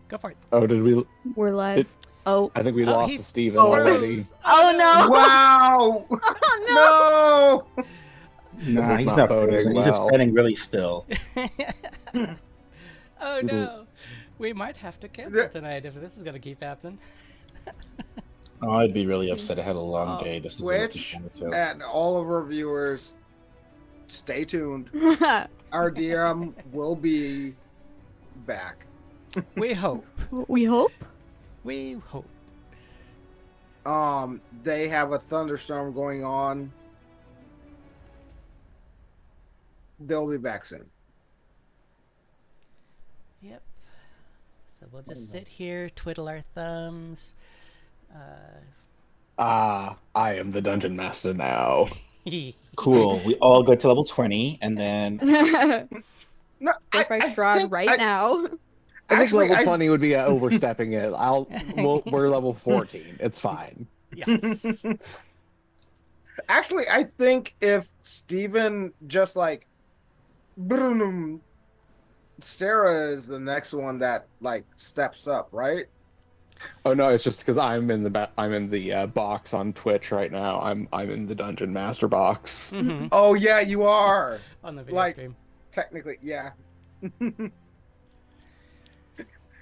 Go for it. Oh, did we? We're live. Oh. I think we Oh, lost he to Steven froze. already. Oh no! Wow! Oh No! This Nah, is he's not not boding frozen. He's just well. standing really still. Oh no. We might have to cancel tonight if this is going to keep happening. Oh, I'd be really upset. I had a long day. This is what I'm Twitch looking forward to. and all of our viewers, stay tuned. no! Our DRM will be back. We hope. We hope. We hope. They have a thunderstorm going on. They'll be back soon. Yep. So we'll just sit here, twiddle our thumbs. I am the dungeon master now. Cool. We all go to level 20, and then No, If I Strahd right now. I think Actually, level 20 would be overstepping it. We're level 14. It's fine. Yes. Actually, I think if Steven just like Brunum, Sarah is the next one that like steps up, right? Oh no, it's just because I'm in the box on Twitch right now. I'm in the dungeon master box. Mhm. Oh yeah, you are. On the video Like- stream. Technically, yeah.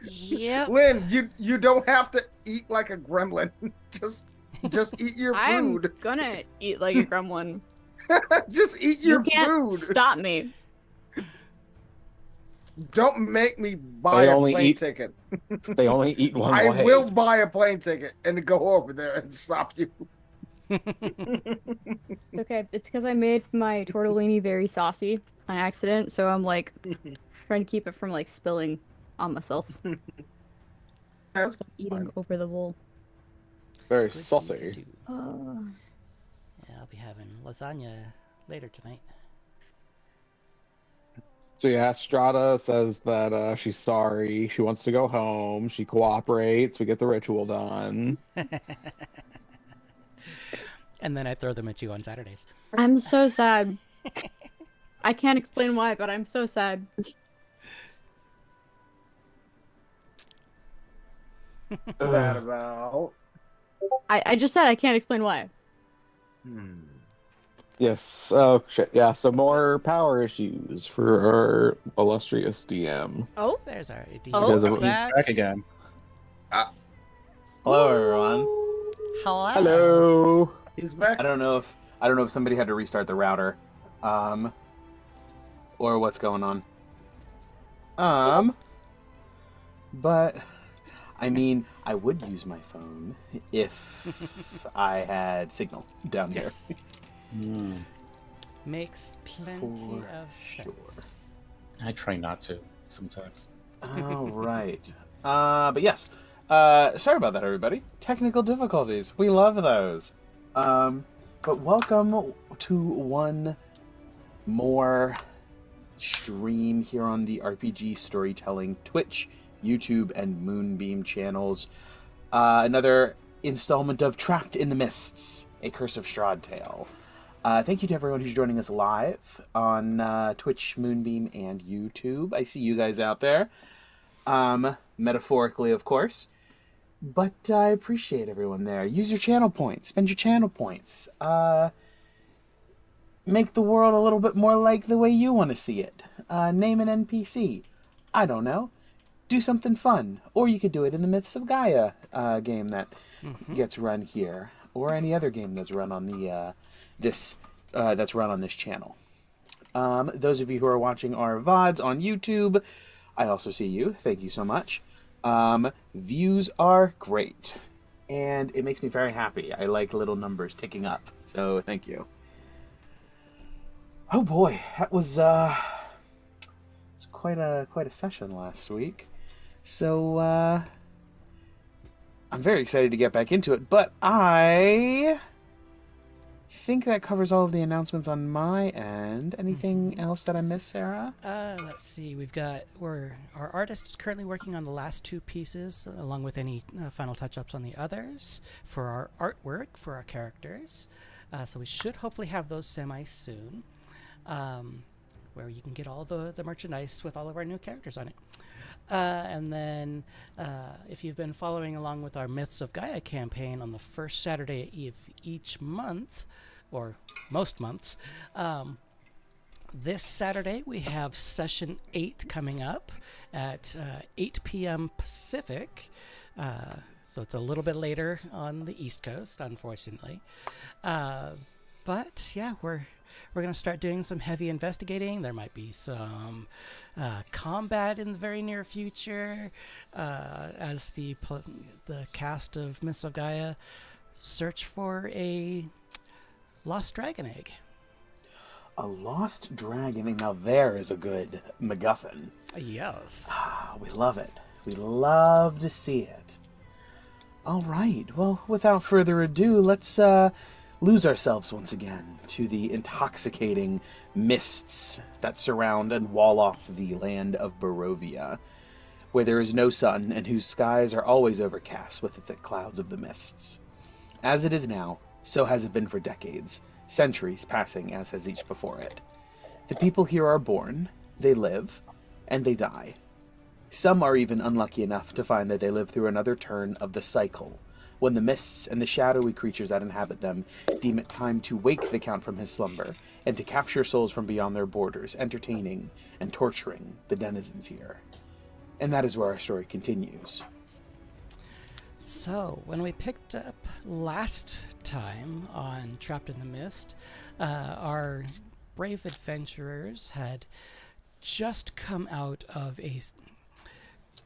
Yep. Lynn, you don't have to eat like a gremlin. Just eat your I'm food. gonna eat like a gremlin. Just eat You your can't food. stop me. Don't make me buy They a only plane eat ticket. They only eat one I way. will buy a plane ticket and go over there and stop you. It's okay. It's because I made my tortellini very saucy on accident, so I'm like trying to keep it from like spilling on myself. That's Eating over the bowl. Very Good thing to saucy. do. Yeah, I'll be having lasagna later tonight. So yeah, Strada says that she's sorry. She wants to go home. She cooperates. We get the ritual done. And then I throw them at you on Saturdays. I'm so sad. I can't explain why, but I'm so sad. What's that about? I just said I can't explain why. Yes. Oh shit. Yeah. So more power issues for our illustrious DM. Oh? There's our AD. Oh. Because of- he's Back. back again. Ah. Hello, everyone. Hello. Hello. He's back. I don't know if somebody had to restart the router, or what's going on. But I mean, I would use my phone if I had signal down here. Yes. Makes plenty For of sense. sure. I try not to sometimes. All right. But yes. Sorry about that, everybody. Technical difficulties. We love those. But welcome to one more stream here on the RPG Storytelling Twitch, YouTube, and Moonbeam channels. Another installment of Trapped in the Mists, a Curse of Strahd tale. Thank you to everyone who's joining us live on Twitch, Moonbeam, and YouTube. I see you guys out there. Metaphorically, of course. But I appreciate everyone there. Use your channel points. Spend your channel points. Make the world a little bit more like the way you want to see it. Name an NPC. I don't know. Do something fun. Or you could do it in the Myths of Gaia game that gets run here. Or any other game that's run on the that's run on this channel. Those of you who are watching our VODs on YouTube, I also see you. Thank you so much. Views are great, and it makes me very happy. I like little numbers ticking up, so thank you. Oh boy, that was quite a session last week. So I'm very excited to get back into it, but I think that covers all of the announcements on my end. Anything else that I missed, Sarah? Let's see. Our artist is currently working on the last two pieces, along with any final touch-ups on the others for our artwork for our characters. So we should hopefully have those semi-soon, where you can get all the merchandise with all of our new characters on it. And then, if you've been following along with our Myths of Gaia campaign, on the first Saturday of each month, or most months, this Saturday we have session 8 coming up at 8 p.m. Pacific. So it's a little bit later on the East Coast, unfortunately. But yeah, we're going to start doing some heavy investigating. There might be some combat in the very near future as the cast of Myths of Gaia search for a lost dragon egg. A lost dragon egg. Now there is a good MacGuffin. Yes. We love it. We love to see it. All right. Well, without further ado, let's lose ourselves once again to the intoxicating mists that surround and wall off the land of Barovia, where there is no sun and whose skies are always overcast with the thick clouds of the mists. As it is now, so has it been for decades, centuries passing as has each before it. The people here are born, they live, and they die. Some are even unlucky enough to find that they live through another turn of the cycle, when the mists and the shadowy creatures that inhabit them deem it time to wake the Count from his slumber, and to capture souls from beyond their borders, entertaining and torturing the denizens here. And that is where our story continues. So, when we picked up last time on Trapped in the Mist, our brave adventurers had just come out of a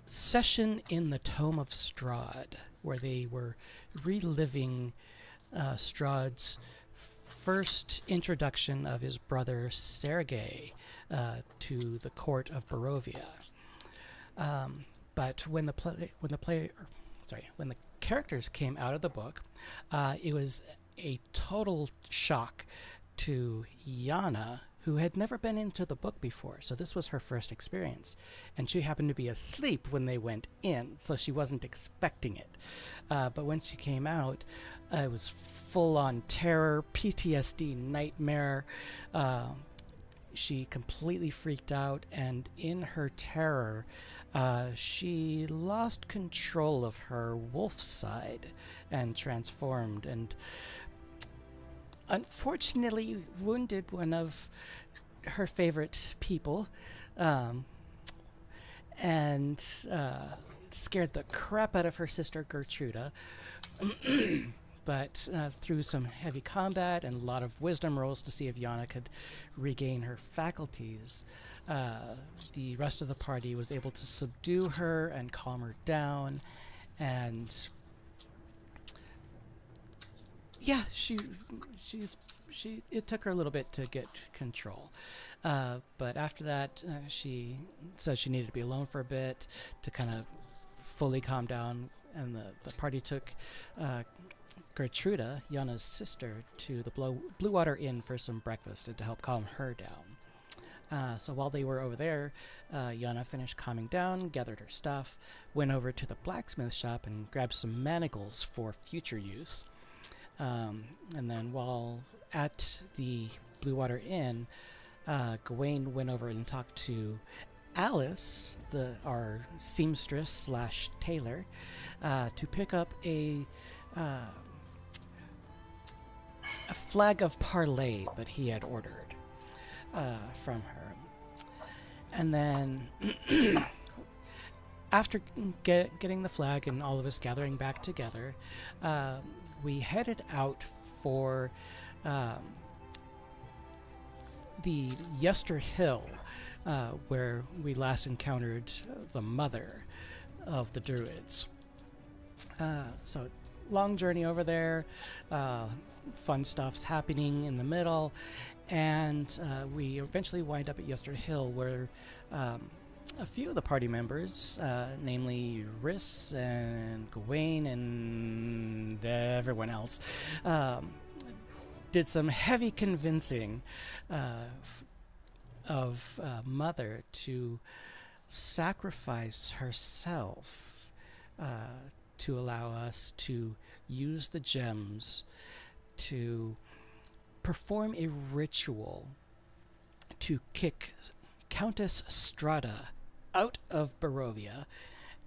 session in the Tome of Strahd, where they were reliving Strahd's first introduction of his brother Sergei to the court of Barovia. But when the characters came out of the book, it was a total shock to Yana, who had never been into the book before. So this was her first experience. And she happened to be asleep when they went in, so she wasn't expecting it. But when she came out, it was full-on terror, PTSD, nightmare. She completely freaked out, and in her terror, she lost control of her wolf side and transformed, and unfortunately wounded one of her favorite people, and scared the crap out of her sister Gertruda. But through some heavy combat and a lot of wisdom rolls to see if Yana could regain her faculties, the rest of the party was able to subdue her and calm her down, and yeah, it took her a little bit to get control. But after that, she said she needed to be alone for a bit to kind of fully calm down, and the party took Gertruda, Yana's sister, to the Blue Water Inn for some breakfast and to help calm her down. So while they were over there, Yana finished calming down, gathered her stuff, went over to the blacksmith shop and grabbed some manacles for future use. And then while at the Blue Water Inn, Gawain went over and talked to Alice, our seamstress slash tailor, to pick up a flag of parley that he had ordered from her. And then after getting the flag and all of us gathering back together, we headed out for the Yester Hill, where we last encountered the mother of the druids. So long journey over there, fun stuff's happening in the middle, and we eventually wind up at Yester Hill, where a few of the party members, namely Riss and Gawain and everyone else, did some heavy convincing of Mother to sacrifice herself to allow us to use the gems to perform a ritual to kick Countess Strahd out of Barovia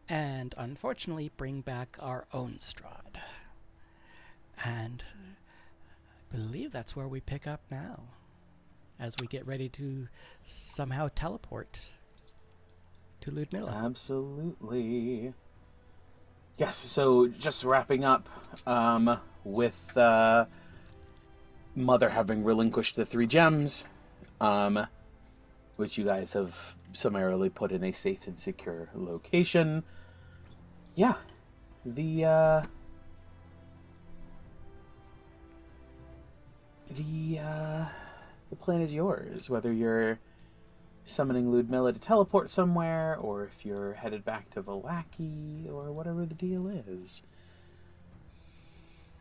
and unfortunately bring back our own Strahd. And I believe that's where we pick up now, as we get ready to somehow teleport to Ludmilla. Absolutely. Yes, so just wrapping up with Mother having relinquished the 3 gems, which you guys have summarily put in a safe and secure location. Yeah, the plan is yours, whether you're summoning Ludmilla to teleport somewhere, or if you're headed back to Vallaki, or whatever the deal is.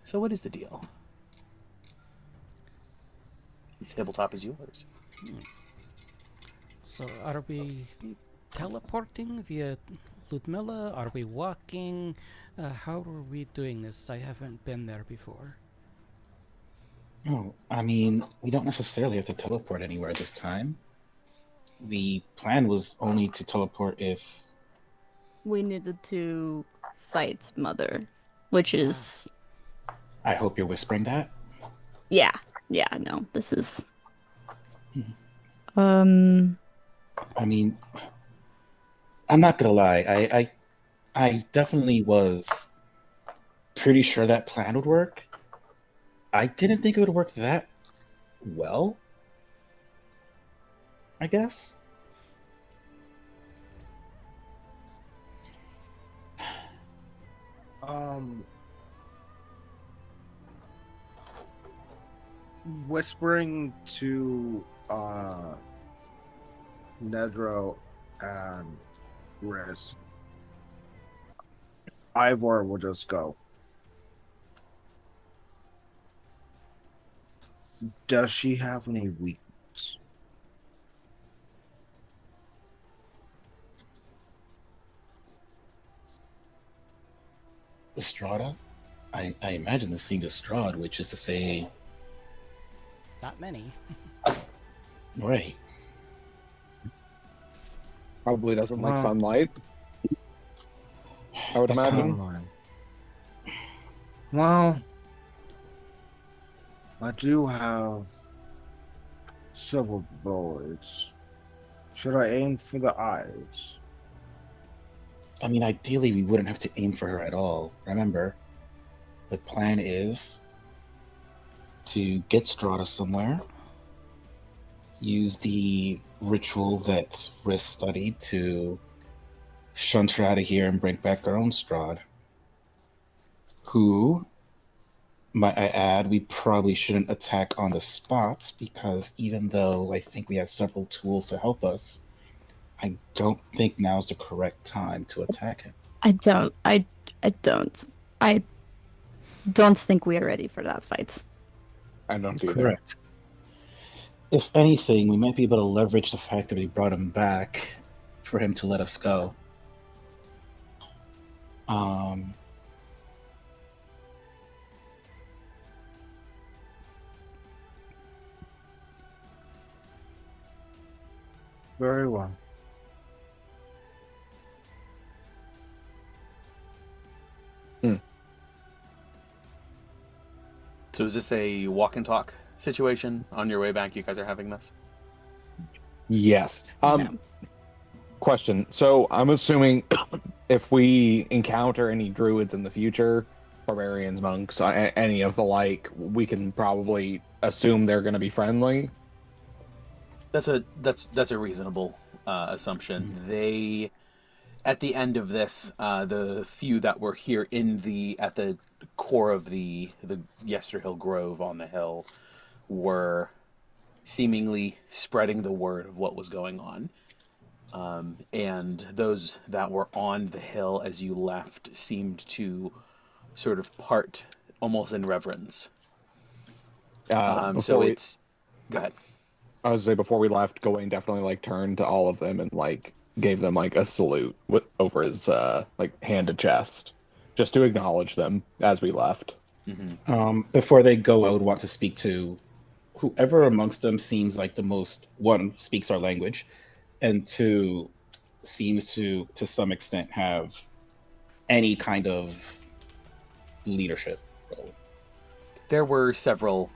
So what is the deal? The tabletop is yours. So are we teleporting via Ludmilla? Are we walking? How are we doing this? I haven't been there before. Oh, I mean, we don't necessarily have to teleport anywhere this time. The plan was only to teleport if... We needed to fight Mother, which is... I hope you're whispering that. Yeah, no, this is... I mean, I'm not gonna lie, I definitely was pretty sure that plan would work. I didn't think it would work that well, I guess. Whispering to Nedro and Riz, Ivor will just go. Does she have any weakness? Strahd? I imagine the seed of Strahd, which is to say... Not many. Right. Probably doesn't like Wow. sunlight, I would imagine. Come on. Well, I do have several bullets. Should I aim for the eyes? I mean, ideally, we wouldn't have to aim for her at all. Remember, the plan is to get Strahd somewhere, use the ritual that Riz studied to shunt her out of here and bring back our own Strahd, who, might I add, we probably shouldn't attack on the spot, because even though I think we have several tools to help us, I don't think now's the correct time to attack him. I don't think we are ready for that fight. I don't either. Correct. If anything, we might be able to leverage the fact that we brought him back for him to let us go. Very well. So is this a walk and talk situation? On your way back, you guys are having this? Yes. No. Question. So I'm assuming if we encounter any druids in the future, barbarians, monks, any of the like, we can probably assume they're going to be friendly. That's a reasonable assumption. They, at the end of this, the few that were here at the core of the Yesterhill Grove on the hill were seemingly spreading the word of what was going on. And those that were on the hill as you left seemed to sort of part almost in reverence. So it's... Go ahead. I was say before we left, Gawain definitely turned to all of them and gave them a salute over his hand to chest, just to acknowledge them as we left. Mm-hmm. Before they go, I would want to speak to whoever amongst them seems like the most, one, speaks our language, and two, seems to some extent, have any kind of leadership role. There were several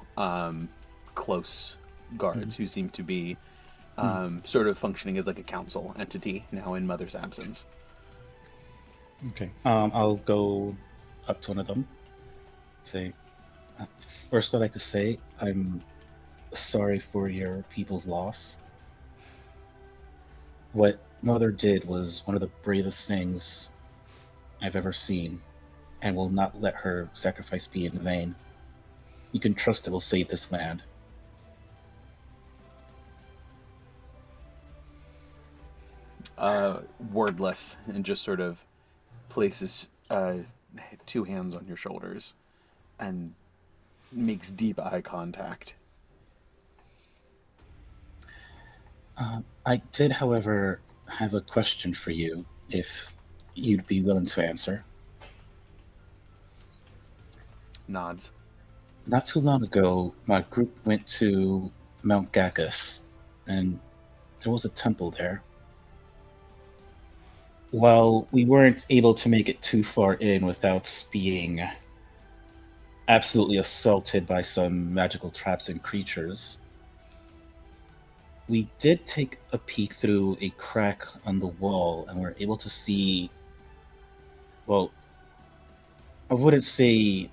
close guards who seemed to be sort of functioning as like a council entity now in Mother's absence. Okay. I'll go up to one of them. Say, first I'd like to say I'm sorry for your people's loss. What Mother did was one of the bravest things I've ever seen, and will not let her sacrifice be in vain. You can trust it will save this land. Wordless, and just sort of places 2 hands on your shoulders and makes deep eye contact. I did, however, have a question for you, if you'd be willing to answer. Nods. Not too long ago, my group went to Mount Gacchus, and there was a temple there. While we weren't able to make it too far in without being absolutely assaulted by some magical traps and creatures, we did take a peek through a crack on the wall and were able to see, well, I wouldn't say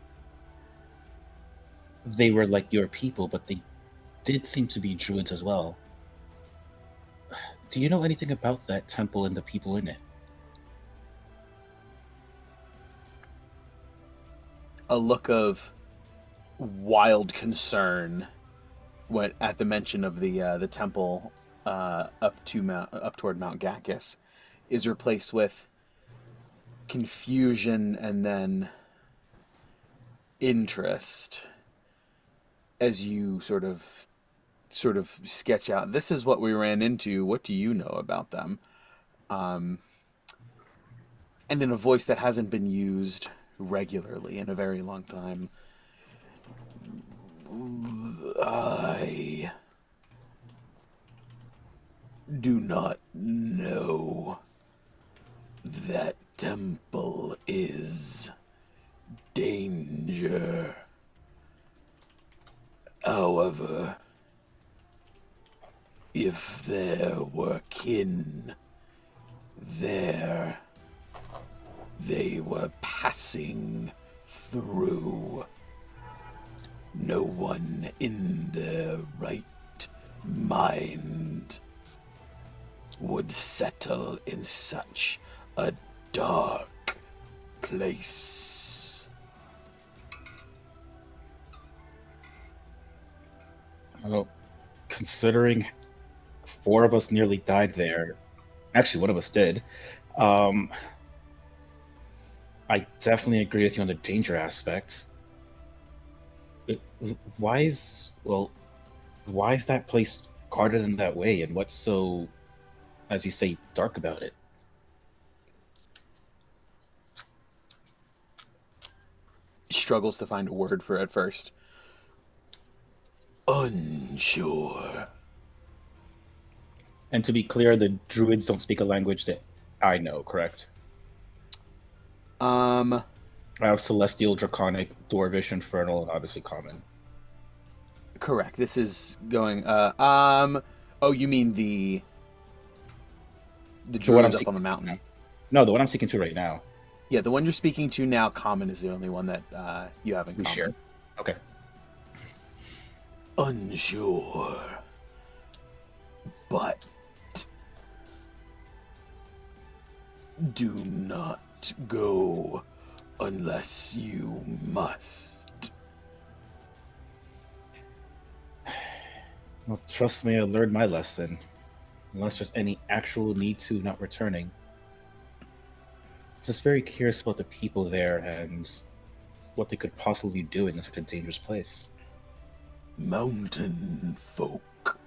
they were like your people, but they did seem to be druids as well. Do you know anything about that temple and the people in it? A look of wild concern went at the mention of the temple up toward Mount Gacchus is replaced with confusion and then interest as you sort of sketch out, this is what we ran into, what do you know about them? And in a voice that hasn't been used regularly in a very long time, I do not know. That temple is danger. However, if there were kin there, they were passing through. No one in their right mind would settle in such a dark place. Well, considering 4 of us nearly died there, actually 1 of us did, I definitely agree with you on the danger aspect. Why is that place guarded in that way, and what's so, as you say, dark about it? Struggles to find a word for it at first. Unsure. And to be clear, the druids don't speak a language that I know, correct? I have Celestial, Draconic, Dwarvish, Infernal, and obviously Common. Correct. This is going. Oh, you mean the druids up on the mountain? No, the one I'm speaking to right now. Yeah, the one you're speaking to now, Common, is the only one that you have in common. Share. Okay. Unsure, but do not go unless you must. Well, trust me, I learned my lesson. Unless there's any actual need to not returning. Just very curious about the people there and what they could possibly do in such a dangerous place. Mountain folk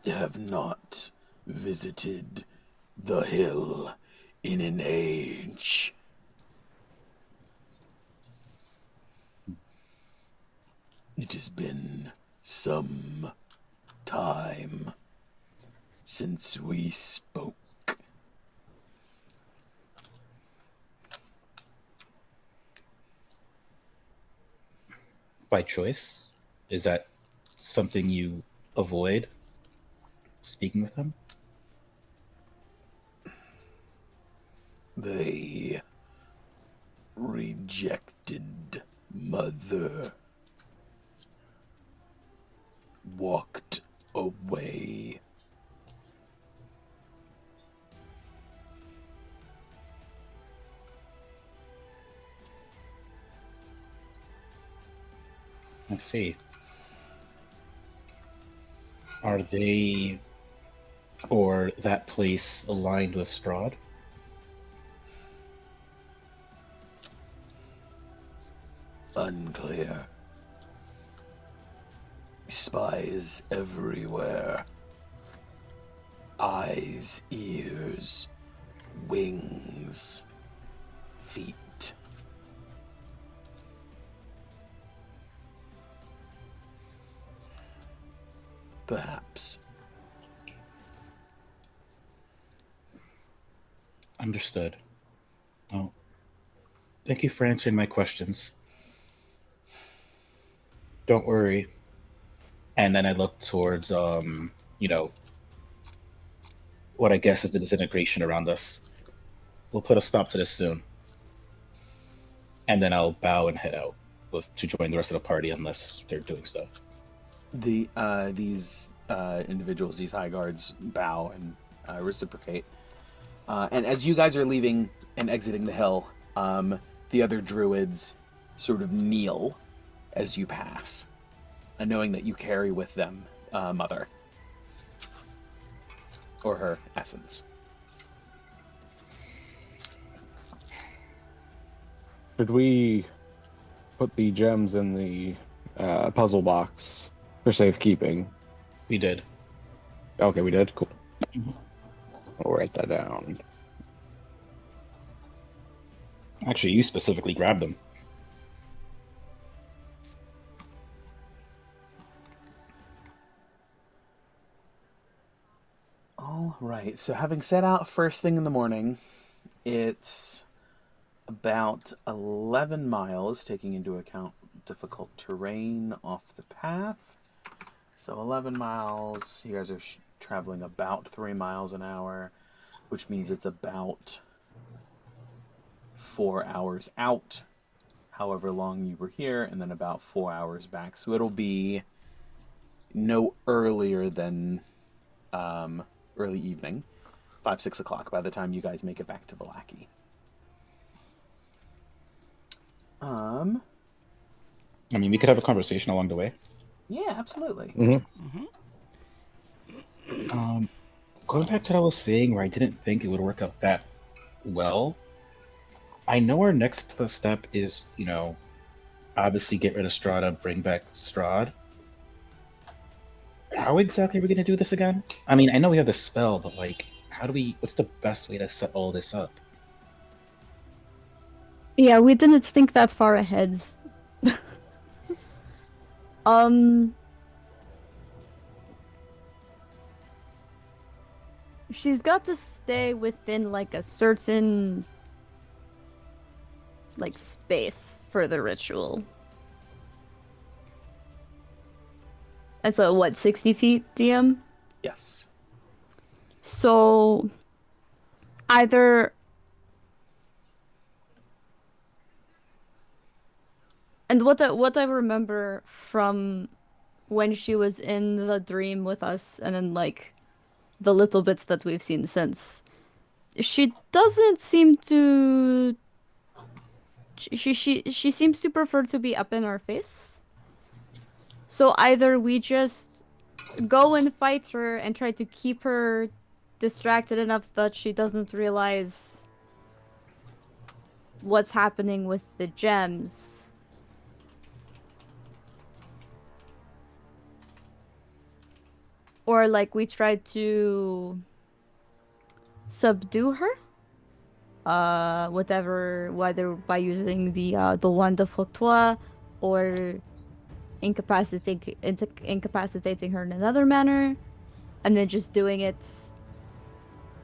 have not visited the hill in an age. It has been some time since we spoke. by choice? Is that something you avoid speaking with them? They rejected Mother. Walked away. I see. Are they or that place aligned with Strahd? Unclear. Spies everywhere. Eyes, ears, wings, feet. Perhaps. Understood. Well, thank you for answering my questions. Don't worry. And then I look towards, what I guess is the disintegration around us. We'll put a stop to this soon. And then I'll bow and head out to join the rest of the party unless they're doing stuff. These individuals, these high guards, bow and reciprocate. And as you guys are leaving and exiting the hill, the other druids sort of kneel as you pass, and knowing that you carry with them Mother, or her essence. Should we put the gems in the puzzle box for safekeeping? We did. Okay, we did? Cool. Mhm. I'll write that down. Actually, you specifically grabbed them. All right, so having set out first thing in the morning, it's about 11 miles, taking into account difficult terrain off the path. So 11 miles, you guys are traveling about 3 miles an hour, which means it's about 4 hours out, however long you were here, and then about 4 hours back. So it'll be no earlier than early evening, 5-6 o'clock by the time you guys make it back to Vallaki. I mean, we could have a conversation along the way. Yeah, absolutely. Mm-hmm. Going back to what I was saying, where I didn't think it would work out that well. I know our next step is, obviously get rid of Strahd, bring back Strahd. How exactly are we going to do this again? I mean, I know we have the spell, but what's the best way to set all this up? Yeah, we didn't think that far ahead. She's got to stay within a certain space for the ritual. And so what, 60 feet, DM? Yes. So either and what I remember from when she was in the dream with us, and then the little bits that we've seen since, she doesn't seem to. She seems to prefer to be up in our face. So either we just go and fight her and try to keep her distracted enough so that she doesn't realize what's happening with the gems, or we try to subdue her, whether by using the wand of Fautois, or incapacitating her in another manner, and then just doing it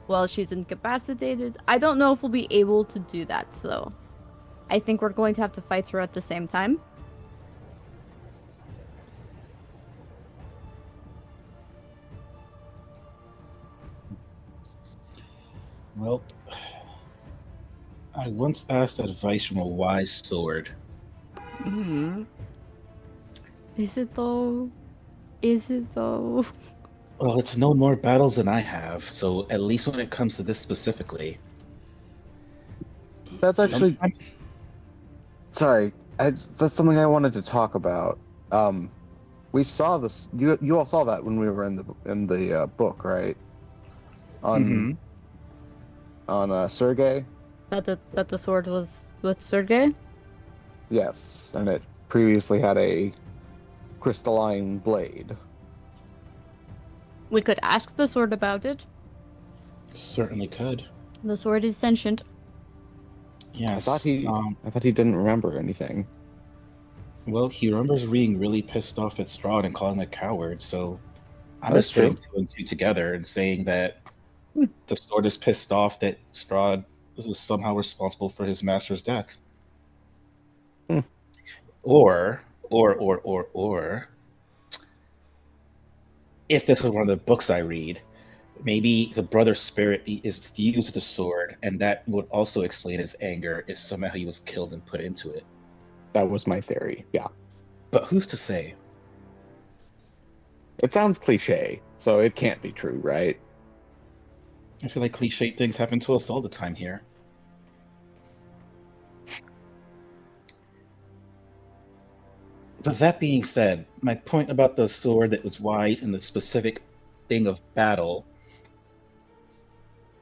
while she's incapacitated. I don't know if we'll be able to do that, though. I think we're going to have to fight her at the same time. Well, I once asked advice from a wise sword. Is it though? Is it though? Well, it's known more battles than I have, so at least when it comes to this specifically. That's actually Sometimes sorry. That's something I wanted to talk about. We saw this. You all saw that when we were in the book, right? On Sergei. That the sword was with Sergei? Yes, and it previously had a crystalline blade. We could ask the sword about it. certainly could. The sword is sentient. Yes. I thought he didn't remember anything. Well, he remembers being really pissed off at Strahd and calling him a coward, so I'm That's just putting true. two and two together and saying that the sword is pissed off that Strahd was somehow responsible for his master's death. Hmm. Or, if this was one of the books I read, maybe the brother's spirit is fused with the sword, and that would also explain his anger if somehow he was killed and put into it. That was my theory. Yeah. But who's to say? It sounds cliche, so it can't be true, right? I feel like cliche things happen to us all the time here. But that being said, my point about the sword that was wise in the specific thing of battle,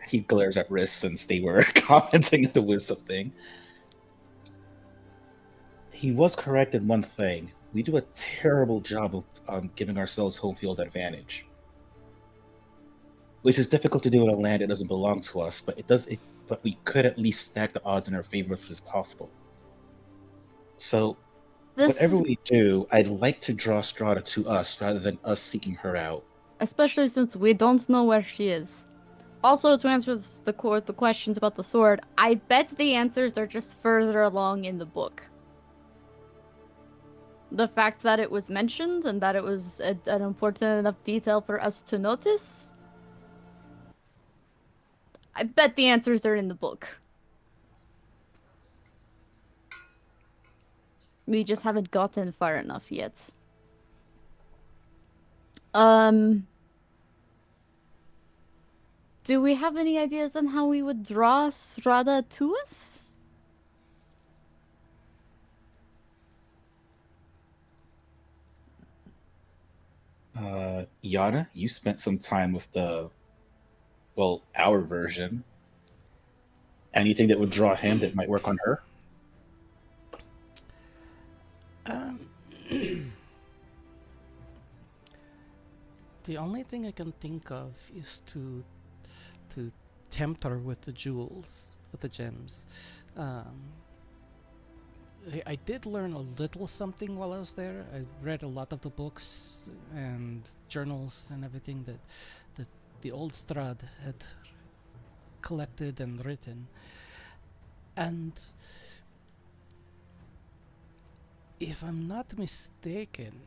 he glares at Riss since they were commenting at the wisdom thing. He was correct in one thing. We do a terrible job of giving ourselves home field advantage. Which is difficult to do in a land that doesn't belong to us, but but we could at least stack the odds in our favor if it's possible. So whatever we do, I'd like to draw Strahd to us rather than us seeking her out. Especially since we don't know where she is. Also, to answer the questions about the sword, I bet the answers are just further along in the book. The fact that it was mentioned and that it was an important enough detail for us to notice, I bet the answers are in the book. We just haven't gotten far enough yet. Do we have any ideas on how we would draw Strahd to us? Yana, you spent some time with our version. Anything that would draw him that might work on her? The only thing I can think of is to tempt her with the jewels, with the gems. I did learn a little something while I was there. I read a lot of the books and journals and everything that the old Strahd had collected and written. And if I'm not mistaken,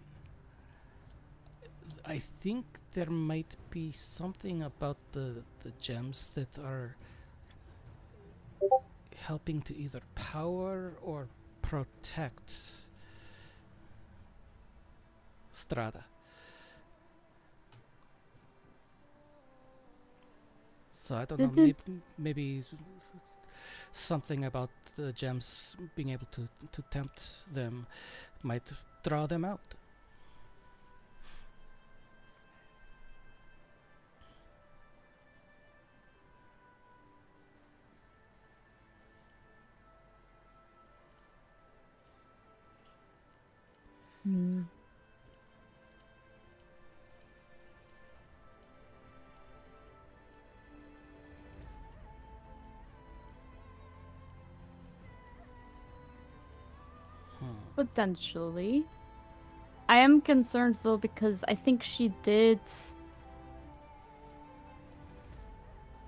I think there might be something about the gems that are helping to either power or protect Strahd. So I don't know, maybe something about the gems being able to tempt them might draw them out. Potentially. I am concerned though because I think she did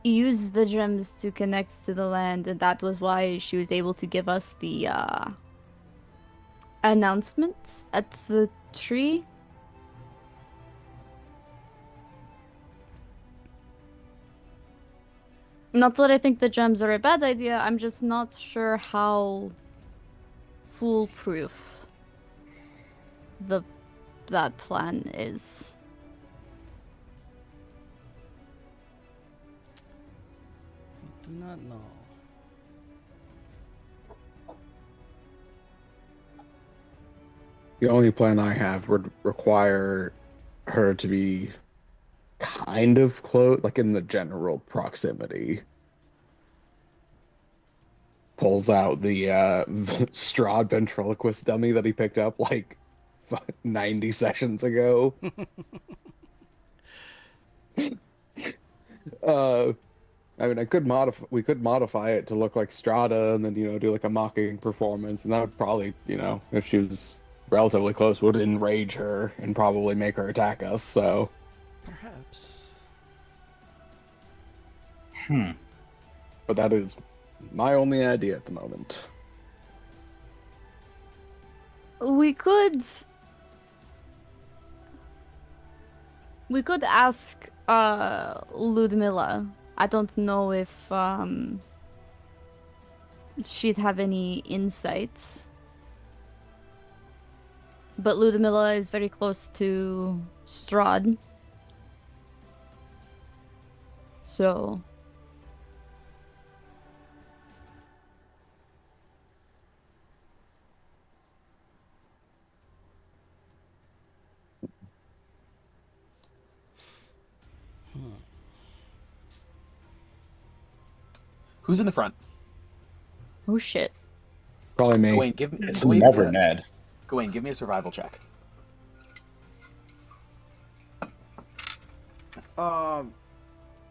use the gems to connect to the land, and that was why she was able to give us the announcement at the tree. Not that I think the gems are a bad idea, I'm just not sure how foolproof the that plan is. Do not know. The only plan I have would require her to be kind of close, like in the general proximity. Pulls out the Strahd ventriloquist dummy that he picked up like 90 sessions ago. I mean, we could modify it to look like Strahda, and then do like a mocking performance, and that would probably, if she was relatively close, would enrage her and probably make her attack us. So Perhaps. but that is my only idea at the moment. We could ask Ludmilla. I don't know if she'd have any insights. But Ludmilla is very close to Strahd. So Who's in the front? oh shit. Probably me. Gawain, give me. It's Gawain, never Ned. Gawain, give me a survival check.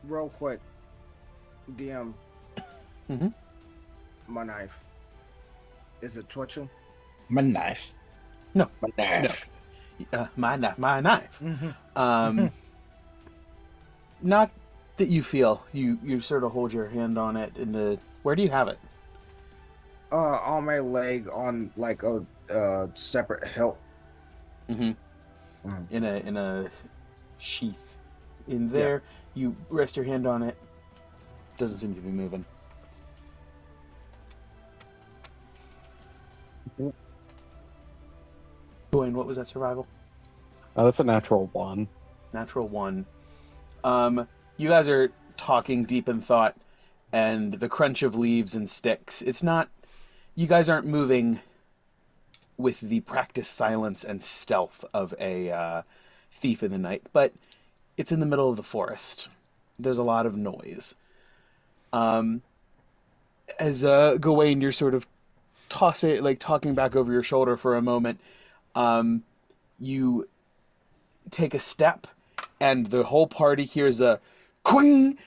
Real quick, DM. Mm-hmm. My knife. Is it twitching? My knife. No, My knife. my knife. Not that you feel. You sort of hold your hand on it in the. Where do you have it? On my leg, on like a separate hilt. Mm-hmm. In a sheath. In there, you rest your hand on it. Doesn't seem to be moving. Gawain, what was that survival? That's a natural one. Natural one. You guys are talking deep in thought, and the crunch of leaves and sticks. It's not. You guys aren't moving with the practiced silence and stealth of a thief in the night, but it's in the middle of the forest. There's a lot of noise. As Gawain, you're sort of talking back over your shoulder for a moment. You take a step, and the whole party hears a quing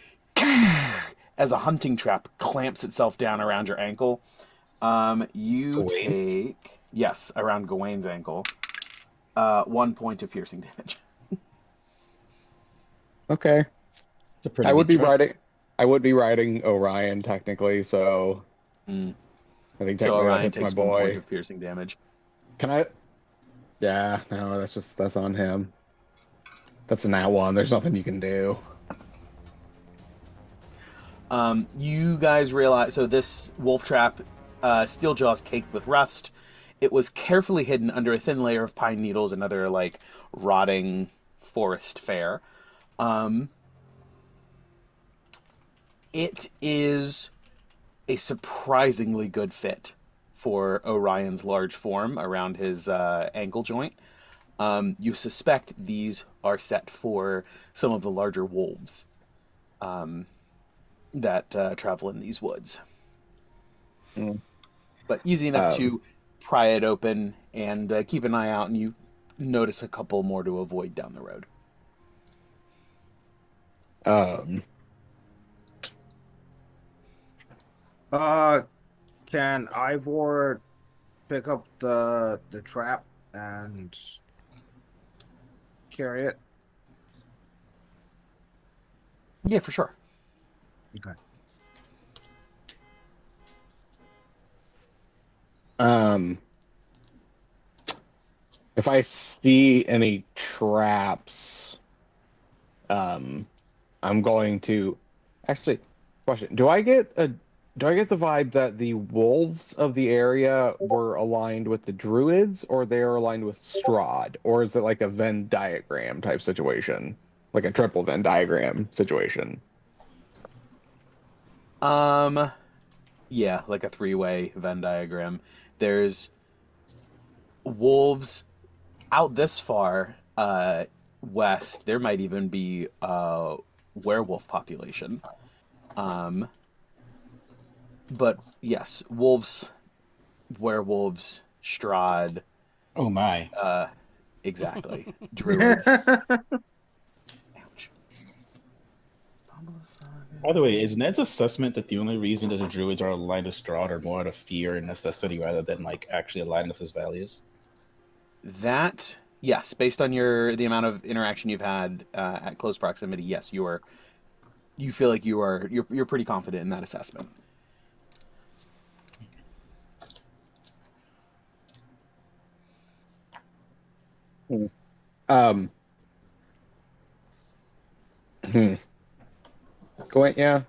as a hunting trap clamps itself down around your ankle. You Gawain's? take around Gawain's ankle. 1 point of piercing damage. Okay. It's a pretty I would good be trap. riding. I would be riding Orion technically, so I think So technically that Orion hits my takes 1 point boy. of piercing damage. Can I? Yeah, no, that's on him. That's an that one. There's nothing you can do. You guys realize, so this wolf trap, Steeljaw's caked with rust. It was carefully hidden under a thin layer of pine needles and other, like, rotting forest fare. It is a surprisingly good fit for Orion's large form around his ankle joint. You suspect these are set for some of the larger wolves that travel in these woods. But easy enough to pry it open and keep an eye out, and you notice a couple more to avoid down the road. Can Ivor pick up the trap and carry it? Yeah, for sure. Okay. If I see any traps, I'm going to actually. Question: do I get the vibe that the wolves of the area were aligned with the druids, or they are aligned with Strahd, or is it like a Venn diagram type situation, like a triple Venn diagram situation? Yeah, like a three-way Venn diagram. There's wolves out this far west. There might even be a werewolf population. Um, but yes, wolves, werewolves, Strahd, Oh my. exactly. Druids. Ouch. By the way, is Ned's assessment that the only reason that the druids are aligned to Strahd are more out of fear and necessity rather than like actually aligned with his values? That, yes, based on the amount of interaction you've had at close proximity, yes, you feel like you're pretty confident in that assessment. Um, hmm. Gawain, yeah.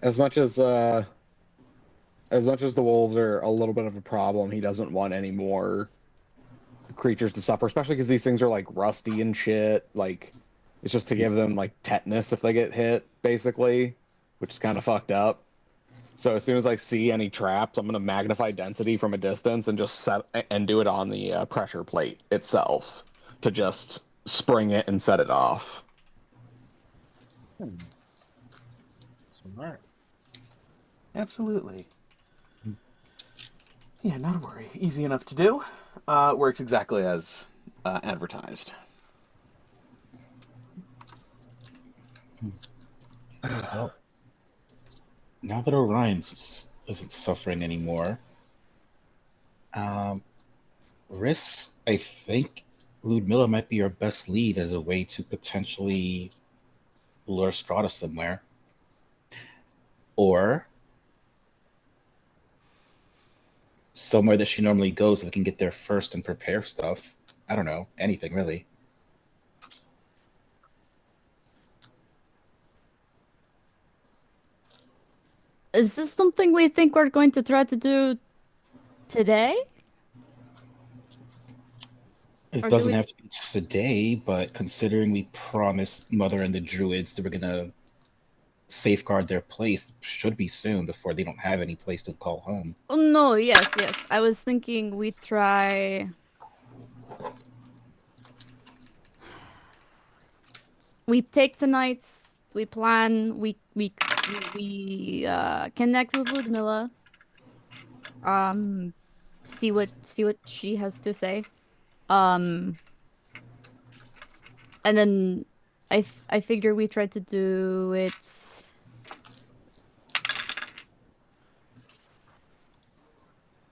As much as the wolves are a little bit of a problem, he doesn't want any more creatures to suffer, especially because these things are like rusty and shit. Like, it's just to give them like tetanus if they get hit, basically, which is kind of fucked up. So as soon as I see any traps, I'm gonna magnify density from a distance and just set and do it on the pressure plate itself to just spring it and set it off. Smart. Absolutely. Yeah, not a worry. Easy enough to do. Works exactly as advertised. Well, now that Orion isn't suffering anymore, Riss, I think Ludmilla might be our best lead as a way to potentially lure Strata somewhere. Or somewhere that she normally goes so we can get there first and prepare stuff. I don't know. Anything, really. Is this something we think we're going to try to do today? It Or do doesn't we- have to be today, but considering we promised Mother and the Druids that we're going to safeguard their place, should be soon before they don't have any place to call home. Oh, no, yes, yes. I was thinking we try. We take tonight. We plan. We connect with Ludmilla. See what she has to say. Um, and then I figure we try to do it.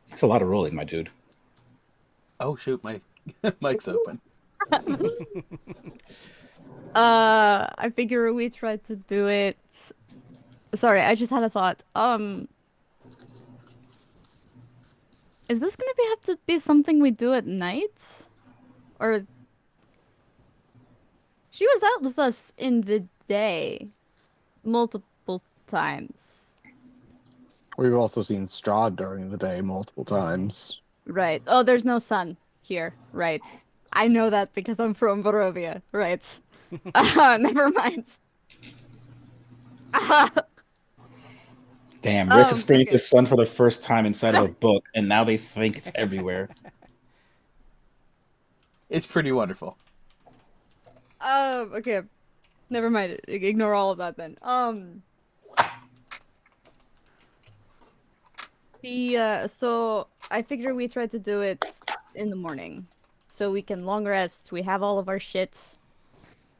That's a lot of rolling, my dude. Oh shoot, my mic's open. I figure we try to do it. Sorry, I just had a thought. Is this gonna have to be something we do at night? Or she was out with us in the day multiple times. We've also seen Strahd during the day multiple times. Right. Oh, there's no sun here. Right. I know that because I'm from Barovia. Right. Never mind. Damn, Riss experienced Okay. the sun for the first time inside of a book, and now they think it's everywhere. It's pretty wonderful. Okay. Never mind. Ignore all of that then. So I figure we try to do it in the morning. So we can long rest. We have all of our shit.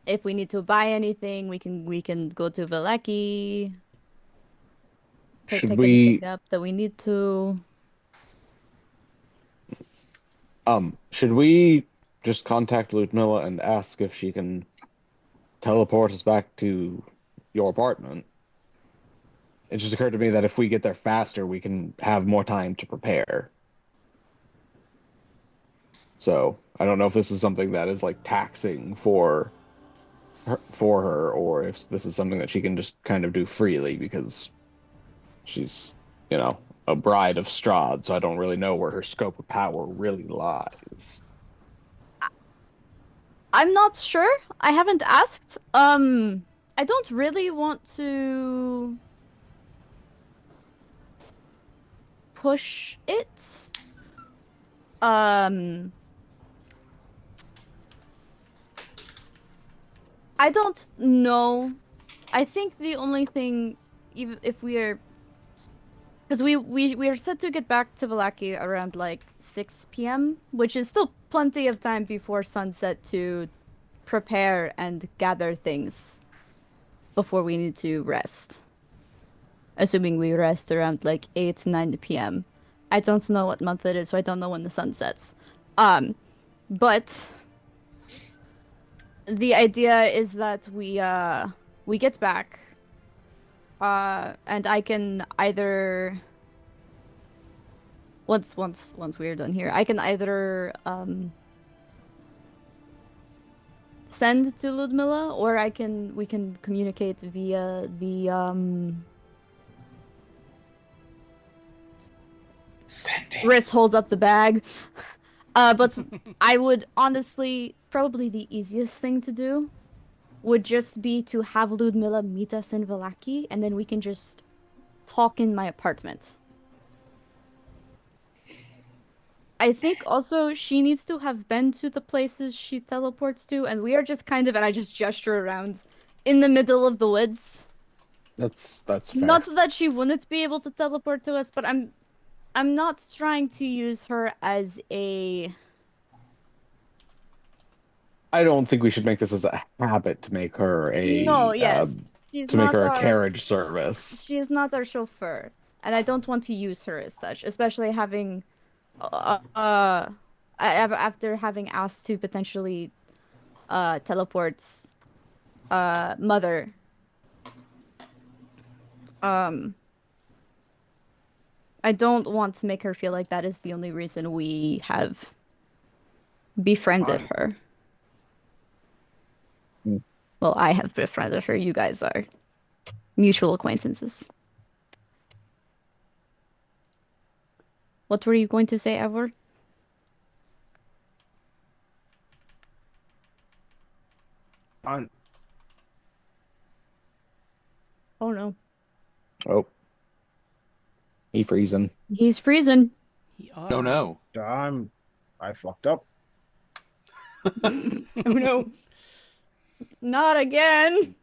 If we need to buy anything, we can go to Veleki. Should Pick we anything up that we need to. should we just contact Ludmilla and ask if she can teleport us back to your apartment? It just occurred to me that if we get there faster, we can have more time to prepare. So I don't know if this is something that is like taxing for for her, or if this is something that she can just kind of do freely, because she's, a bride of Strahd, so I don't really know where her scope of power really lies. I'm not sure. I haven't asked. I don't really want to push it. I don't know. I think the only thing, even if we are, because we are set to get back to Vallaki around like 6 p.m., which is still plenty of time before sunset to prepare and gather things before we need to rest. Assuming we rest around like 8, 9 p.m. I don't know what month it is, so I don't know when the sun sets. But the idea is that we get back, and I can either once we're done here, I can either send to Ludmilla, or we can communicate via the Send it. Riss holds up the bag. But I would honestly, probably the easiest thing to do would just be to have Ludmilla meet us in Vallaki, and then we can just talk in my apartment. I think also she needs to have been to the places she teleports to, and we are just kind of, and I just gesture around, in the middle of the woods. That's fair. Not that she wouldn't be able to teleport to us, but I'm not trying to use her as a... I don't think we should make this as a habit to make her a No, yes. She's to make not her a our... carriage service. She is not our chauffeur, and I don't want to use her as such, especially having after having asked to potentially teleport Mother. I don't want to make her feel like that is the only reason we have befriended her. Hmm. Well, I have befriended her. You guys are mutual acquaintances. What were you going to say, Ivor? Oh no. Oh, he freezing. He's freezing. No. I fucked up. Oh no. Not again.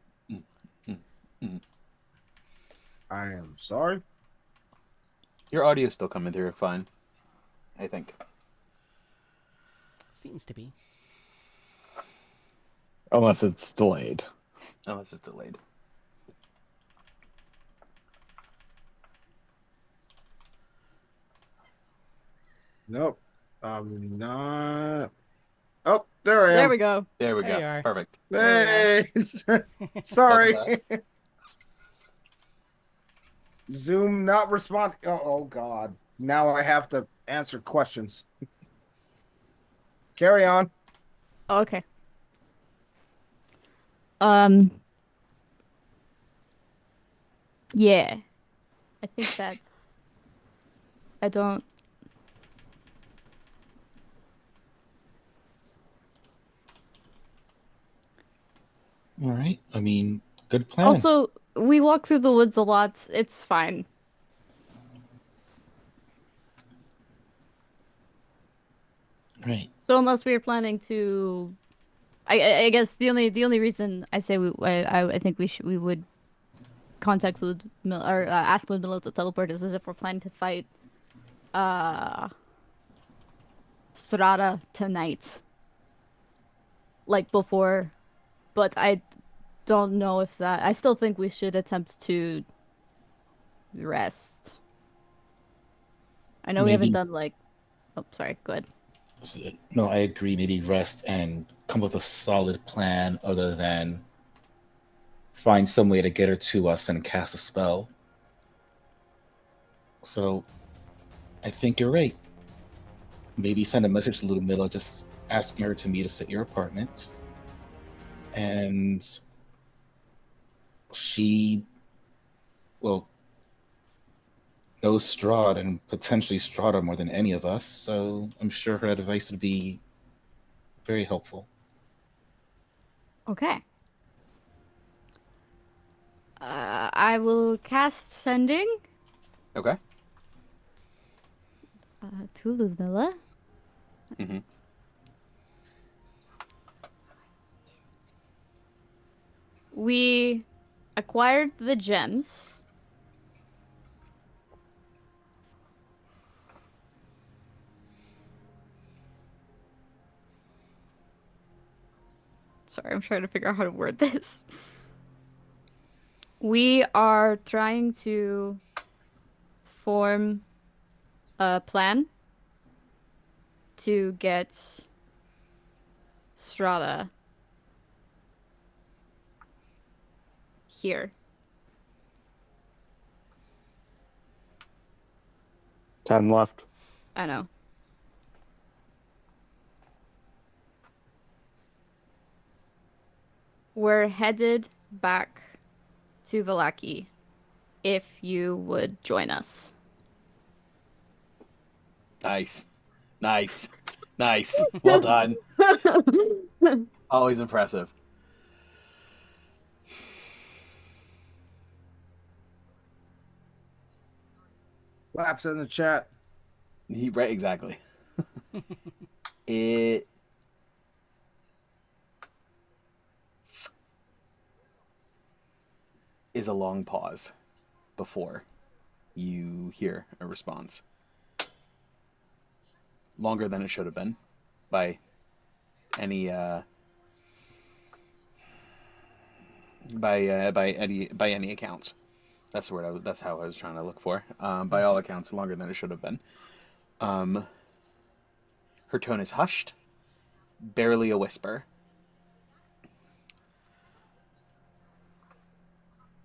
I am sorry. Your audio's still coming through fine, I think. Seems to be. Unless it's delayed. Unless it's delayed. Nope. I'm not. Oh, there I am. There we go. There we There you go. are. Perfect. Hey, sorry. Welcome Zoom not responding. Oh God. Now I have to answer questions. Carry on. Okay. Yeah. I think that's... I don't... All right. I mean, good plan. Also, we walk through the woods a lot. It's fine. Right. So unless we are planning to... I guess the only reason I say I think we would contact Ludmilla, or ask Ludmilla to teleport is as if we're planning to fight Strahd tonight, like before, but I don't know if that... I still think we should attempt to rest. I know we haven't Maybe- done like... Oh, sorry, go ahead. No, I agree. Maybe rest and come up with a solid plan other than find some way to get her to us and cast a spell. So I think you're right. Maybe send a message to Ludmilla just asking her to meet us at your apartment. And she, well, knows Strahd and potentially Strahd more than any of us, so I'm sure her advice would be very helpful. Okay. I will cast Sending Okay. to Ludmilla. Mm-hmm. We acquired the gems. Sorry, I'm trying to figure out how to word this. We are trying to form a plan to get Strahd here. 10 left. I know. We're headed back to Vallaki if you would join us. Nice. Nice. Nice. Well done. Always impressive. Laps in the chat. Right, exactly. It is a long pause before you hear a response. Longer than it should have been by any by any accounts. That's the word. That's how I was trying to look for. By all accounts, longer than it should have been. Her tone is hushed, barely a whisper.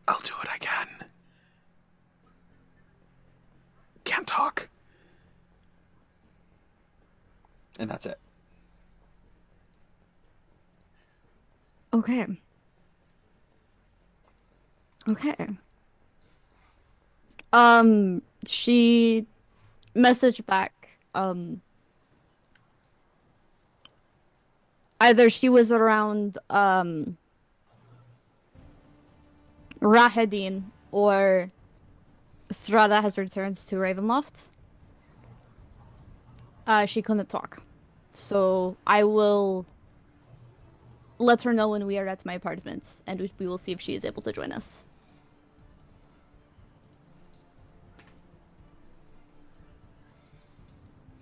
I'll do what I can. Can't talk. And that's it. Okay. Okay. She messaged back. Either she was around Rahedin or Strahd has returned to Ravenloft. She couldn't talk. So I will let her know when we are at my apartment, and we will see if she is able to join us.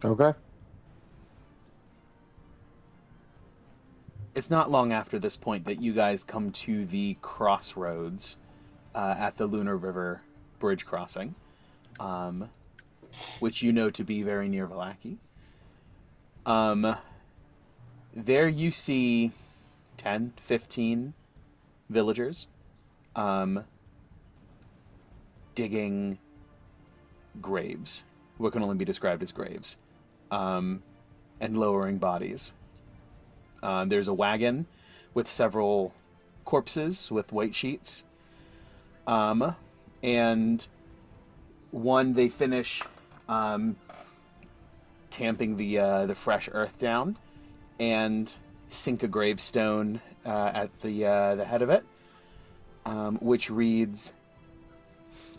Okay. It's not long after this point that you guys come to the crossroads at the Lunar River bridge crossing, which you know to be very near Vallaki. There you see 10, 15 villagers digging graves, what can only be described as graves, and lowering bodies. There's a wagon with several corpses with white sheets. And one, they finish tamping the fresh earth down and sink a gravestone at the head of it, which reads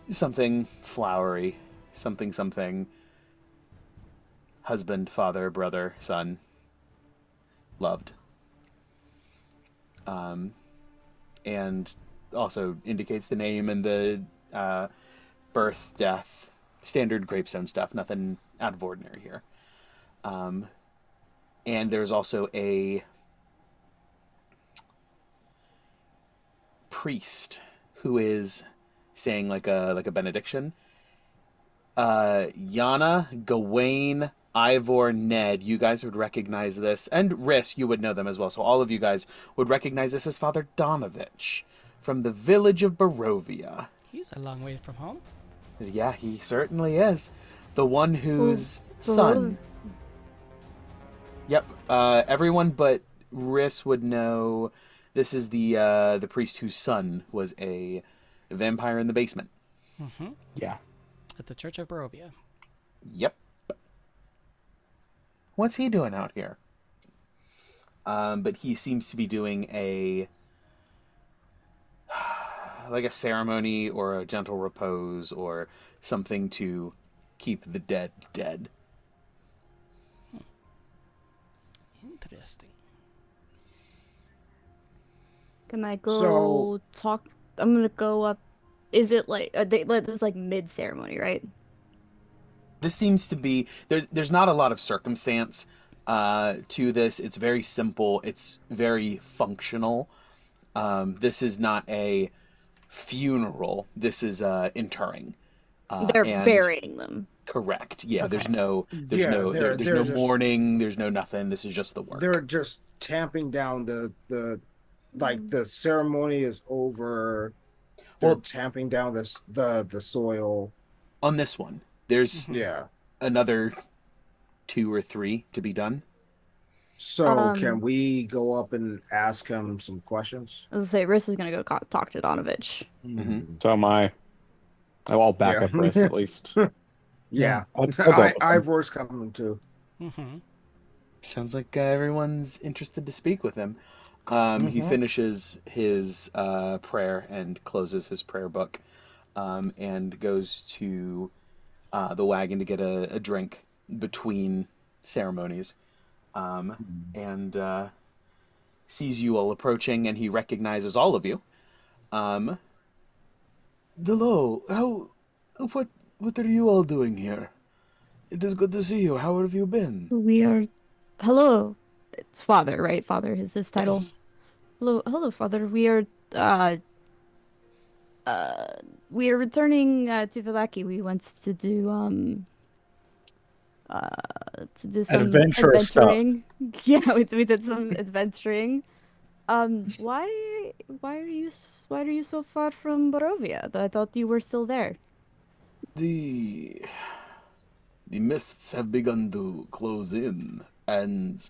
something flowery, something, husband, father, brother, son, loved. And also indicates the name and the birth, death, standard gravestone stuff, nothing out of ordinary here. And there's also a priest who is saying like a benediction. Yana, Gawain, Ivor, Ned, you guys would recognize this, and Riss, you would know them as well. So all of you guys would recognize this as Father Donovich from the village of Barovia. He's a long way from home. Yeah, he certainly is. The one whose son. Yep. Everyone but Riss would know This is the priest whose son was a vampire in the basement. Mm-hmm. Yeah. At the Church of Barovia. Yep. What's he doing out here? But he seems to be doing like a ceremony or a gentle repose or something to keep the dead dead. Interesting. Can I go So- talk? I'm gonna go up. Is it like it's like mid ceremony, right? This seems to be there's not a lot of circumstance to this. It's very simple. It's very functional. This is not a funeral. This is interring. They're and- burying them. Correct. Yeah. Okay. There's no Yeah, no they're no just- mourning. There's no nothing. This is just the work. They're just tamping down the like the ceremony is over. They're Well- tamping down the soil. On this one, there's Yeah. another 2 or 3 to be done. So can we go up and ask him some questions? As I say, Riss is gonna go talk to Donovich. Mhm. So am I. I'll back Yeah. up Riss at least. Yeah. I'll go with him. Ivor's coming too. Mm-hmm. Sounds like everyone's interested to speak with him. He finishes his prayer and closes his prayer book, and goes to the wagon to get a drink between ceremonies, and sees you all approaching, and he recognizes all of you. Hello, what are you all doing here? It is good to see you. How have you been? We are. Hello, it's Father, right? Father is his title. Yes. Hello, Father. We are returning to Vallaki. We went to do some Adventurous stuff. adventuring. Yeah, we did some adventuring. Why are you so far from Barovia? I thought you were still there. The mists have begun to close in, and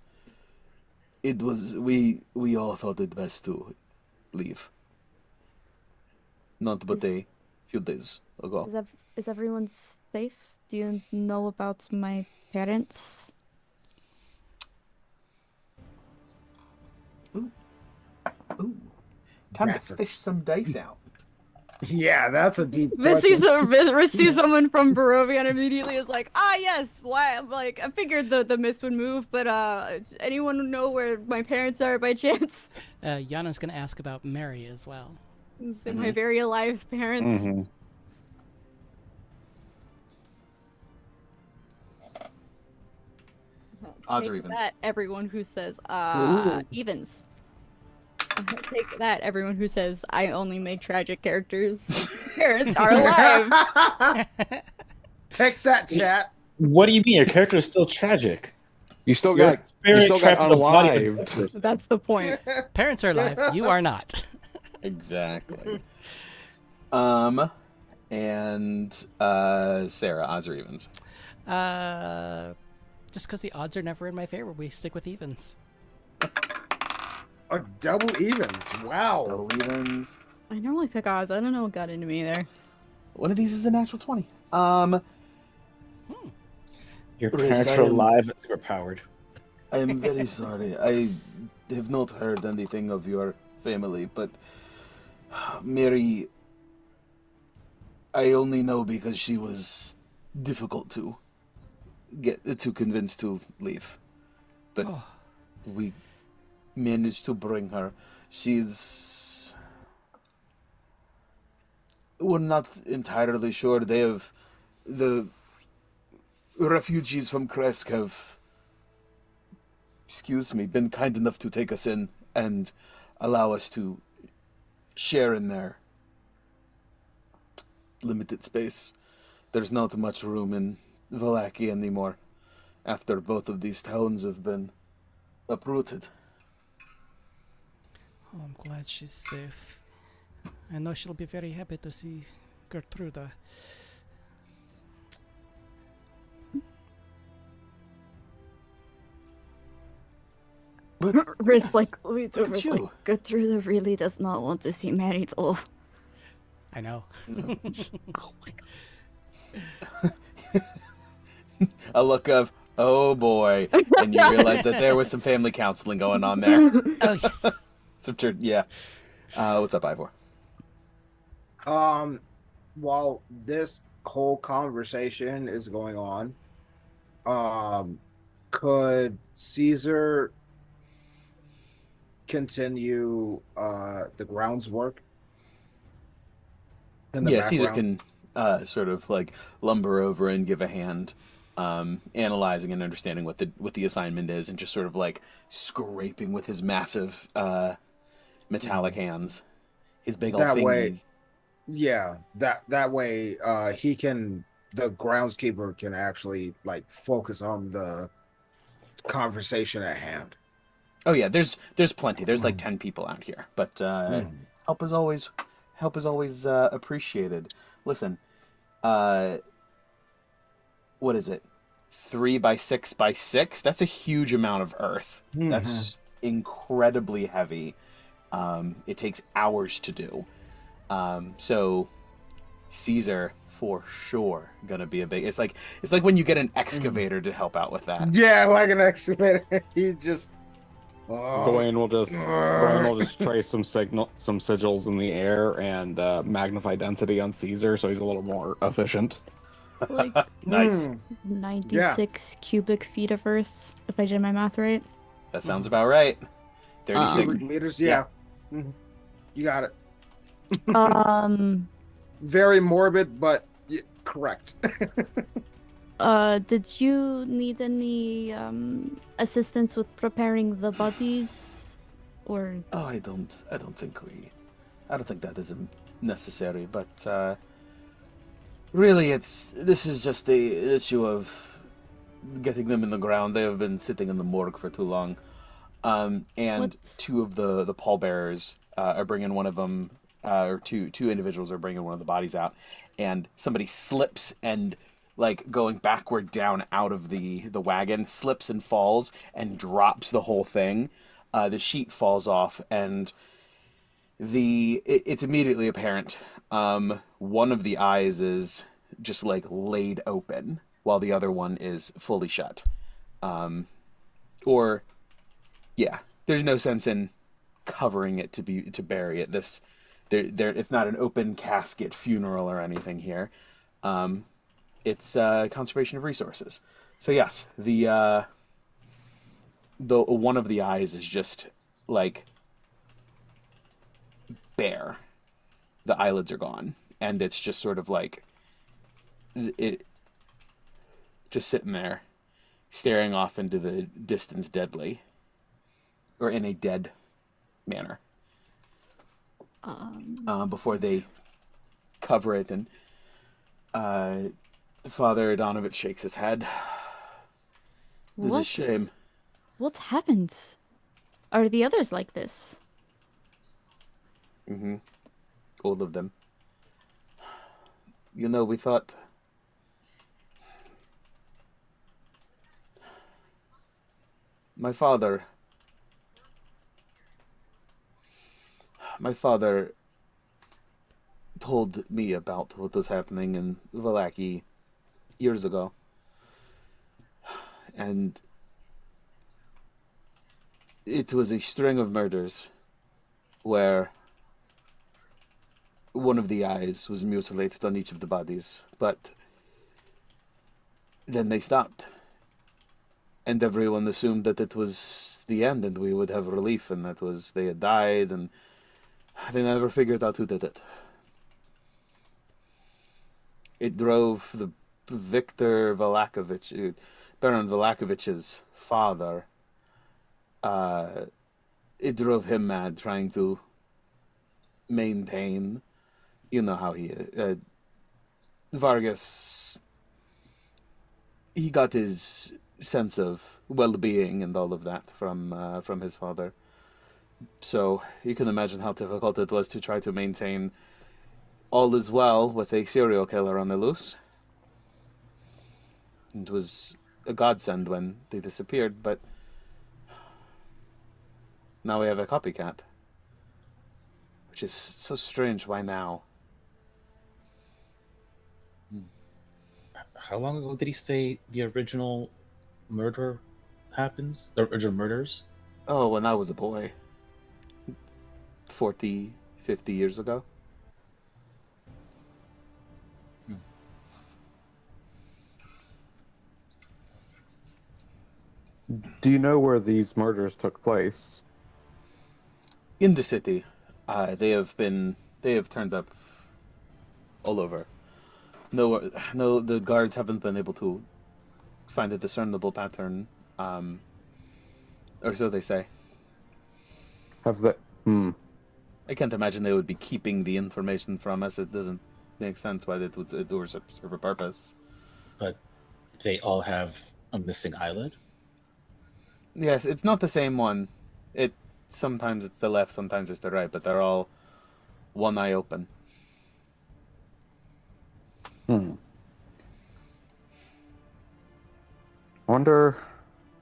it was we all thought it best to leave. Not but a few days ago. Is everyone safe? Do you know about my parents? Ooh, time to fish some dice out. Yeah, that's a deep Riss question. sees someone from Barovia and immediately is like, yes, why? I'm like, I figured the mist would move, but anyone know where my parents are by chance? Yana's going to ask about Mary as well. My very alive parents. Mhm. Odds or Take evens? that, everyone who says, evens. Take that, everyone who says, I only make tragic characters. Parents are alive. Take that, chat. What do you mean? Your character is still tragic. You still Your got spirit got trapped in the body of the unalived. character. That's the point. Parents are alive. You are not. Exactly. And Sarah, odds or evens? Just because the odds are never in my favor, we stick with evens. A double evens. Wow. Double evens. I normally pick odds. I don't know what got into me there. One of these is the natural 20. Your Riss, parents I are am- alive and superpowered. I am very sorry. I have not heard anything of your family, but Mary, I only know because she was difficult to get to convince to leave. But Oh. we managed to bring her. She's... We're not entirely sure. They have... The refugees from Kresk have... Excuse me, been kind enough to take us in and allow us to share in their limited space. There's not much room in Vallaki anymore after both of these towns have been uprooted. Oh, I'm glad she's safe. I know she'll be very happy to see Gertruda. Riz like leads over. It's you. like Gertrude really does not want to see Mary though. I know. Oh my god. A look of, oh boy, and you realize that there was some family counseling going on there. Oh yes. Yeah. What's up, Ivor? While this whole conversation is going on, could Cesar continue the grounds work? In the Caesar background? can sort of like lumber over and give a hand, analyzing and understanding what the assignment is, and just sort of like scraping with his massive metallic hands, his big old That way- fingies. Yeah, that way the groundskeeper can actually like focus on the conversation at hand. Oh yeah, there's plenty. There's like 10 people out here, but help is always appreciated. Listen, what is it? 3 by 6 by 6? That's a huge amount of earth. That's incredibly heavy. It takes hours to do. So Cesar for sure gonna be a big. It's like when you get an excavator to help out with that. Yeah, like an excavator. He just Gawain will just trace some sigils in the air and magnify density on Caesar, so he's a little more efficient. Like Nice. 96 cubic feet of earth, if I did my math right. That sounds about right. 36 meters. Yeah. Mhm. You got it. Um, Very morbid, but correct. did you need any assistance with preparing the bodies, or? Oh, I don't think that is necessary, but really this is just the issue of getting them in the ground. They have been sitting in the morgue for too long. And What? two of the pallbearers are bringing one of them, or two individuals are bringing one of the bodies out, and somebody slips and, like, going backward down out of the wagon, slips and falls and drops the whole thing. The sheet falls off, and it's immediately apparent. One of the eyes is just like laid open, while the other one is fully shut. Yeah, there's no sense in covering it to bury it. It's not an open casket funeral or anything here. It's conservation of resources. So yes, the one of the eyes is just like bare. The eyelids are gone, and it's just sort of like it just sitting there, staring off into the distance deadly, or in a dead manner. Before they cover it, and Father Donovich shakes his head. This is a What? shame. What happened? Are the others like this? Mm-hmm. All of them. You know, we thought... My father told me about what was happening in Vallaki years ago. And it was a string of murders where one of the eyes was mutilated on each of the bodies, but then they stopped. And everyone assumed that it was the end and we would have relief, and they had died, and they never figured out who did it. It drove the Baron Valakovich's father. It drove him mad trying to maintain. You know how he is. Vargas, he got his sense of well-being and all of that from his father. So you can imagine how difficult it was to try to maintain all is well with a serial killer on the loose. It was a godsend when they disappeared, but Now we have a copycat. Which is so strange. Why now? How long ago did he say the original murder happens? The original murders? Oh, when I was a boy. 40, 50 years ago. Do you know where these murders took place? In the city. They have turned up all over. No, the guards haven't been able to find a discernible pattern, or so they say. Have they? I can't imagine they would be keeping the information from us. It doesn't make sense why it would serve a purpose. But they all have a missing eyelid? Yes, it's not the same one. Sometimes it's the left, sometimes it's the right, but they're all one eye open. Wonder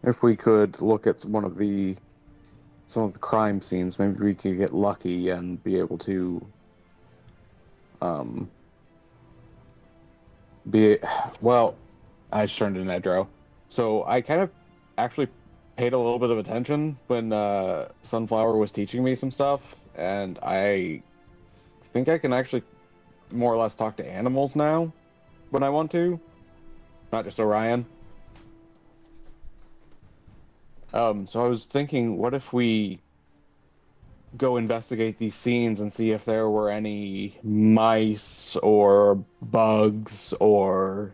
if we could look at some of the crime scenes. Maybe we could get lucky and be able to well, I just turned to Nedro. So I kind of actually paid a little bit of attention when Sunflower was teaching me some stuff, and I think I can actually more or less talk to animals now when I want to, not just Orion. So I was thinking, what if we go investigate these scenes and see if there were any mice or bugs or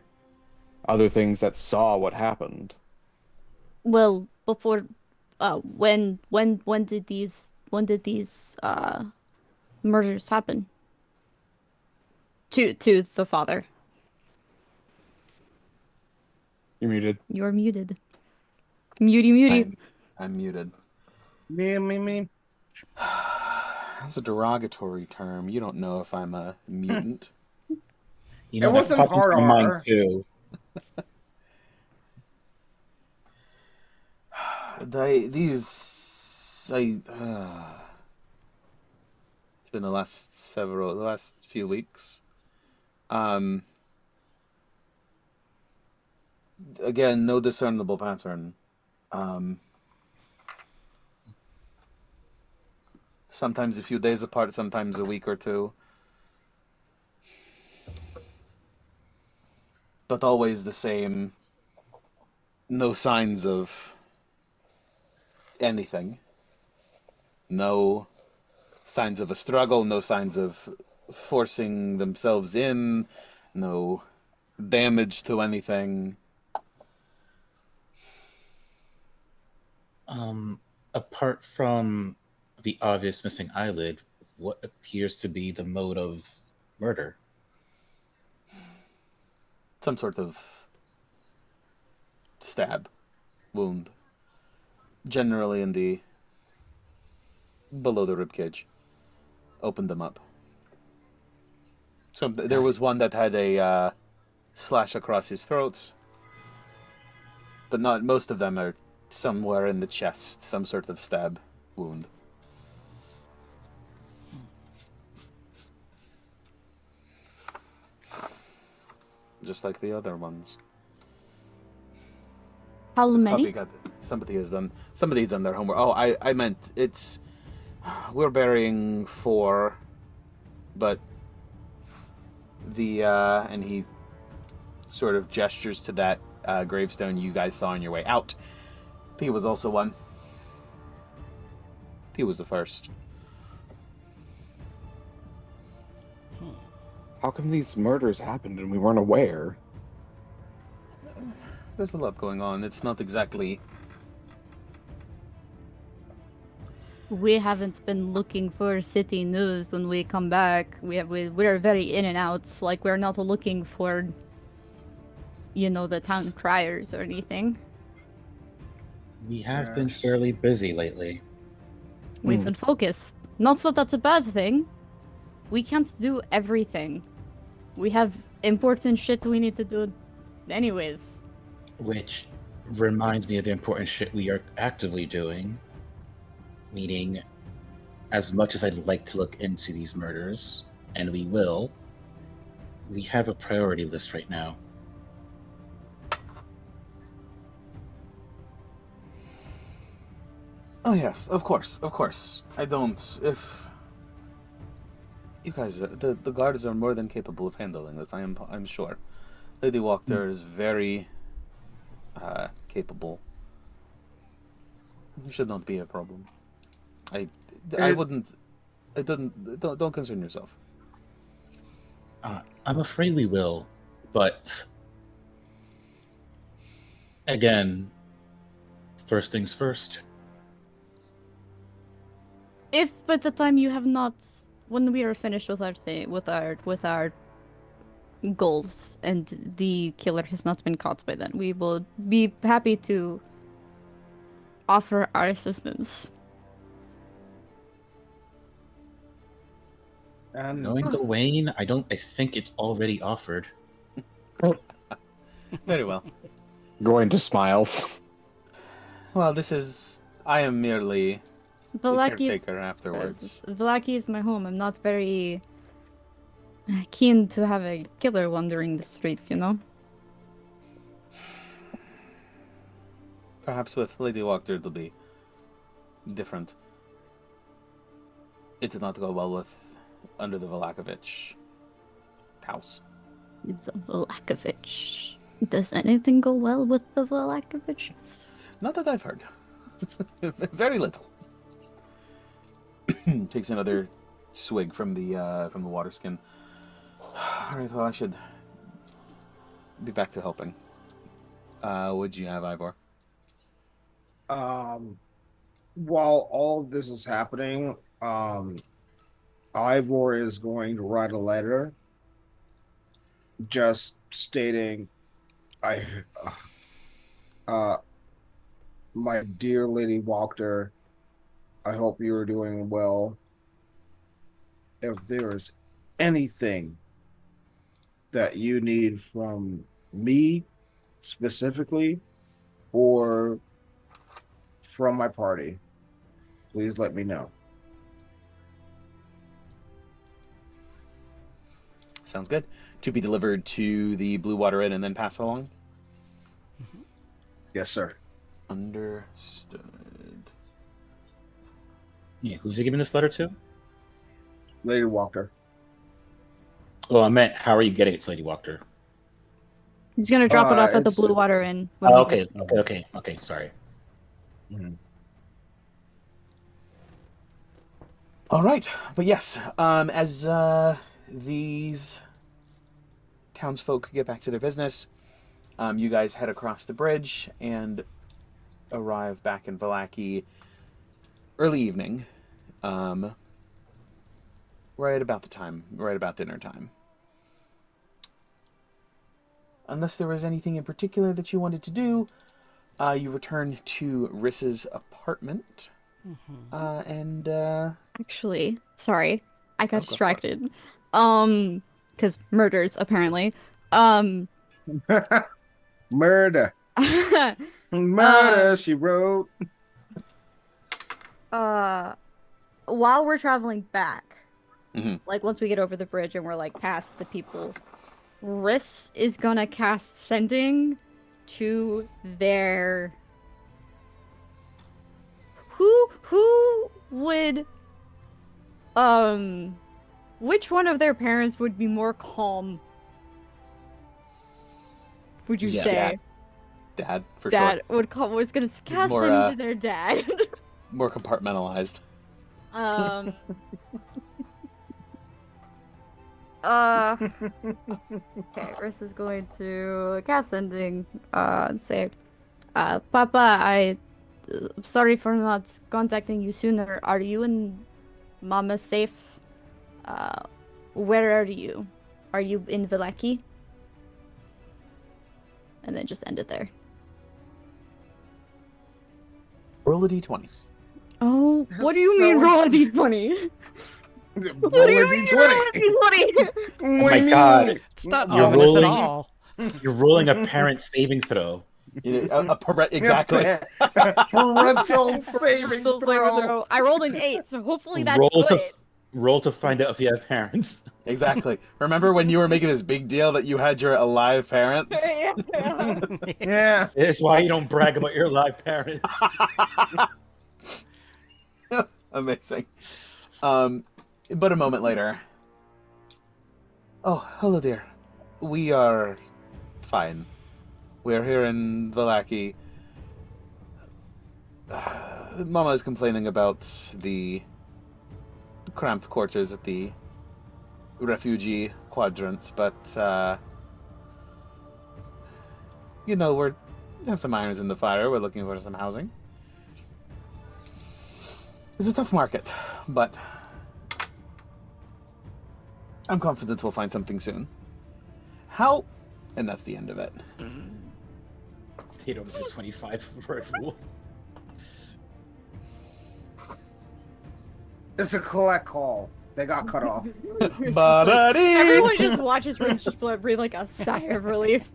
other things that saw what happened? Well, before, when did these murders happen? To the father. You're muted. You're muted. Muty. I'm muted. Me. That's a derogatory term. You don't know if I'm a mutant. You know, It wasn't that copies hard from on mine her. too. It's been the last few weeks. Again, no discernible pattern. Sometimes a few days apart, sometimes a week or two. But always the same. No signs of anything. No signs of a struggle, no signs of forcing themselves in, no damage to anything. Apart from the obvious missing eyelid, what appears to be the mode of murder? Some sort of stab wound. Generally in the below the ribcage. Opened them up. So there was one that had a slash across his throat, but not most of them are somewhere in the chest, some sort of stab wound. Just like the other ones. How This many? copycat, somebody has done their homework. Oh, I meant we're burying 4, but and he sort of gestures to that gravestone you guys saw on your way out. He was also one. He was the first. How come these murders happened and we weren't aware? There's a lot going on. It's not exactly... We haven't been looking for city news when we come back. We're very in and out. Like, we're not looking for, the town criers or anything. We have been fairly busy lately. We've been focused. Not that that's a bad thing. We can't do everything. We have important shit we need to do anyways. Which reminds me of the important shit we are actively doing. Meaning, as much as I'd like to look into these murders, and we will, we have a priority list right now. Oh yes, of course, of course. I don't. If you guys, the guards are more than capable of handling this. I'm sure. Lady Walker is very capable. It should not be a problem. I wouldn't. Don't concern yourself. I'm afraid we will, but again, first things first. If by the time you have not, when we are finished with our thing, with our goals, and the killer has not been caught by then, we will be happy to offer our assistance. And Knowing Gawain, I think it's already offered. Very well. Gawain just smiles. Well, I am merely the Valaki caretaker afterwards. Valaki is my home. I'm not very keen to have a killer wandering the streets, you know? Perhaps with Lady Walker it'll be different. It did not go well with under the Valakovich house. It's a Valakovich. Does anything go well with the Valakoviches? Not that I've heard. Very little. Takes another swig from the water skin. All right, well, I should be back to helping. What'd you have, Ivor? while all of this is happening, Ivor is going to write a letter just stating, my dear Lady Walker, I hope you are doing well. If there is anything that you need from me specifically or from my party, please let me know. Sounds good. To be delivered to the Blue Water Inn and then passed along? Yes, sir. Understood. Yeah, who's he giving this letter to? Lady Walker. Well, I meant, how are you getting it to Lady Walker? He's gonna drop it off at the it's- Blue Water Inn. Oh, okay, sorry. Mhm. All right, but yes, as these townsfolk get back to their business, you guys head across the bridge and arrive back in Vallaki early evening, right about dinner time. Unless there was anything in particular that you wanted to do, you return to Riss's apartment, and Actually, sorry, I got go for it. distracted. Because murders apparently. Murder. Murder, she wrote. While we're traveling back, Mhm. like once we get over the bridge and we're like past the people, Riss is gonna cast sending to their. Who would which one of their parents would be more calm? Would you Yes. say? Dad, for Dad sure, was gonna cast more, send to their dad. more compartmentalized. Okay, Riss is going to cast sending, and say, Papa, I'm sorry for not contacting you sooner. Are you and Mama safe? Where are you? Are you in Vallaki? And then just end it there. Roll a d20. Oh, what do you So- mean roll a d20? Roll What do a you mean roll a d20? Oh my god, It's not You're ominous at rolling- all. you're rolling a parent saving throw. Exactly. Parental saving Still saving throw. throw. I rolled an 8, so hopefully that's roll good. roll to find out if you have parents. Exactly. Remember when you were making this big deal that you had your alive parents? Yeah. It's why you don't brag about your live parents. Amazing. But a moment later. Oh, hello there. We are fine. We are here in Valaki. Mama is complaining about the cramped quarters at the refugee quadrant, but we have some irons in the fire. We're looking for some housing. It's a tough market, but I'm confident we'll find something soon. How? And that's the end of it. They don't have a 25-word rule. It's a collect call. They got cut off. Ba-da-dee! Everyone just watches Rince just breathe like a sigh of relief.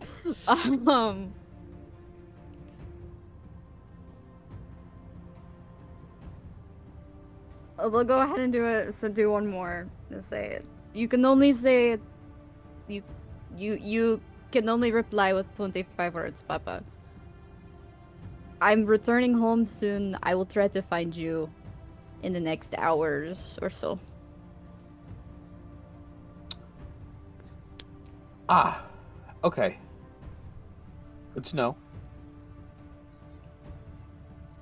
We'll go ahead and do it. So do one more. Let's say it. You can only say it. You can only reply with 25 words, Papa. I'm returning home soon. I will try to find you in the next hours or so. Ah, okay. Good to know.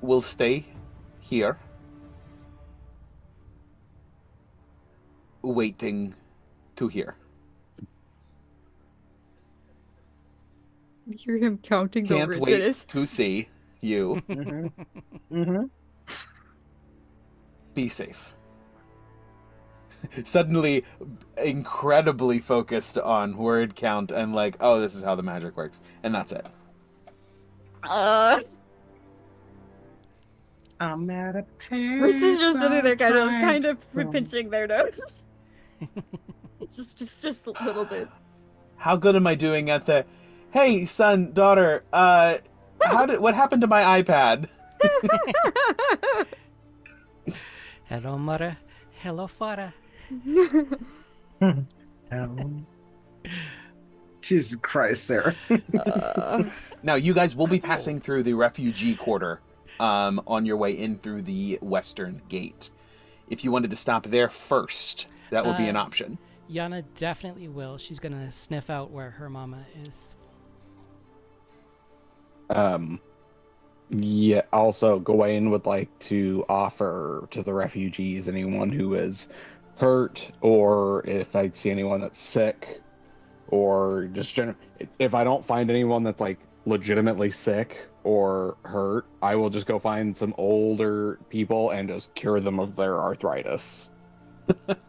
We'll stay here, waiting to hear. You hear him counting the Can't words. wait It is. to see you. Be safe. Suddenly incredibly focused on word count and like, oh, this is how the magic works. And that's it. Uh, I'm at a pair. Bruce is just sitting there kind of pinching their nose. just a little bit. How good am I doing at the, hey, son, daughter, what happened to my iPad? Hello, mother. Hello, father. Jesus Christ, Sarah. Now, you guys will be passing through the refugee quarter on your way in through the western gate. If you wanted to stop there first, that would be an option. Yana definitely will. She's gonna sniff out where her mama is. Yeah, also Gawain would like to offer to the refugees anyone who is hurt, or if I see anyone that's sick, or just if I don't find anyone that's like legitimately sick or hurt, I will just go find some older people and just cure them of their arthritis.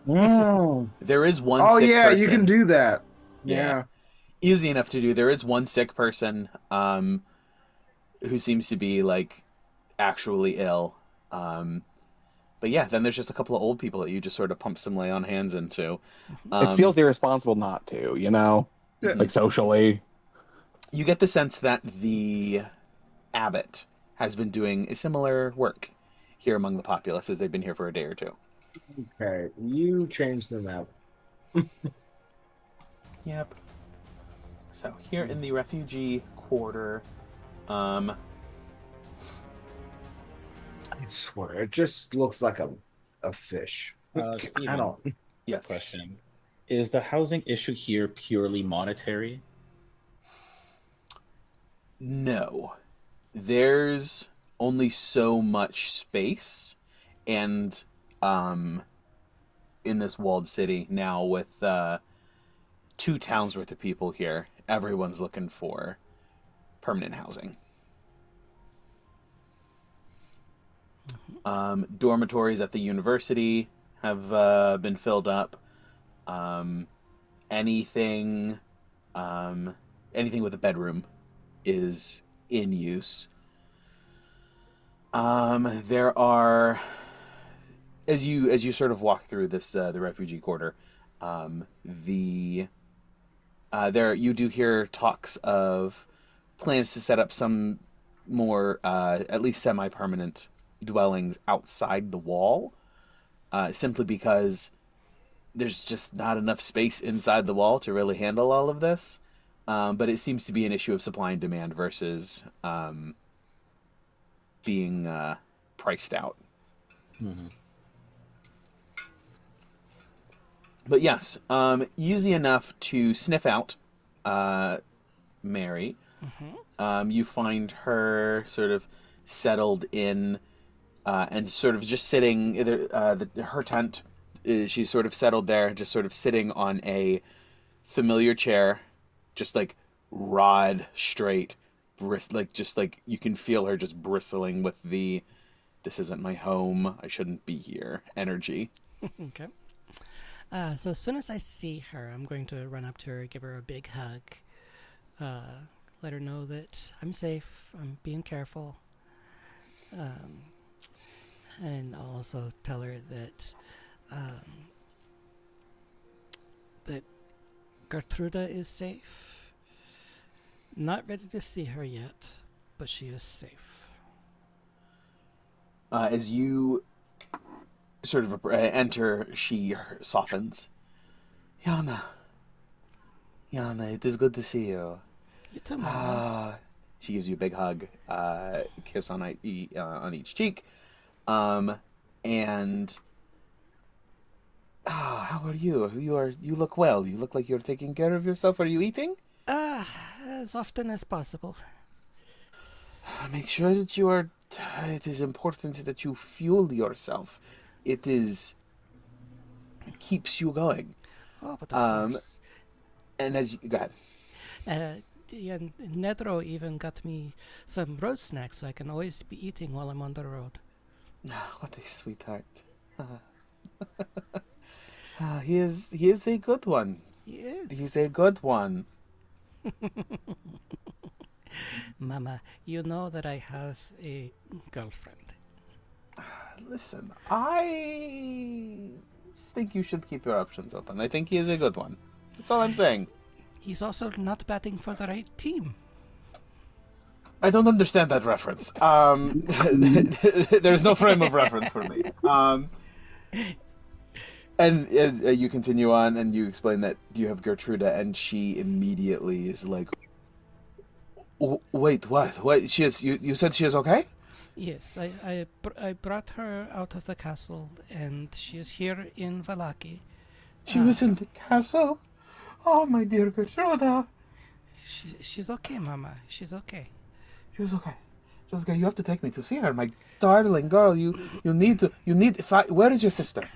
There is one Oh sick yeah, person. you can do that. Yeah. Easy enough to do. There is one sick person who seems to be like actually ill. But yeah, then there's just a couple of old people that you just sort of pump some lay on hands into. It feels irresponsible not to, you know? Like socially. You get the sense that the abbot has been doing a similar work here among the populace as they've been here for a day or two. Okay, you change the map. Yep. So here in the refugee quarter, I swear, it just looks like a fish. I Steven, don't. yes. question. Is the housing issue here purely monetary? No. There's only so much space, and in this walled city now with 2 towns worth of people here, everyone's looking for permanent housing. Dormitories at the university have been filled up. Anything with a bedroom is in use. There are, as you sort of walk through this the refugee quarter, there you do hear talks of plans to set up some more, at least semi-permanent dwellings outside the wall, simply because there's just not enough space inside the wall to really handle all of this. But it seems to be an issue of supply and demand versus being priced out. Mm-hmm. But yes, easy enough to sniff out Mary. Mm-hmm. You find her sort of settled in and sort of just sitting, her tent, she's sort of settled there, just sort of sitting on a familiar chair, just like rod straight, just like you can feel her just bristling with the "this isn't my home, I shouldn't be here" energy. Okay. So as soon as I see her, I'm going to run up to her, give her a big hug, let her know that I'm safe, I'm being careful, and I'll also tell her that that Gertruda is safe. Not ready to see her yet, but she is safe. As you sort of enter, she softens. Yana, it is good to see you. You too, Mama. She gives you a big hug, kiss on each cheek, and how are you? You look well. You look like you're taking care of yourself. Are you eating? As often as possible. Make sure that you are. It is important that you fuel yourself. It keeps you going. Oh, but of course. And as you go ahead. Nedro even got me some road snacks, so I can always be eating while I'm on the road. What a sweetheart. He is a good one. He is. He's a good one. Mama, you know that I have a girlfriend. Listen, I think you should keep your options open. I think he is a good one. That's all I'm saying. He's also not batting for the right team. I don't understand that reference. There's no frame of reference for me. And as you continue on and you explain that you have Gertruda, and she immediately is like, wait, what? What? She is. You said she is okay? Yes, I brought her out of the castle, and she is here in Vallaki. She was in the castle? Oh, my dear Gertruda. She's okay, Mama. She's okay. She was okay. She was okay. You have to take me to see her, my darling girl. You need to. Where is your sister?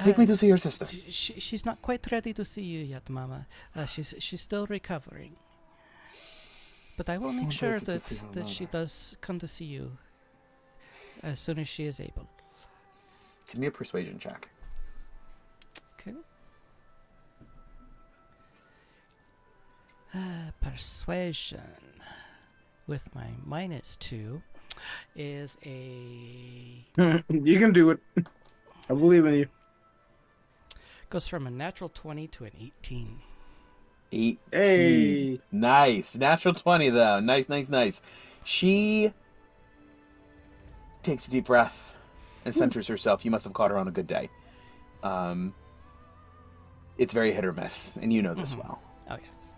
Take me to see your sister. She's not quite ready to see you yet, Mama. She's still recovering. But I will make sure that she does come to see you as soon as she is able. Give me a persuasion check. Okay. Persuasion with my -2 is a... You can do it. I believe in you. Goes from a natural 20 to an 18. 18. Hey. Nice. Natural 20, though. Nice. She takes a deep breath and centers herself. You must have caught her on a good day. It's very hit or miss, and you know this well. Oh, yes.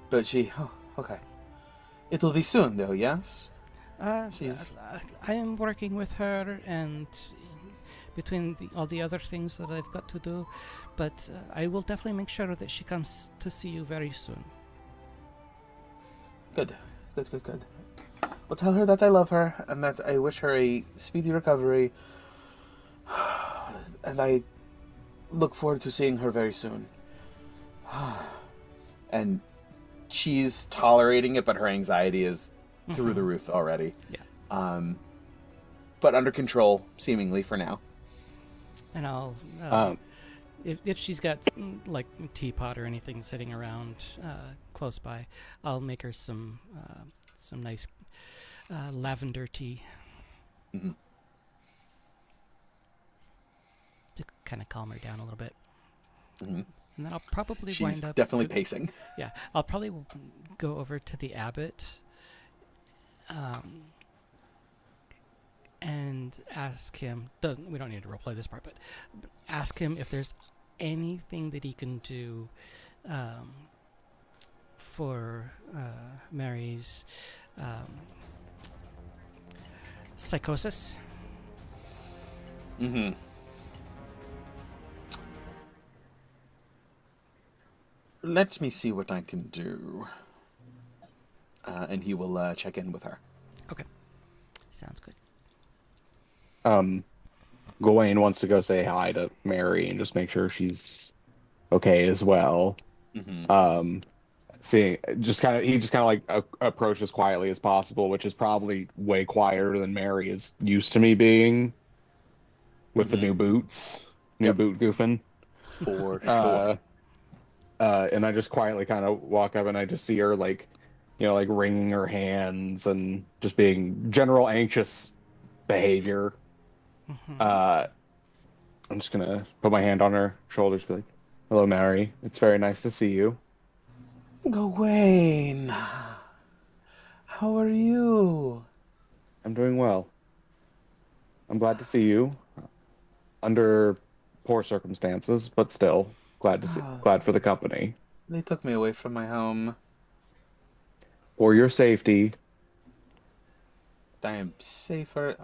But she... Oh, okay. It'll be soon, though, yes? I am working with her, and between all the other things that I've got to do, but I will definitely make sure that she comes to see you very soon. Good. Well, tell her that I love her, and that I wish her a speedy recovery, and I look forward to seeing her very soon. And she's tolerating it, but her anxiety is through the roof already. Yeah. But under control, seemingly, for now. And I'll, if she's got like teapot or anything sitting around close by, I'll make her some nice lavender tea Mm-hmm. to kind of calm her down a little bit. Mm-hmm. And then I'll probably She's wind up... definitely pacing. Yeah, I'll probably go over to the abbot and ask him... We don't need to roleplay this part, but ask him if there's anything that he can do for Mary's psychosis. Mm-hmm. Let me see what I can do. And he will check in with her. Okay. Sounds good. Gawain wants to go say hi to Mary and just make sure she's okay as well. Mm-hmm. He just kind of like approaches quietly as possible, which is probably way quieter than Mary is used to me being with the new boots, boot goofing. For sure. And I just quietly kind of walk up and I just see her like wringing her hands and just being general anxious behavior. I'm just gonna put my hand on her shoulders, be like, "Hello, Mary. It's very nice to see you." Gawain, how are you? I'm doing well. I'm glad to see you. Under poor circumstances, but still glad for the company. They took me away from my home. For your safety. I am safer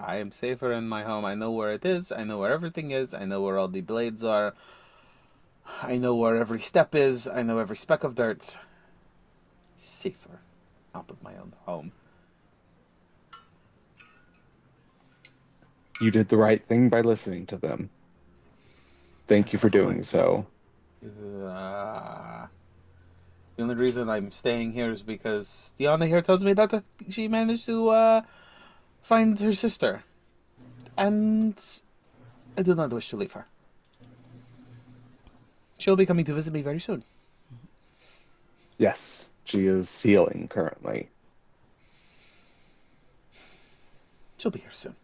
in my home. I know where it is. I know where everything is. I know where all the blades are. I know where every step is. I know every speck of dirt. Safer out of my own home. You did the right thing by listening to them. Thank you for doing so. The only reason I'm staying here is because Yana here tells me that she managed to find her sister. And I do not wish to leave her. She'll be coming to visit me very soon. Yes, she is healing currently. She'll be here soon.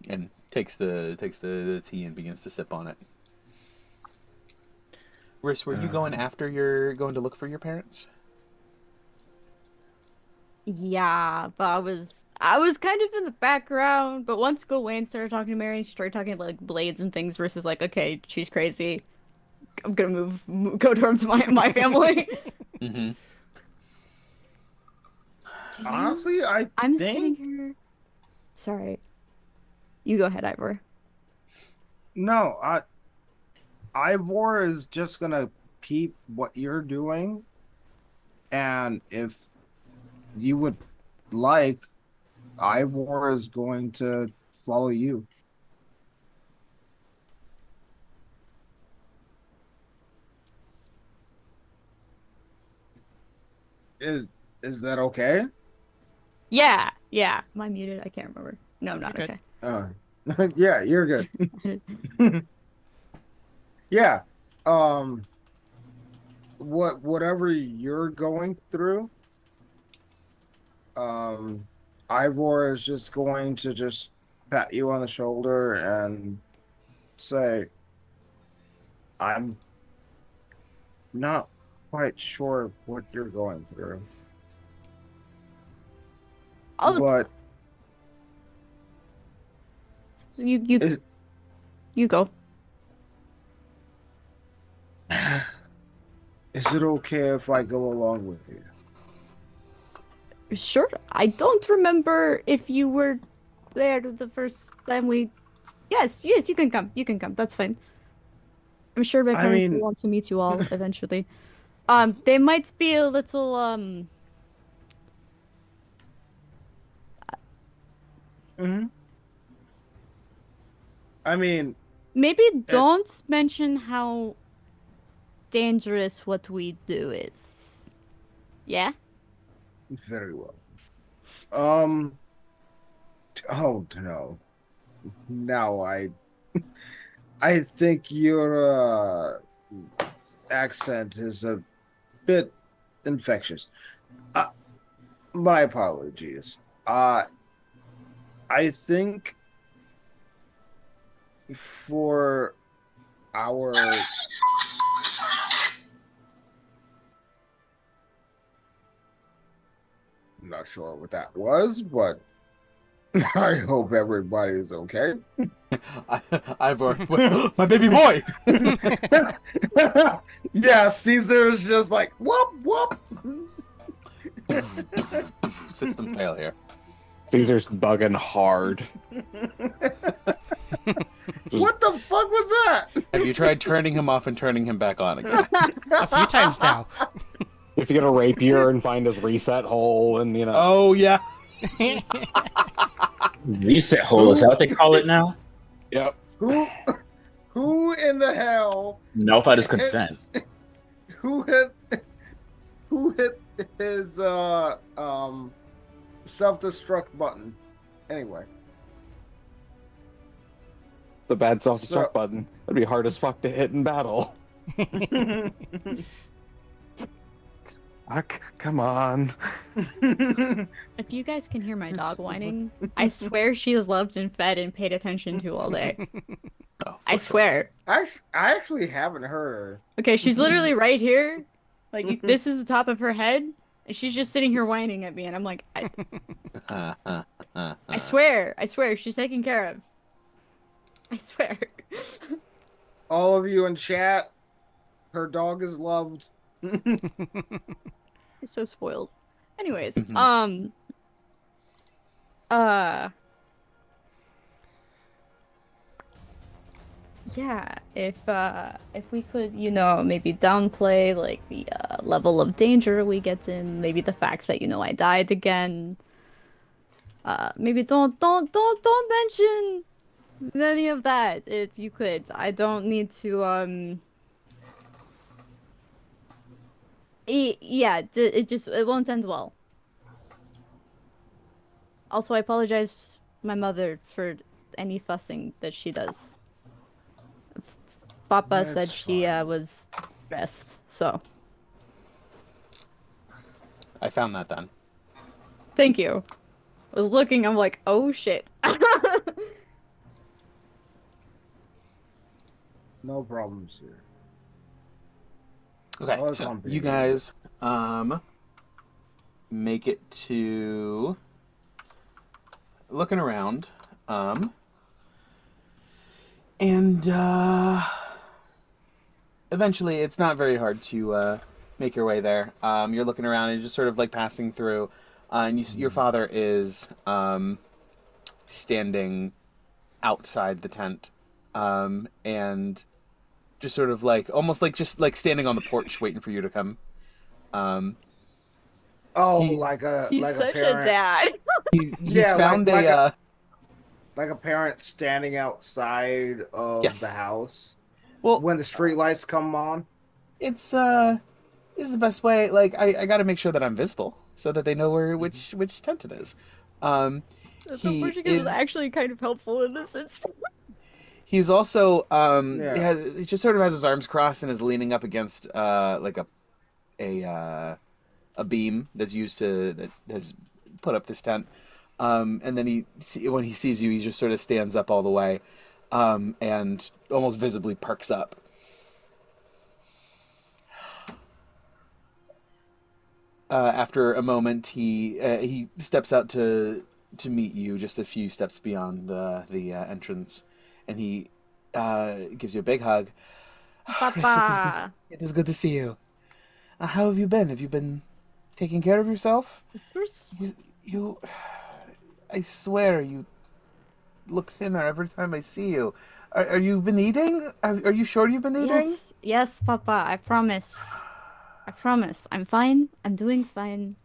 And takes the tea and begins to sip on it. Riss, were you going after you're going to look for your parents? Yeah, but I was kind of in the background, but once Gawain started talking to Mary, she started talking like blades and things versus like, okay, she's crazy. I'm gonna go towards my family. Mm-hmm. Honestly, I'm think... sitting here. Sorry. You go ahead, Ivor. No, Ivor is just gonna peep what you're doing, and if you would like, Ivor is going to follow you. Is that okay? Yeah. Am I muted? I can't remember. No, I'm not. You're Okay. Yeah, you're good. Yeah. Whatever you're going through, Ivor is just going to just pat you on the shoulder and say, I'm not quite sure what you're going through. Oh, But you is you go. it okay if I go along with you? Sure. I don't remember if you were there the first time we. Yes, you can come. You can come. That's fine. I'm sure my parents will want to meet you all eventually. They might be a little I mean, maybe don't mention how dangerous what we do is. Yeah? very well. Oh no. Now I think your accent is a bit infectious. My apologies. I think for our I'm not sure what that was, but I hope everybody's okay. Ivor, my baby boy. Yeah, Caesar's just like whoop whoop. System failure. Caesar's bugging hard. What the fuck was that? Have you tried turning him off and turning him back on again? A few times now. You have to get a rapier and find his reset hole, and you know. Oh yeah. Reset hole, is that what they call it now? Yep. Who in the hell? No, without his consent. Who hit his self-destruct button? Anyway. The bad self-destruct button. That'd be hard as fuck to hit in battle. Fuck, come on. If you guys can hear my dog whining, I swear she is loved and fed and paid attention to all day. Oh, I swear. I actually haven't heard her. Okay, she's literally right here. Like, this is the top of her head, and she's just sitting here whining at me, and I'm like, I swear, she's taken care of. I swear. All of you in chat, her dog is loved. He's so spoiled. Anyways, yeah, if we could, you know, maybe downplay like the level of danger we get in, maybe the fact that, you know, I died again. Maybe don't mention any of that if you could. I don't need to it won't end well. Also, I apologize my mother for any fussing that she does. Papa said she was stressed, so. I found that then. Thank you. I was looking, I'm like, oh shit. No problems here. Okay, Well, so company. you guys make it to looking around, and eventually it's not very hard to make your way there. You're looking around and you're just sort of like passing through, and your father is standing outside the tent, and just sort of like almost like just like standing on the porch waiting for you to come. Like a He's such parent. a dad. He's Yeah, found like a like a parent standing outside of Yes. the house well. when the street lights come on. It's is the best way. Like I got to make sure that I'm visible so that they know which tent it is. The He porch is is actually kind of helpful in this instance. he's also Yeah. he just sort of has his arms crossed and is leaning up against like a beam that has put up this tent. And then when he sees you, he just sort of stands up all the way, and almost visibly perks up. After a moment, he steps out to meet you just a few steps beyond the entrance, and he gives you a big hug. Papa. It is good to see you. How have you been? Have you been taking care of yourself? You I swear, you look thinner every time I see you. Are you been eating? Are you sure you've been eating? Yes, Papa. I promise. I'm fine. I'm doing fine.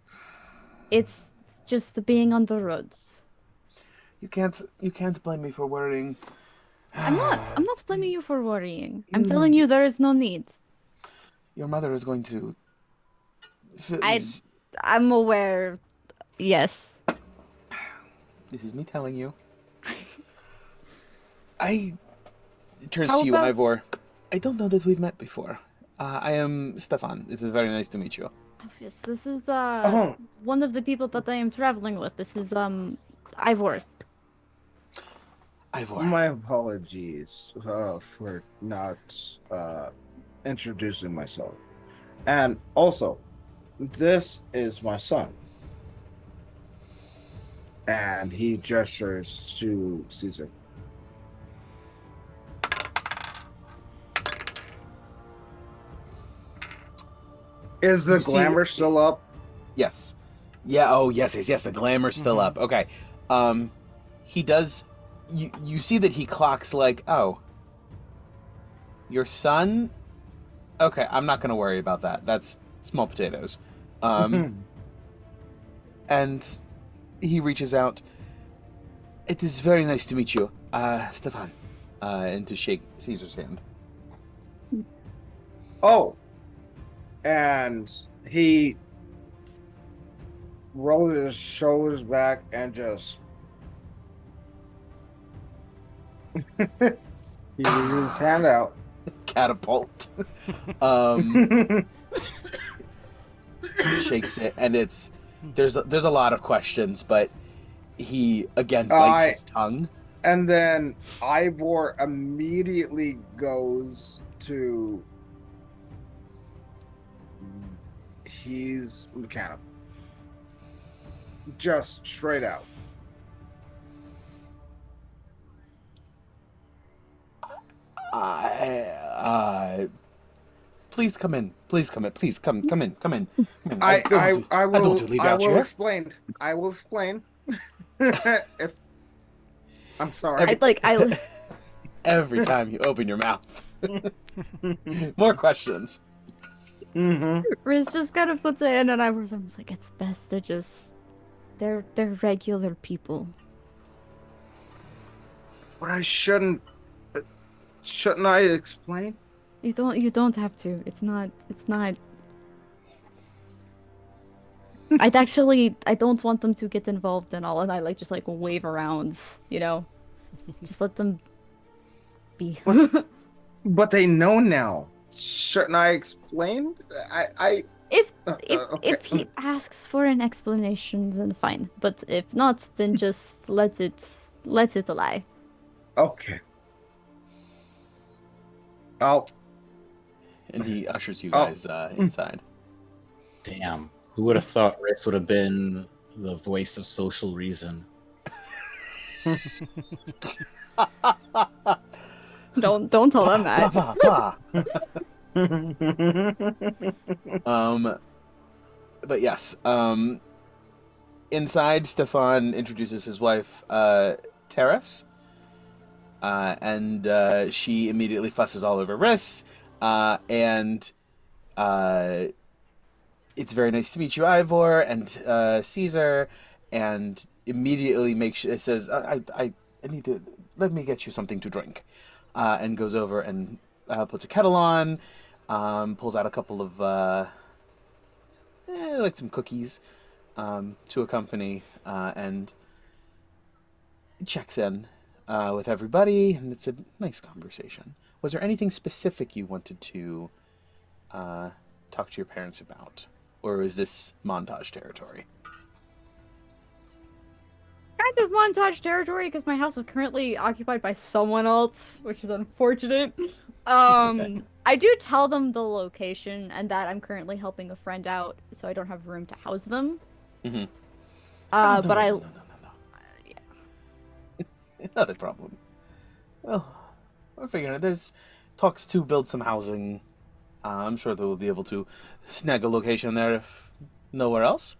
It's just the being on the roads. You can't blame me for worrying. I'm not blaming you for worrying. I'm telling you there is no need. Your mother is going to. I'm aware. Yes. This is me telling you. It turns How to you, about- Ivor. I don't know that we've met before. I am Stefan. It is very nice to meet you. Yes, this is one of the people that I am traveling with. This is Ivor. Ivor. My apologies for not introducing myself. And also, this is my son. And he gestures to Cesar. Is the You see- glamour still up? Yes. Yeah. Oh, yes. The glamour's still up. Okay. He does. You see that he clocks like, oh, your son. Okay, I'm not gonna worry about that. That's small potatoes. And he reaches out. It is very nice to meet you, Stefan, and to shake Caesar's hand. Oh. And he rolled his shoulders back and just he reached his hand out. Catapult. Shakes it, and there's a lot of questions, but he again bites his tongue. And then Ivor immediately goes to he's mechanical. Just straight out. Please come in. Please come in. Please come in. Come in. I don't do leave out will here. explain. I will explain. If I'm sorry. Every time you open your mouth. More questions. Riz just kind of puts it in, and I was almost like, it's best to just. They're regular people. But I shouldn't. Shouldn't I explain? You don't have to. It's not. I don't want them to get involved in all, and I just wave around, just let them be. But they know now. Shouldn't I explain? If okay. he asks for an explanation, then fine. But if not, then just let it lie. Okay. And he ushers you guys inside. Damn. Who would have thought Riss would have been the voice of social reason? Don't tell them that. But yes. Inside, Stefan introduces his wife, Teres. And she immediately fusses all over Riss. And it's very nice to meet you, Ivor, and Cesar. And immediately it says, I need to, let me get you something to drink. And goes over and puts a kettle on, pulls out a couple of, some cookies to accompany, and checks in with everybody, and it's a nice conversation. Was there anything specific you wanted to talk to your parents about? Or is this montage territory? Kind of montage territory, because my house is currently occupied by someone else, which is unfortunate. I do tell them the location and that I'm currently helping a friend out, so I don't have room to house them. Mm-hmm. No. Yeah. Another problem. Well, we're figuring it. There's talks to build some housing. I'm sure they will be able to snag a location there if nowhere else.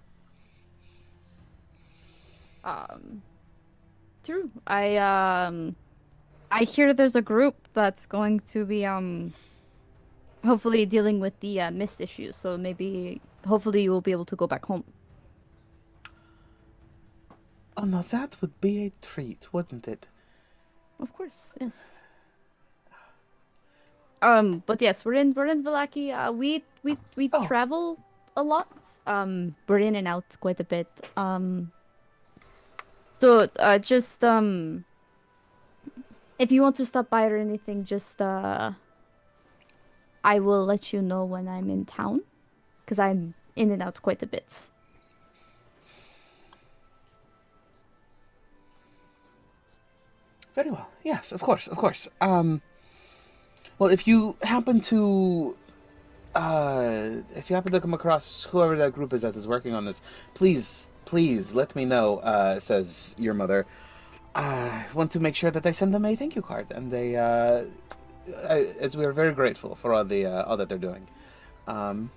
True. I hear there's a group that's going to be hopefully dealing with the mist issues, so hopefully you will be able to go back home. Oh no, that would be a treat, wouldn't it? Of course, yes. But yes, we're in Vallaki. We travel a lot. We're in and out quite a bit. So just if you want to stop by or anything, just I will let you know when I'm in town, because I'm in and out quite a bit. Very well. Yes, of course, of course. Well, if you happen to if you happen to come across whoever that group is that is working on this, please let me know, says your mother. I want to make sure that I send them a thank you card, and they, as we are very grateful for all that they're doing.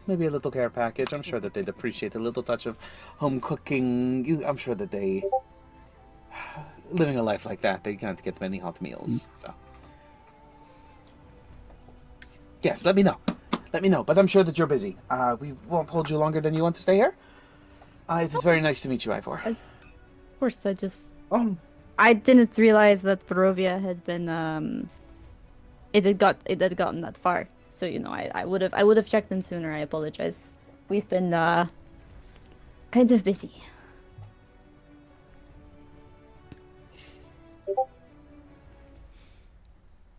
Maybe a little care package. I'm sure that they'd appreciate a little touch of home cooking. I'm sure that they, living a life like that, they can't get many hot meals. So, yes, let me know. But I'm sure that you're busy. We won't hold you longer than you want to stay here. It is very nice to meet you, Ivor. Of course, I didn't realize that Barovia had been it had gotten that far. So I would have checked in sooner. I apologize. We've been kind of busy.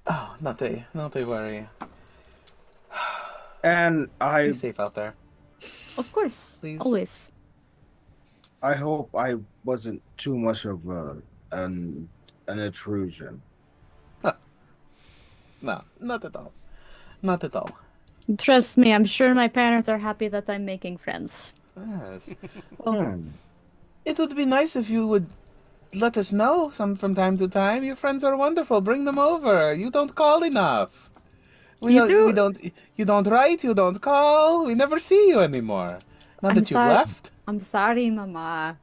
Oh, not a worry. And Be safe out there. Of course, Please. always. I hope I wasn't too much of an intrusion. No, not at all. Not at all. Trust me, I'm sure my parents are happy that I'm making friends. Yes. Well, it would be nice if you would let us know from time to time. Your friends are wonderful. Bring them over. You don't call enough. You don't write. You don't call. We never see you anymore. Now that you've left. I'm sorry, Mama.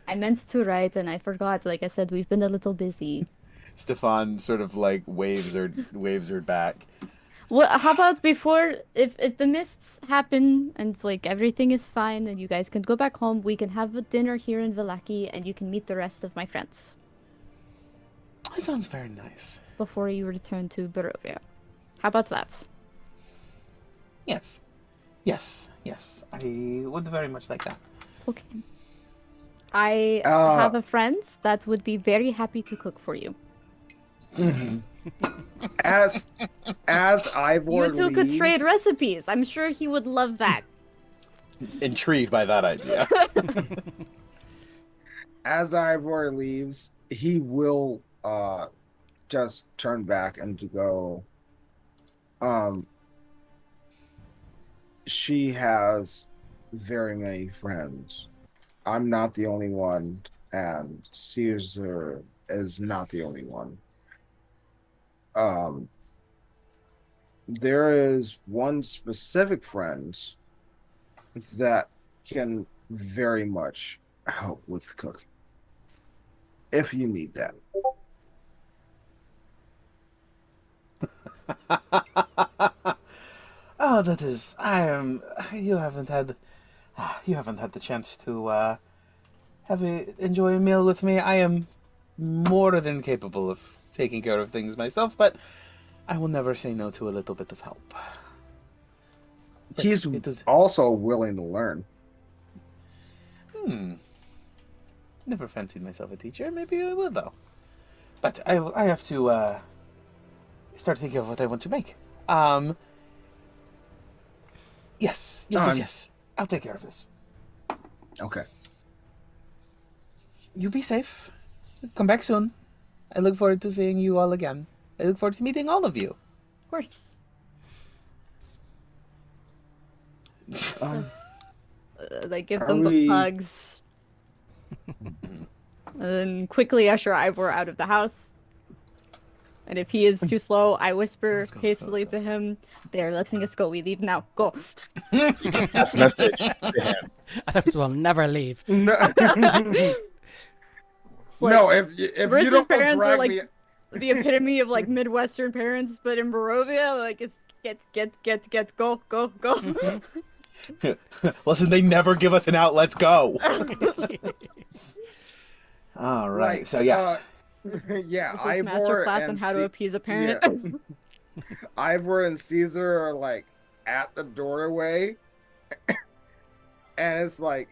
I meant to write and I forgot. Like I said, we've been a little busy. Stefan sort of like waves her back. Well, how about before, if the mists happen and like everything is fine and you guys can go back home, we can have a dinner here in Vallaki and you can meet the rest of my friends. That sounds very nice. Before you return to Barovia. How about that? Yes. I would very much like that. Okay. I have a friend that would be very happy to cook for you. As Ivor You two could leaves- trade recipes. I'm sure he would love that. Intrigued by that idea. As Ivor leaves, he will just turn back and to go. She has very many friends. I'm not the only one, and Cesar is not the only one. There is one specific friend that can very much help with cooking. If you need that. Oh, that is. You haven't had the chance to enjoy a meal with me. I am more than capable of taking care of things myself, but I will never say no to a little bit of help. He's also willing to learn. Never fancied myself a teacher. Maybe I will, though. But I have to start thinking of what I want to make. Yes. I'll take care of this. Okay. You be safe. Come back soon. I look forward to seeing you all again. I look forward to meeting all of you. Of course. Like give them the hugs. And then quickly usher Ivor out of the house. And if he is too slow, I whisper hastily to him, "They're letting us go. We leave now. Go." That's a message. Yeah. Others will never leave. No, Like, no if you Marissa's don't parents drag are like me... the epitome of like Midwestern parents, but in Barovia, like it's get, go. Listen, they never give us an out. Let's go. All right. Like, So yes. Yeah, This is master class on how to appease a parent. Yeah. Ivor and Cesar are like at the doorway, and it's like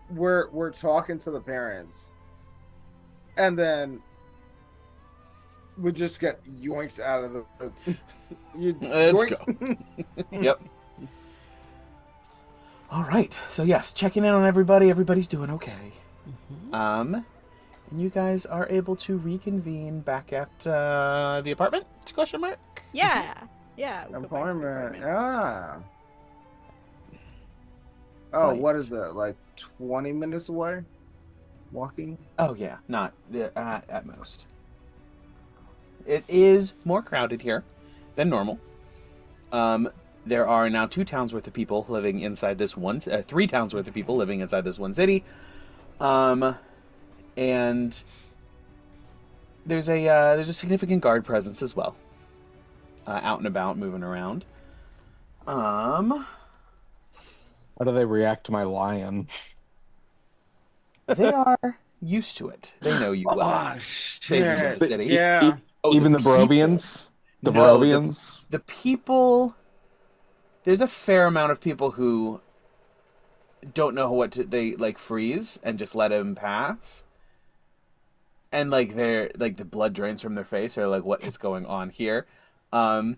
we're talking to the parents, and then we just get yoinked out of the Let's go. Yep. All right. So yes, checking in on everybody. Everybody's doing okay. And you guys are able to reconvene back at the apartment? Question mark. Yeah. Yeah. we could find an Employment. apartment. Yeah. Oh, Right. what is that? Like 20 minutes away? Walking? Oh yeah, not at most. It is more crowded here than normal. There are now 2 towns worth of people living inside this one. 3 towns worth of people living inside this one city. And there's a significant guard presence as well, out and about, moving around. How do they react to my lion? They are used to it. They know you well. Oh, Strangers in shit. the city. Yeah. Oh, Even the people- Barovians? The No, Barovians? the people. There's a fair amount of people who don't know what to. They like freeze and just let him pass. And like they're like the blood drains from their face, or like what is going on here. But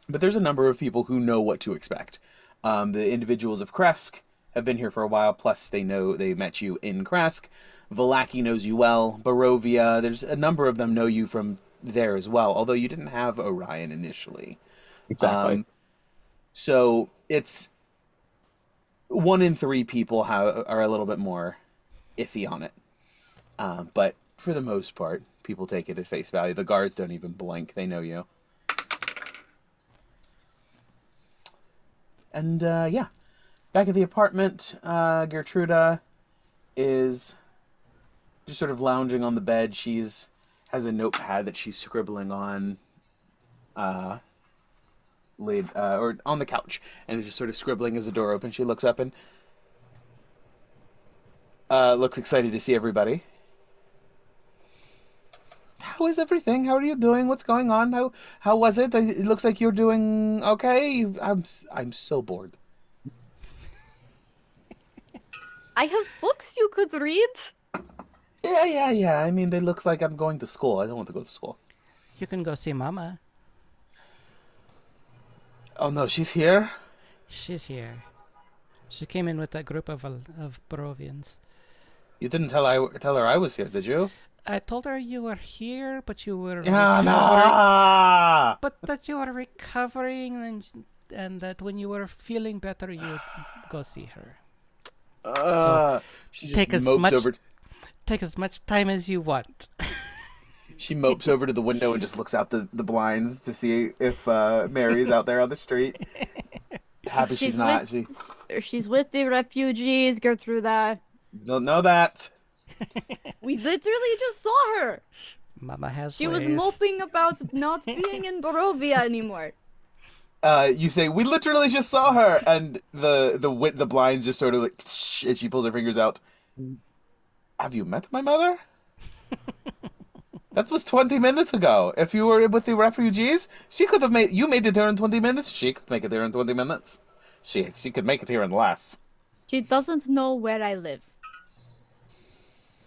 there's a number of people who know what to expect. The individuals of Kresk have been here for a while, plus they met you in Kresk. Valaki knows you well. Barovia, there's a number of them know you from there as well, although you didn't have Orion initially. Exactly. So it's 1 in 3 people are a little bit more iffy on it. But for the most part, people take it at face value. The guards don't even blink. They know you. And yeah, back at the apartment, Gertruda is just sort of lounging on the bed. Has a notepad that she's scribbling on, laid or on the couch, and is just sort of scribbling as the door opens. She looks up and looks excited to see everybody. How is everything? How are you doing? What's going on? How was it? It looks like you're doing okay. I'm so bored. I have books you could read. Yeah. I mean, it looks like I'm going to school. I don't want to go to school. You can go see Mama. Oh no, she's here. She's here. She came in with a group of Barovians. You didn't tell her I was here, did you? I told her you were here, but you were Yana! but that you were recovering, and that when you were feeling better, you'd go see her. She just Take as mopes much over. Take as much time as you want. She mopes over to the window and just looks out the blinds to see if Mary's out there on the street. Happy she's not. She's with the refugees, Gertruda. Don't know that. We literally just saw her. Mama has She was ways. moping about not being in Barovia anymore. You say we literally just saw her, and the blinds just sort of like, and she pulls her fingers out. Have you met my mother? That was 20 minutes ago. If you were with the refugees, she could have made it here in 20 minutes. She could make it here in 20 minutes. She could make it here in less. She doesn't know where I live.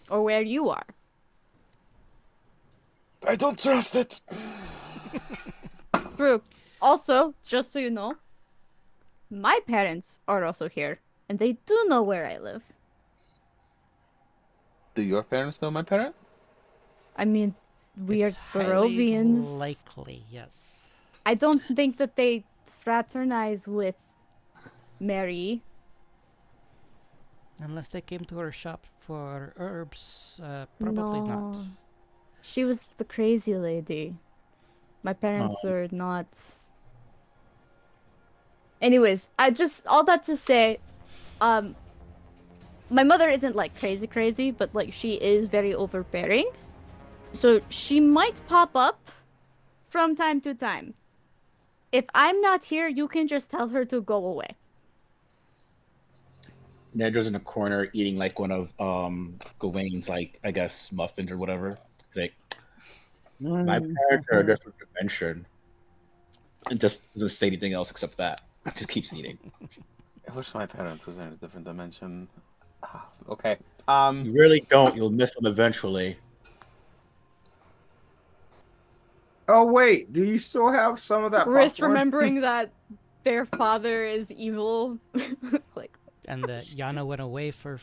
Or where you are. I don't trust it. True. Also, just so you know, my parents are also here, and they do know where I live. Do your parents know my parent? I mean, we It's are highly Barovians. likely, yes. I don't think that they fraternize with Mary. Unless they came to her shop for herbs, probably not. No. She was the crazy lady. My parents are not. Anyways, all that to say, my mother isn't like crazy, but like she is very overbearing. So she might pop up from time to time. If I'm not here, you can just tell her to go away. Nedro's in a corner eating like one of Gawain's, like, I guess, muffins or whatever. He's like, my parents are a different dimension. And just doesn't say anything else except that. Just keeps eating. I wish my parents was in a different dimension. Okay. You really don't. You'll miss them eventually. Oh wait, do you still have some of that Risk popcorn? remembering that their father is evil. Like, And Yana went away for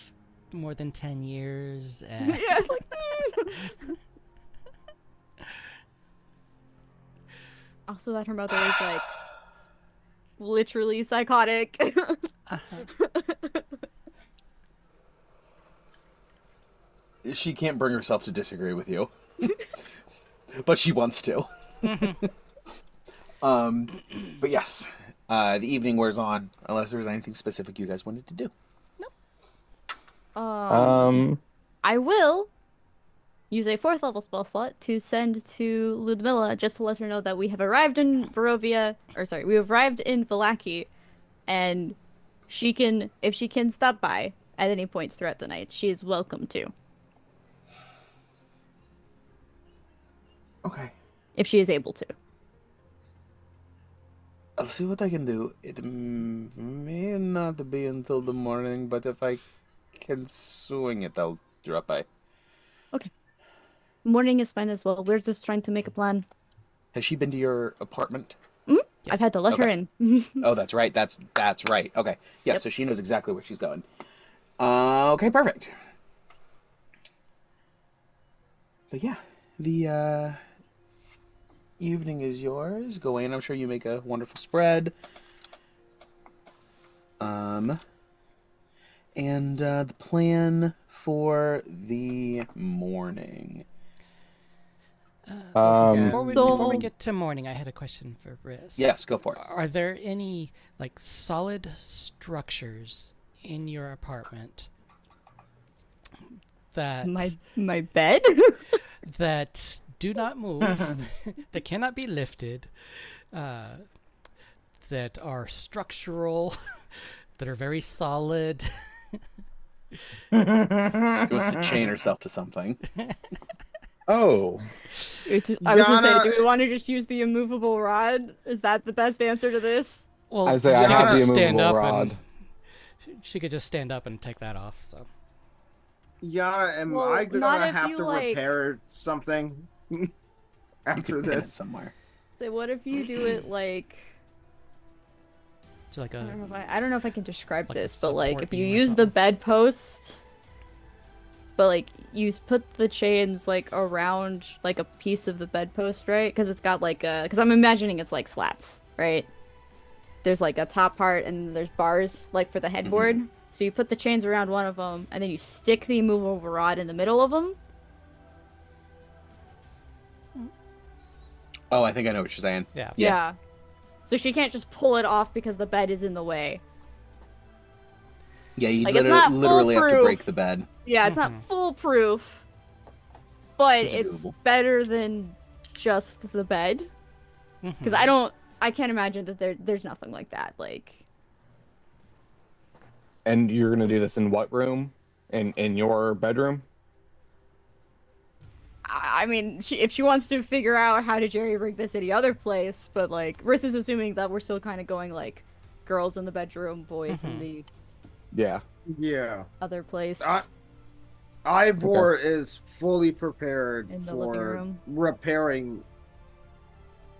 more than 10 years. And yeah, like, Also, that her mother is like literally psychotic. She can't bring herself to disagree with you, but she wants to. But yes, the evening wears on. Unless there was anything specific you guys wanted to do. I will use a 4th level spell slot to send to Ludmilla just to let her know that we have arrived in Barovia, or sorry, we have arrived in Vallaki, and she can, if she can stop by at any point throughout the night, she is welcome to. Okay. If she is able to. I'll see what I can do. It may not be until the morning, but if I can swing it, I'll drop by. Okay. Morning is fine as well. We're just trying to make a plan. Has she been to your apartment? Yes. I've had to let her in. Oh, that's right. That's right. Okay. Yeah, Yep. So she knows exactly where she's going. Okay, perfect. But yeah, the evening is yours. Gawain, I'm sure you make a wonderful spread. And the plan for the morning. Before we get to morning, I had a question for Riz. Yes, go for it. Are there any like solid structures in your apartment that My bed? that do not move, that cannot be lifted, that are structural, that are very solid? She wants to chain herself to something. Oh, I was gonna Yana- say, do we want to just use the immovable rod? Is that the best answer to this? Well, I say she I could have the just stand immovable up rod. and she could just stand up and take that off. So Yana, am Well, I not gonna if have you, to like- repair something You after can pin it this? somewhere. So what if you do it like it's like I a don't know if I can describe like a this, but like support if you beam or use the something. bedpost, but like you put the chains like around like a piece of the bedpost, right? Because it's got like a because I'm imagining it's like slats, right? There's like a top part and there's bars like for the headboard. So you put the chains around one of them, and then you stick the immovable rod in the middle of them. Oh, I think I know what you're saying. yeah. Yeah. So she can't just pull it off because the bed is in the way. Yeah, you Like, it's not literally have to foolproof. break the bed. Yeah, it's not foolproof, but It's it's doable. better than just the bed. Because I can't imagine that there's nothing like that. Like, And you're gonna do this in what room? In your bedroom? I mean, if she wants to figure out how to jerry rig this any other place, but like, Riss is assuming that we're still kind of going like, girls in the bedroom, boys in the Yeah. Yeah. other place. Ivor is fully prepared In the living for room. repairing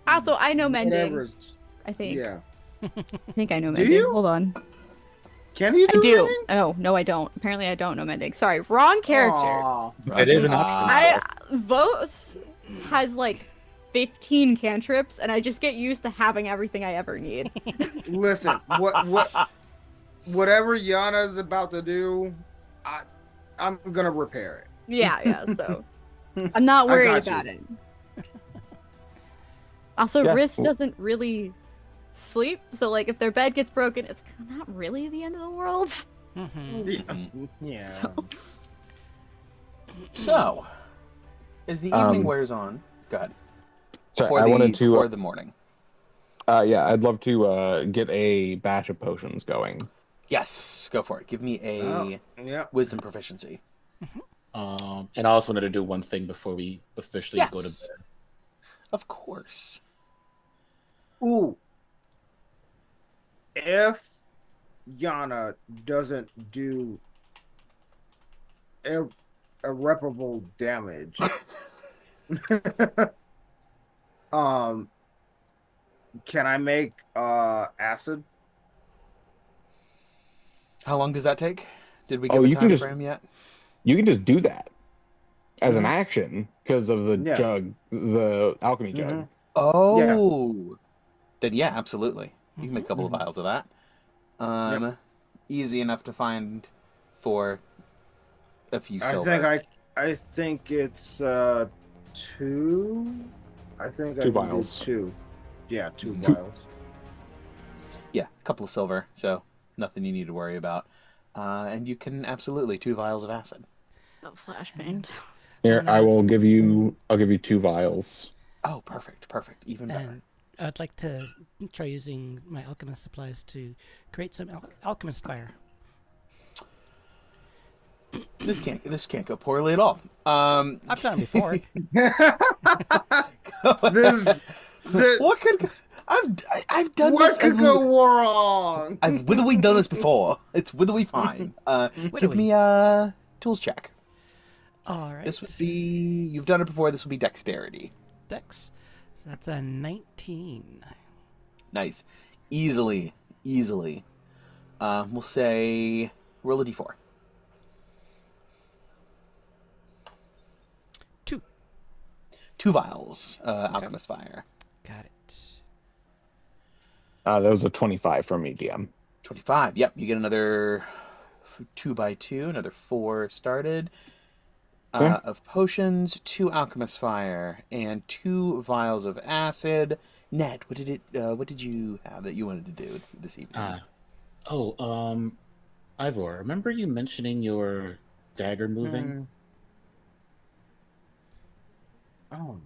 Also, I know mending. whatever's. I think. Yeah. I think I know Do mending. you? Hold on. Can you I do do. mending? Oh, no, I don't. Apparently, I don't know mending. Sorry, wrong character. Aw. It is an option. Vos has like 15 cantrips, and I just get used to having everything I ever need. Listen, whatever Yana's about to do, I'm gonna repair it. Yeah, so I'm not worried got about you. it. Also, Yeah. Riss doesn't really sleep, so like if their bed gets broken, it's not really the end of the world. Yeah. So, So, as the evening wears on, go ahead. Sorry, I wanted to. For the morning. Yeah, I'd love to get a batch of potions going. Yes, go for it. Give me a Yeah. wisdom proficiency. And I also wanted to do one thing before we officially go to Yes. bed. Of course. Ooh. If Yana doesn't do irreparable damage, can I make acid? How long does that take? Did we Oh, give a you can time just- frame yet? You can just do that as an action because of the Yeah. jug, the alchemy jug. Oh, then yeah, absolutely. You can make a couple of Mhm. vials of that. Easy enough to find for a few I silver. think I think it's two. I think I Two can do vials. two. Yeah, two Mhm. vials. Yeah, a couple of silver, so nothing you need to worry about. And you can absolutely 2 vials of acid. Oh, flashbang. Here, I'm I gonna- will give you. I'll give you 2 vials. Oh, perfect, perfect, even better. And I'd like to try using my alchemist supplies to create some alchemist fire. This can't go poorly at all. I've done it before. this what could I've done what this? could go wrong? I've wittily done this before. It's wittily fine. Give me a tools check. All right. This would be you've done it before. This would be dexterity. Dex. So that's a 19. Nice, easily. We'll say roll a d4. 2. 2 vials. Alchemist fire. Got it. That was a 25 from me, DM. 25. Yep, you get another 2 by 2, another 4 started. Okay. Of potions, 2 alchemist fire, and 2 vials of acid. Ned, what did you have that you wanted to do this evening? Ivor, remember you mentioning your dagger moving? Oh.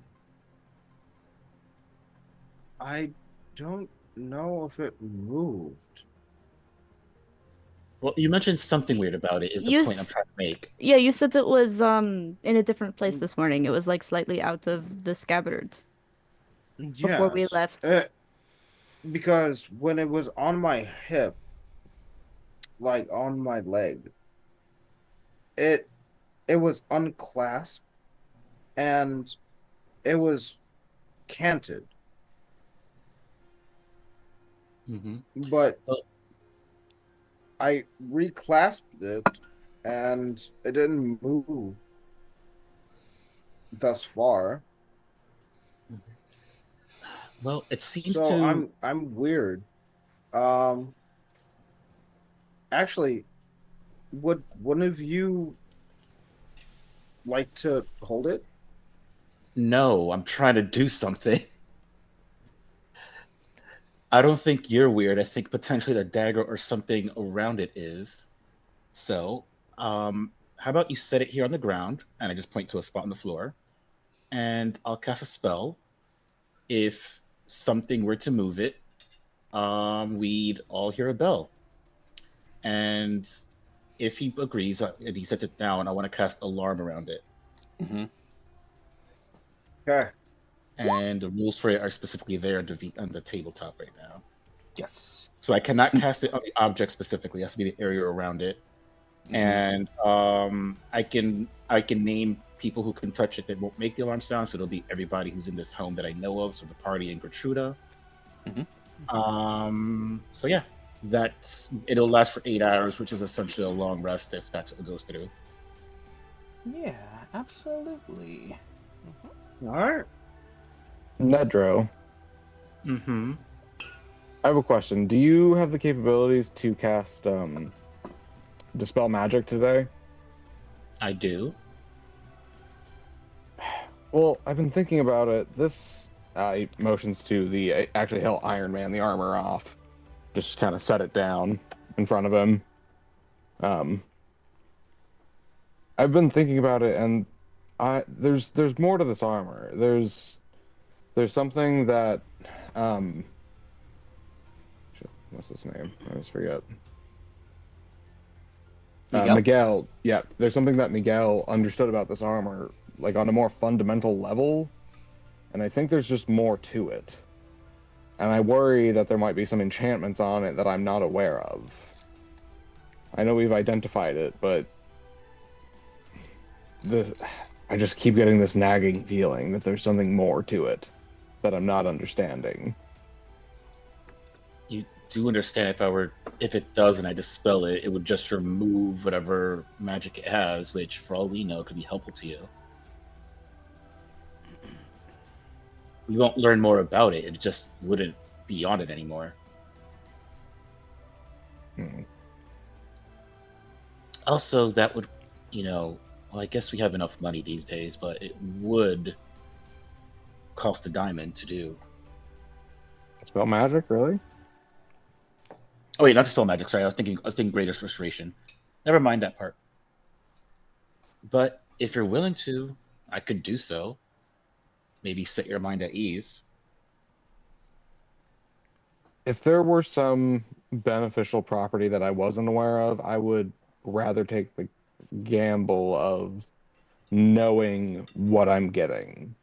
I don't know if it moved. Well, you mentioned something weird about it, is the You point I'm s- trying to make. Yeah, you said it was in a different place this morning. It was like slightly out of the scabbard before we Yes. left. Because when it was on my hip, like on my leg, it was unclasped and it was canted. Mm-hmm. But Oh. I reclasped it and it didn't move thus far. Well, it seems So to. I'm weird. Actually, would one of you like to hold it? No, I'm trying to do something. I don't think you're weird. I think potentially the dagger or something around it is. So, how about you set it here on the ground, and I just point to a spot on the floor, and I'll cast a spell. If something were to move it, we'd all hear a bell. And if he agrees and he sets it down, I want to cast alarm around it. Mm-hmm. Okay. And the rules for it are specifically there on the tabletop right now. Yes. So I cannot cast it on the object specifically. It has to be the area around it. Mhm. And I can name people who can touch it that won't make the alarm sound. So it'll be everybody who's in this home that I know of. So the party and Gertruda. Mhm. So yeah, it'll last for 8 hours, which is essentially a long rest if that's what it goes through. Yeah, absolutely. All right. Nedro, Mm-hmm. I have a question. Do you have the capabilities to cast Dispel Magic today? I do. Well, I've been thinking about it. This motions to the actually he'll Iron Man the armor off. Just kind of set it down in front of him. I've been thinking about it, and there's more to this armor. There's something that what's his name? I always forget. Miguel? Miguel. Yeah, there's something that Miguel understood about this armor, like on a more fundamental level, and I think there's just more to it. And I worry that there might be some enchantments on it that I'm not aware of. I know we've identified it, but I just keep getting this nagging feeling that there's something more to it that I'm not understanding. You do understand if it does and I dispel it, it would just remove whatever magic it has, which for all we know could be helpful to you. we won't learn more about it. It just wouldn't be on it anymore. Hmm. Also, that would, well, I guess we have enough money these days, but it would cost a diamond to do. Spell magic, really? Oh wait, not the spell magic. Sorry, I was thinking greatest restoration. Never mind that part. But if you're willing to, I could do so. Maybe set your mind at ease. If there were some beneficial property that I wasn't aware of, I would rather take the gamble of knowing what I'm getting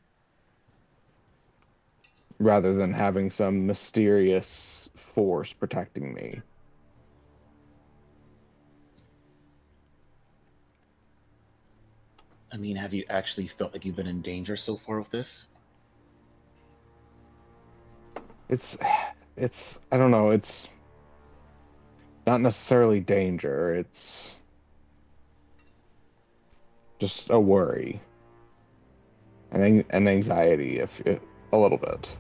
rather than having some mysterious force protecting me. I mean, have you actually felt like you've been in danger so far with this? It's I don't know, it's not necessarily danger, it's just a worry and an anxiety if a little bit.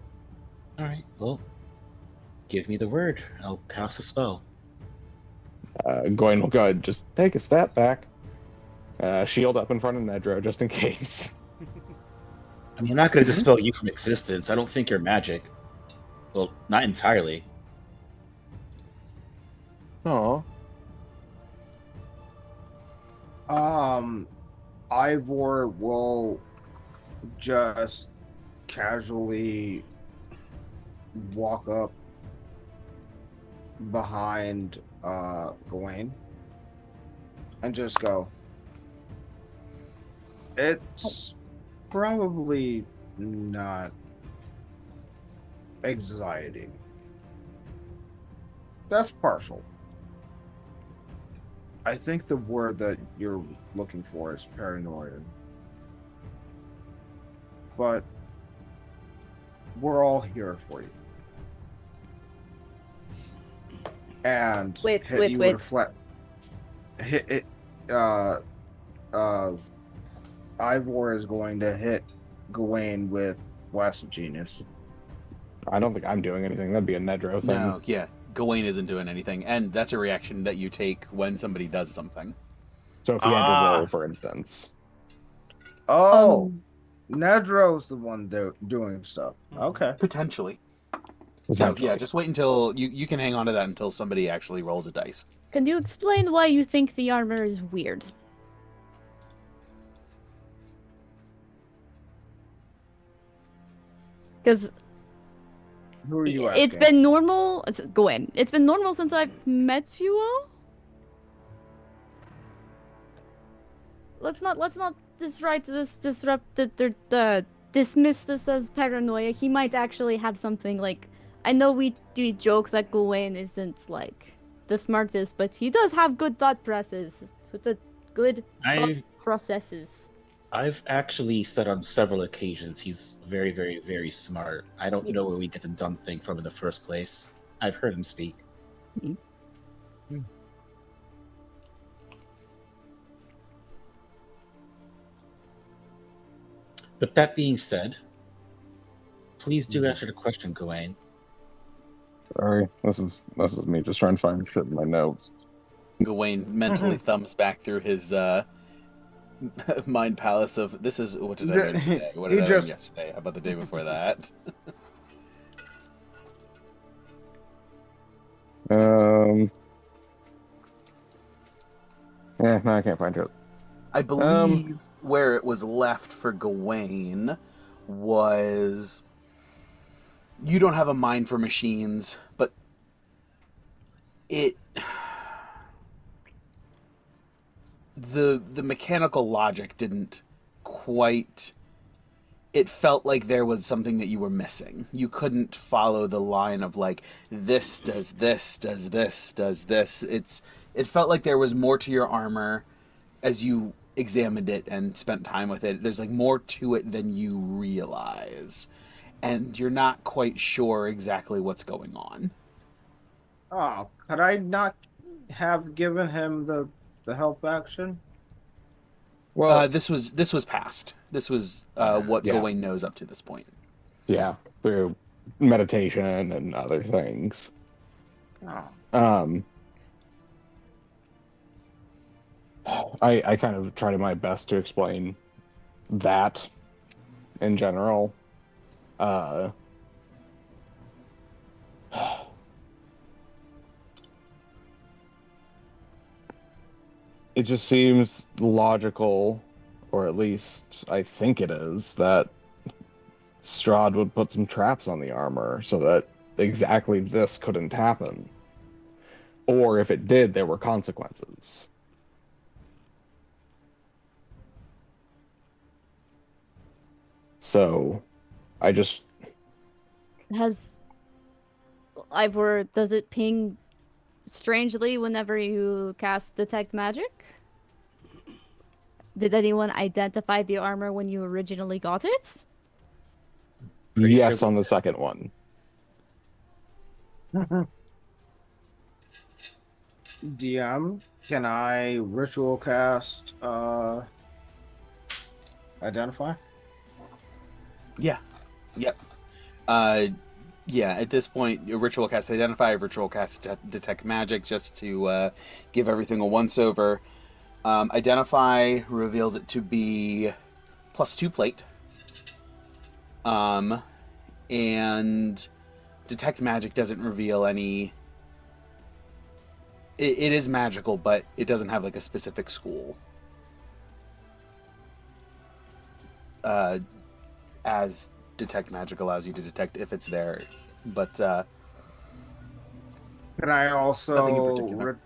All right, well, give me the word. I'll cast a spell. Gawain will go ahead, just take a step back. Shield up in front of Nedro just in case. I mean, I'm not going to dispel you from existence. I don't think you're magic. Well, not entirely. Oh. Ivor will just casually walk up behind Gawain and just go, it's probably not anxiety. That's partial. I think the word that you're looking for is paranoia. But we're all here for you. And Wait. Ivor is going to hit Gawain with Blast of Genius. I don't think I'm doing anything. That'd be a Nedro thing. No, yeah. Gawain isn't doing anything, and that's a reaction that you take when somebody does something. So if he had to roll, for instance. Oh, Nedro's the one doing stuff. Okay. Potentially. So, yeah, just wait until... You can hang on to that until somebody actually rolls a dice. Can you explain why you think the armor is weird? Because Who are you asking? it's been normal. Go in. It's been normal since I've met you all. Let's not dismiss this as paranoia. He might actually have something like. I know we joke that Gawain isn't like the smartest, but he does have good thought processes. Good thought processes. I've actually said on several occasions he's very, very, very smart. I don't know where we get the dumb thing from in the first place. I've heard him speak. Mm-hmm. But that being said, please do answer the question, Gawain. Sorry, this is me just trying to find shit in my notes. Gawain mentally thumbs back through his mind palace of, this is, what did I learn today? What did I learn yesterday? How about the day before that? No, I can't find it. I believe where it was left for Gawain was... You don't have a mind for machines, but it... The mechanical logic didn't quite... It felt like there was something that you were missing. You couldn't follow the line of like, this does this, does this, does this. It felt like there was more to your armor as you examined it and spent time with it. There's like more to it than you realize. And you're not quite sure exactly what's going on. Oh, could I not have given him the help action? Well, This was past. This was what Yeah. Gawain knows up to this point. Yeah, through meditation and other things. I kind of tried my best to explain that in general. It just seems logical, or at least I think it is, that Strahd would put some traps on the armor so that exactly this couldn't happen. Or if it did, there were consequences. So, I just... Has Ivor, does it ping strangely whenever you cast Detect Magic? Did anyone identify the armor when you originally got it? Pretty yes, sure on the second one. DM, can I ritual cast identify? Yeah. Yep. Yeah, at this point, a ritual cast identify, ritual cast detect magic, just to give everything a once-over. Identify reveals it to be +2 plate. And detect magic doesn't reveal any... It is magical, but it doesn't have like a specific school. As detect magic allows you to detect if it's there, but Can I nothing in also particular.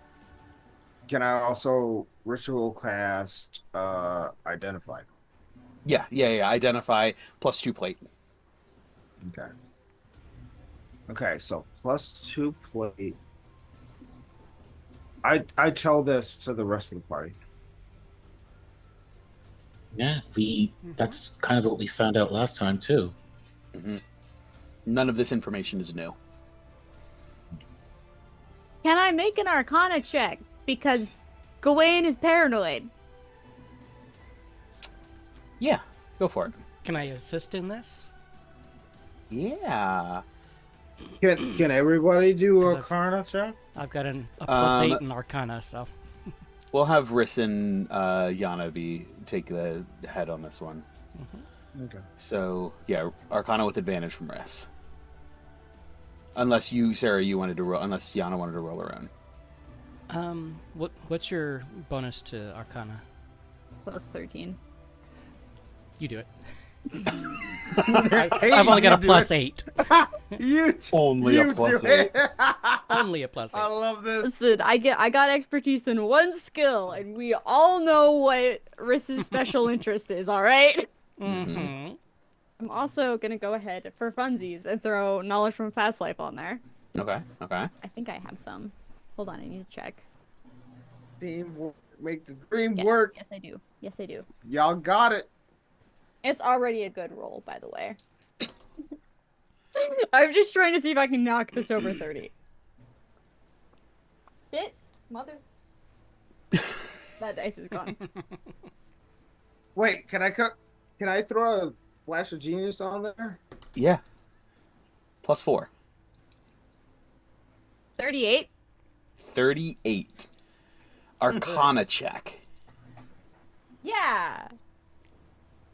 can I also ritual cast identify? Yeah. Identify +2 plate. Okay. Okay, so +2 plate. I tell this to the rest of the party. Yeah, that's kind of what we found out last time too. Mm-hmm. None of this information is new. Can I make an Arcana check? Because Gawain is paranoid. Yeah, go for it. Can I assist in this? Yeah. Can everybody do a I've- Arcana check? I've got a +8 in Arcana, so. We'll have Riss and Yana take the head on this one. Okay. So, yeah, Arcana with advantage from Riss. Unless you, Sarah, unless Yana wanted to roll her own. What's your bonus to Arcana? +13. You do it. Hey, I've only got a you do it. +8. Only a you plus do 8. it. Only a +8. I love this. Listen, I got expertise in one skill, and we all know what Riss's special interest is, alright? Mm-hmm. I'm also gonna go ahead for funsies and throw knowledge from past life on there. Okay. I think I have some. Hold on, I need to check. Teamwork make the dream Yes, work. yes I do. Yes I do. Y'all got it. It's already a good roll, by the way. I'm just trying to see if I can knock this over 30. Hit, mother. That dice is gone. Wait, can I throw a flash of genius on there? Yeah. +4. 38. 38. Arcana check. Yeah.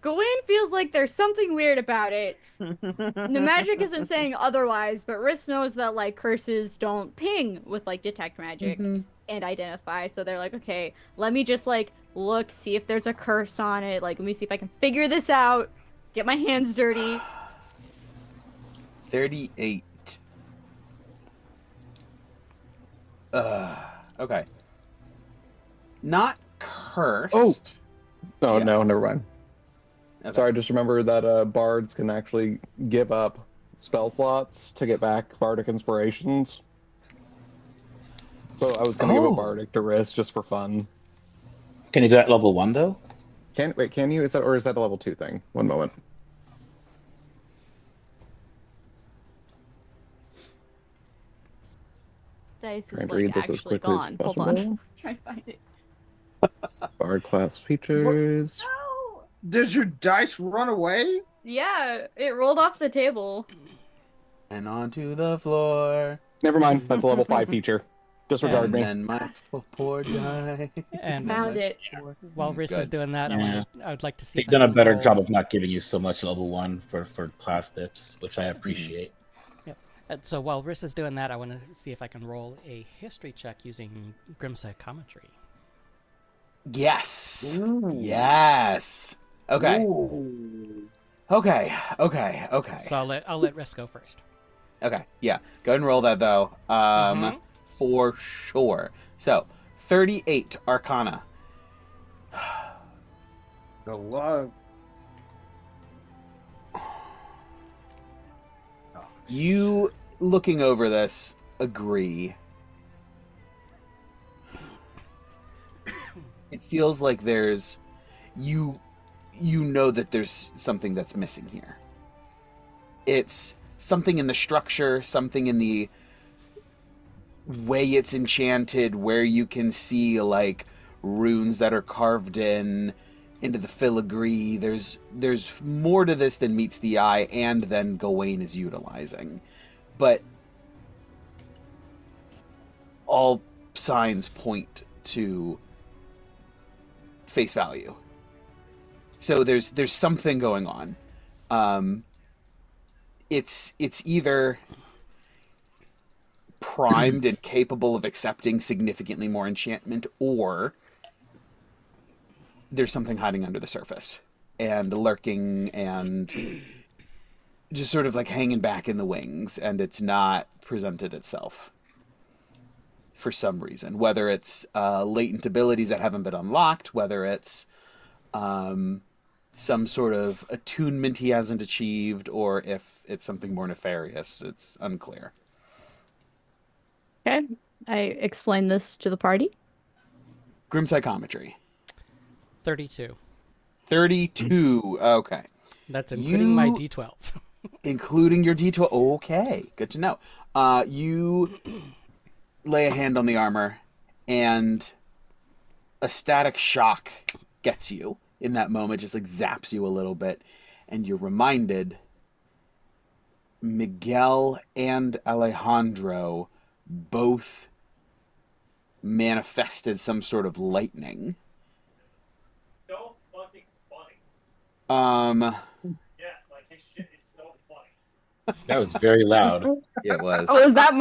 Gawain feels like there's something weird about it. The magic isn't saying otherwise, but Riss knows that like curses don't ping with like detect magic and identify. So they're like, okay, let me just like look, see if there's a curse on it. Like, let me see if I can figure this out. Get my hands dirty. 38. Okay. Not cursed. Oh. Oh, no, Yes. never mind. Okay. Sorry, just remember that bards can actually give up spell slots to get back bardic inspirations. So I was gonna give a bardic to Riss just for fun. Can you do that level 1 though? Can you? Is that a level 2 thing? One moment. Dice Trying is to like read this as actually quickly as gone. Hold on. possible. Try to find it. Bard class features. No! Did your dice run away? Yeah, it rolled off the table. And onto the floor. Never mind. That's a level 5 feature. Disregard And me. then my poor die. And Found My it. poor- while Riss is Good. doing that, Yeah. I would like to see They've if I done a can better roll- job of not giving you so much level 1 for class dips, which I appreciate. Yep. So while Riss is doing that, I want to see if I can roll a history check using Grim Psychometry. Yes. Ooh. Yes. Okay. Ooh. Okay. Okay. Okay. So I'll let Riss go first. Okay. Yeah. Go ahead and roll that though. Mhm. For sure. So 38 Arcana. The luck. You looking over this agree. It feels like there's you know that there's something that's missing here. It's something in the structure, something in the way it's enchanted, where you can see like runes that are carved into the filigree. There's more to this than meets the eye and than Gawain is utilizing. But all signs point to face value. So there's something going on. It's either primed and capable of accepting significantly more enchantment, or there's something hiding under the surface and lurking and just sort of like hanging back in the wings, and it's not presented itself for some reason, whether it's latent abilities that haven't been unlocked, whether it's some sort of attunement he hasn't achieved, or if it's something more nefarious. It's unclear. Okay. I explained this to the party. Grim Psychometry. 32. 32. Okay. That's including my You- D12. Including your D12. Okay. Good to know. You lay a hand on the armor, and a static shock gets you in that moment, just like zaps you a little bit, and you're reminded Miguel and Alejandro both manifested some sort of lightning. So fucking funny. Yes, like his shit is so funny. That was very loud. It was. Oh, is that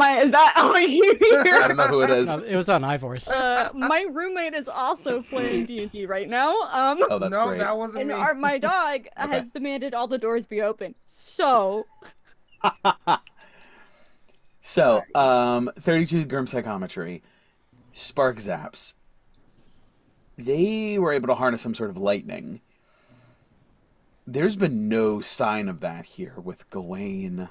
oh you I don't know who it is. No, it was on Ivor's. my roommate is also playing D&D right now. Oh, that's no, great. that wasn't And me. my dog has demanded all the doors be open. So, So, 32 Grim Psychometry, Spark Zaps. They were able to harness some sort of lightning. There's been no sign of that here with Gawain.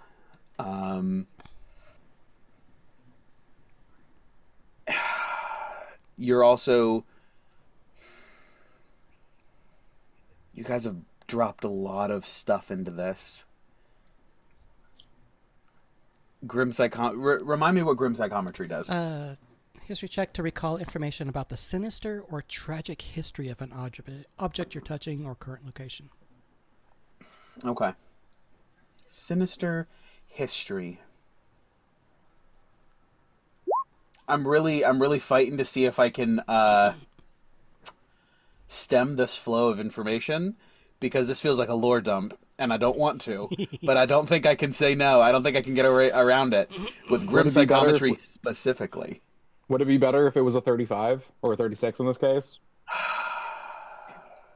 You're also... You guys have dropped a lot of stuff into this. Remind me what Grim Psychometry does. History check to recall information about the sinister or tragic history of an object you're touching or current location. Okay. Sinister history. I'm really fighting to see if I can stem this flow of information, because this feels like a lore dump, and I don't want to, but I don't think I can say no. I don't think I can get around it with Grim Would it be better Psychometry if- specifically. Would it be better if it was a 35 or a 36 in this case?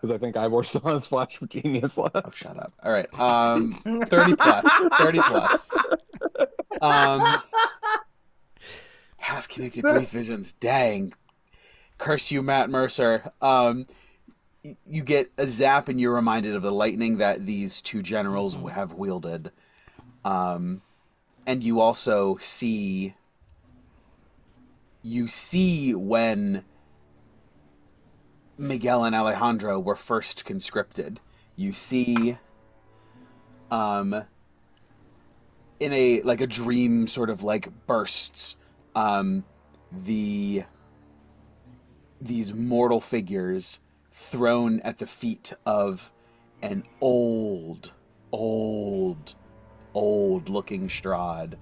Because I think Ivor still has Flash of Genius left. Oh, shut up. All right. 30 plus. 30 plus. Has connected brief visions. Dang. Curse you, Matt Mercer. You get a zap and you're reminded of the lightning that these two generals have wielded. And you also see... You see when Miguel and Alejandro were first conscripted. You see, in a dream sort of like bursts, these mortal figures thrown at the feet of an old old looking Strahd.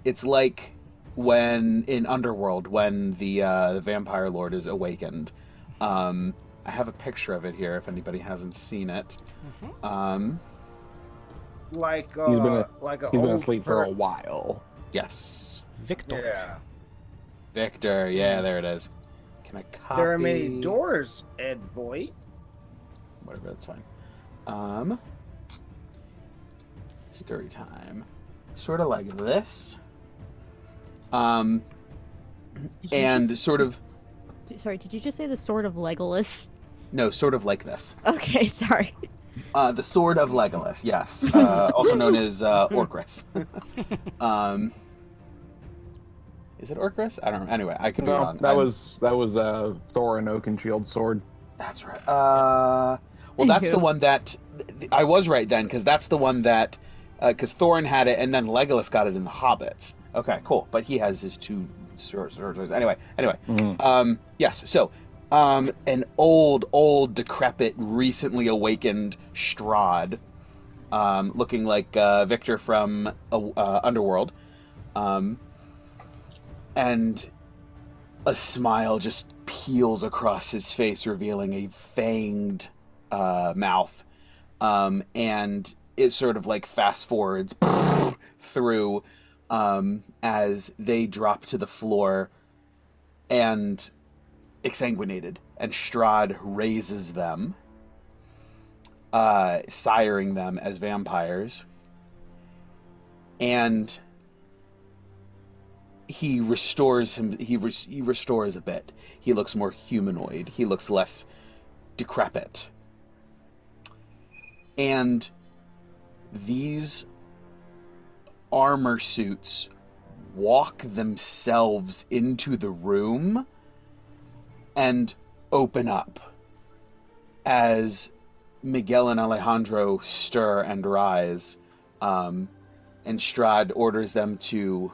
It's like when in Underworld, when the vampire lord is awakened. I have a picture of it here if anybody hasn't seen it. Like He's been old asleep for a while. Yes. Victor. Yeah. Victor, yeah, there it is. Can I copy? There are many doors, Ed boy. Whatever, that's fine. Story time. Sort of like this. And sort of... Sorry, did you just say the sword of Legolas? No, sort of like this. Okay, sorry. The sword of Legolas, yes. Also known as Orcris. Is it Orcris? I don't know. Anyway, I could be wrong. That was Thor and Oakenshield sword. That's right. Well, that's the one that... I was right then, because that's the one that... Because Thorin had it, and then Legolas got it in the Hobbits. Okay, cool. But he has his two swords. Anyway. Yes, so... an old, decrepit, recently awakened Strahd, looking like Victor from Underworld, and a smile just peels across his face, revealing a fanged mouth, and it sort of like fast forwards through as they drop to the floor and exsanguinated, and Strahd raises them, siring them as vampires, and he restores him. He restores a bit. He looks more humanoid. He looks less decrepit, and these armor suits walk themselves into the room and open up as Miguel and Alejandro stir and rise, and Strahd orders them to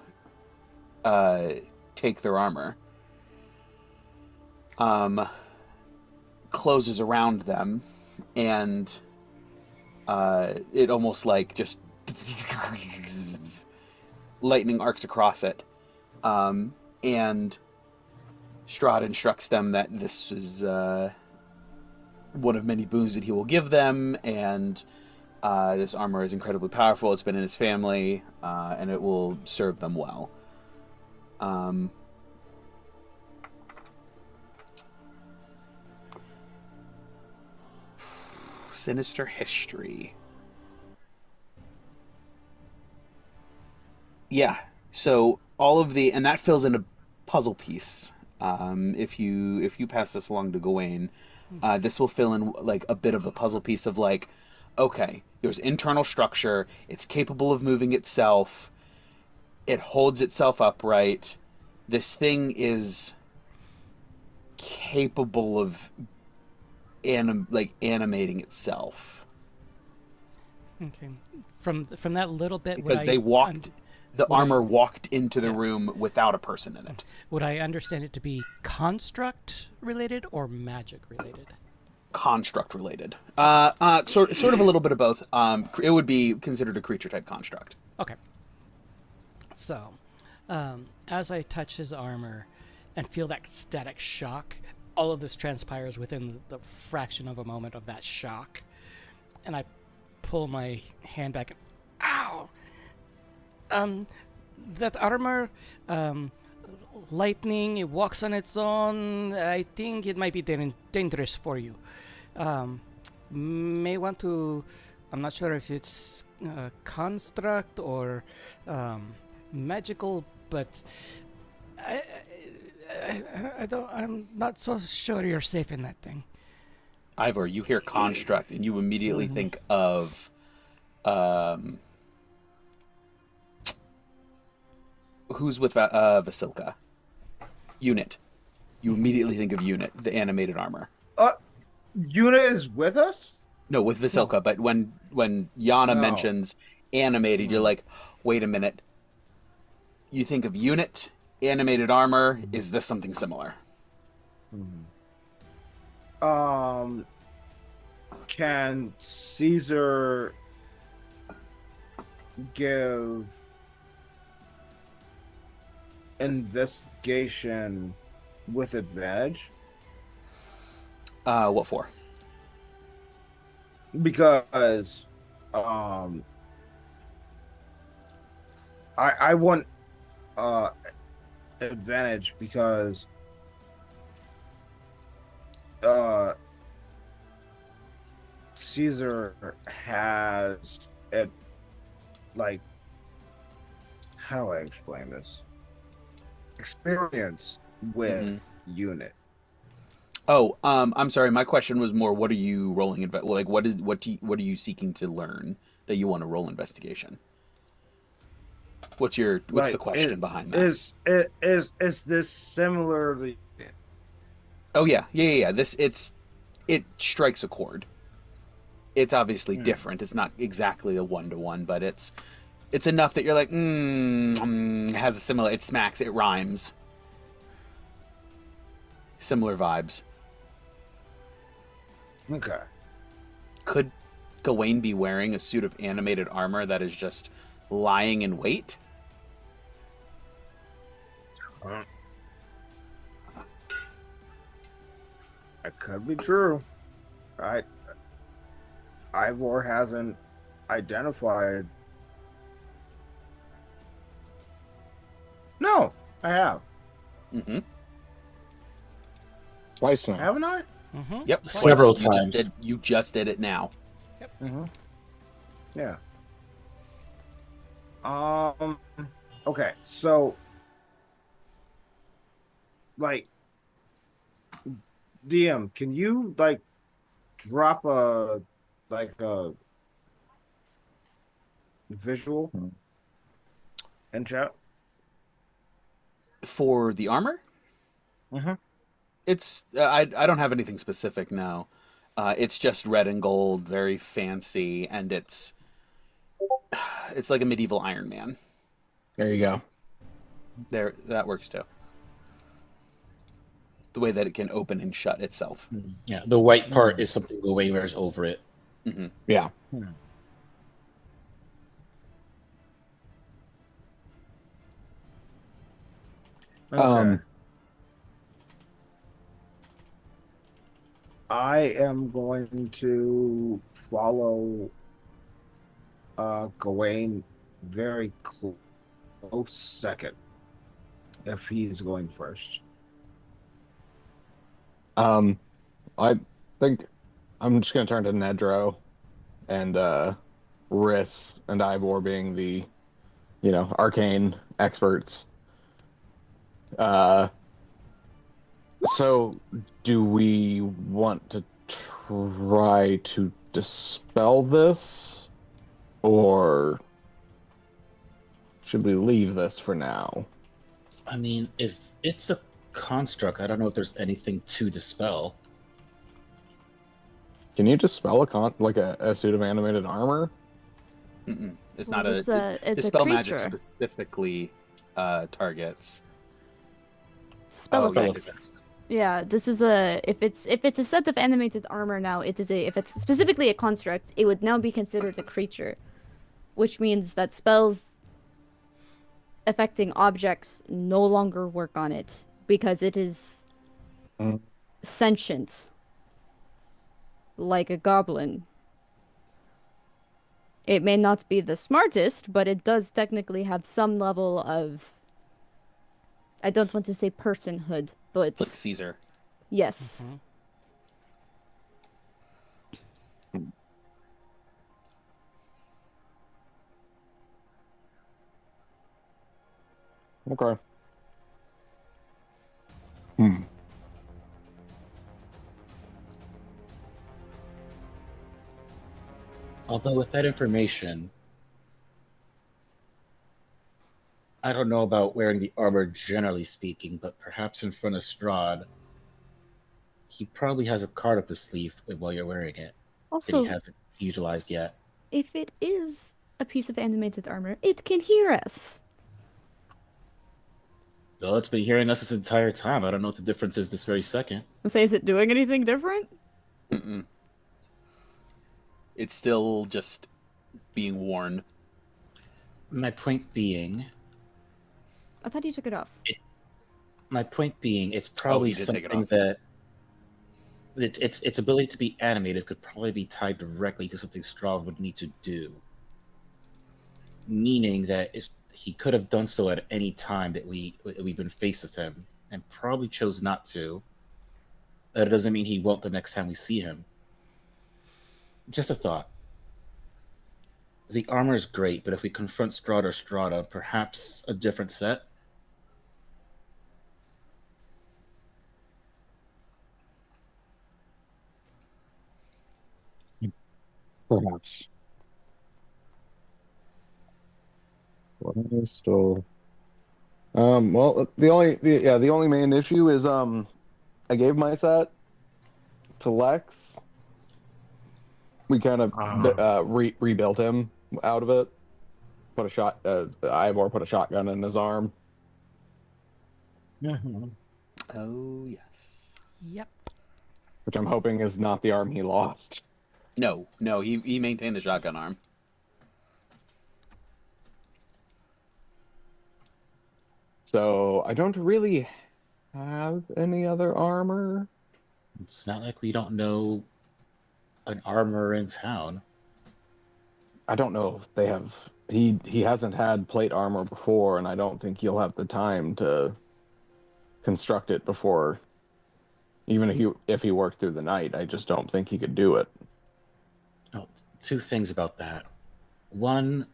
take their armor, closes around them, and it almost like just lightning arcs across it, and Strahd instructs them that this is one of many boons that he will give them, and this armor is incredibly powerful. It's been in his family, and it will serve them well. Sinister history. Yeah, so all of the... And that fills in a puzzle piece. If you pass this along to Gawain, this will fill in like a bit of the puzzle piece of like, okay, there's internal structure, it's capable of moving itself, it holds itself upright, this thing is capable of animating itself. Okay, from that little bit, because they walked. The armor walked into the room without a person in it. Would I understand it to be construct related or magic related? Construct related. Sort of a little bit of both. It would be considered a creature type construct. Okay. So, as I touch his armor and feel that static shock, all of this transpires within the fraction of a moment of that shock, and I pull my hand back. Ow! That armor, lightning, it walks on its own. I think it might be dangerous for you. May want to... I'm not sure if it's construct or magical, but I'm not so sure you're safe in that thing. Ivor, you hear construct and you immediately think of who's with Vasilka? Unit. You immediately think of Unit, the animated armor. Unit is with us? No, with Vasilka, but when Yana mentions animated, you're like, wait a minute. You think of Unit, animated armor, is this something similar? Can Cesar give investigation with advantage? What for? Because I want advantage because Cesar has it, like, how do I explain this? Experience with unit. Oh, I'm sorry. My question was more: what are you rolling? Like, what are you seeking to learn that you want to roll investigation? What's the question behind that? Is this similar to? Oh yeah. It strikes a chord. It's obviously different. It's not exactly a 1-to-1, but it's enough that you're like, it has a similar. It smacks. It rhymes. Similar vibes. Okay. Could Gawain be wearing a suit of animated armor that is just lying in wait? That could be true. Ivor hasn't identified. No, I have. Mm-hmm. Twice now. Haven't I? Mm-hmm. Yep. Several You just times. you just did it now. Mm-hmm. Yeah. Okay, so, like, DM, can you, like, drop a visual in chat? For the armor? Mm-hmm. It's I don't have anything specific now. It's just red and gold, very fancy, and it's like a medieval Iron Man. There you go. There, that works too. The way that it can open and shut itself. Yeah, the white part is something Gawain wears over it. Mm-hmm. Yeah. Okay. I am going to follow Gawain very close second if he's going first. I think I'm just gonna turn to Nedro and Riss and Ivor being the, arcane experts. So do we want to try to dispel this, or should we leave this for now? I mean, if it's a construct, I don't know if there's anything to dispel. Can you dispel a suit of animated armor? Mm-mm. It's Well, not a. it's a Dispel magic creature. specifically targets. Spell Oh, effects. Yeah, this is a if it's a set of animated armor now, it is a if it's specifically a construct, it would now be considered a creature, which means that spells affecting objects no longer work on it because it is sentient, like a goblin. It may not be the smartest, but it does technically have some level of, I don't want to say personhood, but Like Cesar. yes. Okay. Although with that information, I don't know about wearing the armor generally speaking, but perhaps in front of Strahd, he probably has a card up his sleeve while you're wearing it that Also, he hasn't utilized yet. if it is a piece of animated armor, it can hear us. Well, it's been hearing us this entire time. I don't know what the difference is this very second. Say, is it doing anything different? Mm-mm. It's still just being worn. My point being, I thought you took it off. it's probably he did take it something off. that its ability to be animated could probably be tied directly to something Strahd would need to do. Meaning that if he could have done so at any time that we've been faced with him, and probably chose not to. That doesn't mean he won't the next time we see him. Just a thought. The armor is great, but if we confront Strahd or Strahda, perhaps a different set? Perhaps. What is still? Well, the only main issue is I gave my set to Lex. We kind of rebuilt him out of it. Put a shot. Ivor put a shotgun in his arm. Oh, yes. Yep. Which I'm hoping is not the arm he lost. No, he maintained the shotgun arm. So I don't really have any other armor. It's not like we don't know an armorer in town. I don't know if they have. He hasn't had plate armor before, and I don't think he'll have the time to construct it before. Even if he worked through the night, I just don't think he could do it. Oh, two things about that. One,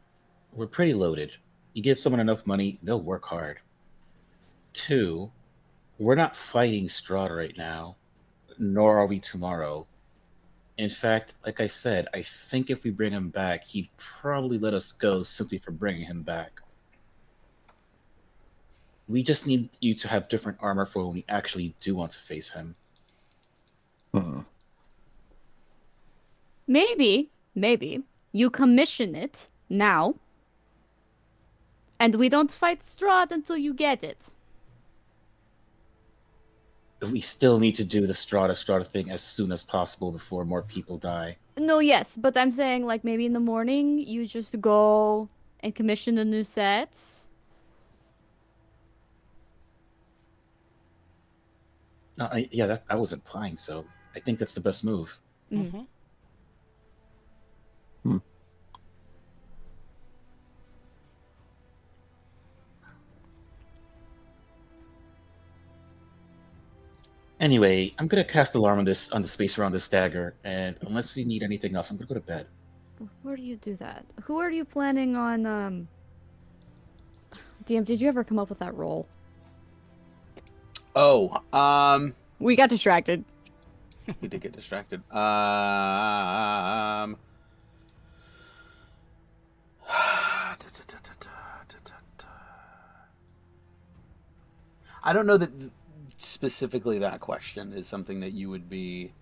we're pretty loaded. You give someone enough money, they'll work hard. Two, we're not fighting Strahd right now, nor are we tomorrow. In fact, like I said, I think if we bring him back, he'd probably let us go simply for bringing him back. We just need you to have different armor for when we actually do want to face him. Maybe you commission it now, and we don't fight Strahd until you get it. We still need to do the Strahda thing as soon as possible before more people die. No, yes, but I'm saying like maybe in the morning you just go and commission a new set. I was implying so. I think that's the best move. Mm-hmm. Anyway, I'm gonna cast alarm on the space around this dagger, and unless you need anything else, I'm gonna go to bed. Where do you do that? Who are you planning on, DM, did you ever come up with that role? Oh, We got distracted. he did get distracted. I don't know that specifically that question is something that you would be...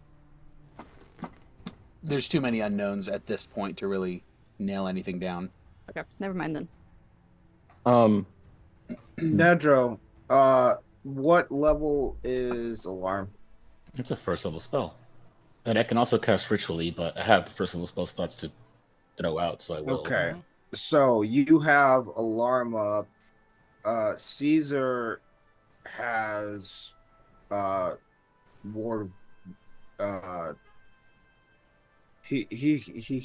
There's too many unknowns at this point to really nail anything down. Okay, never mind then. Nedro, what level is Alarm? It's a first level spell. And I can also cast ritually, but I have the first level spell slots to throw out, so I will. Okay. So you have Alarm up. Cesar has more he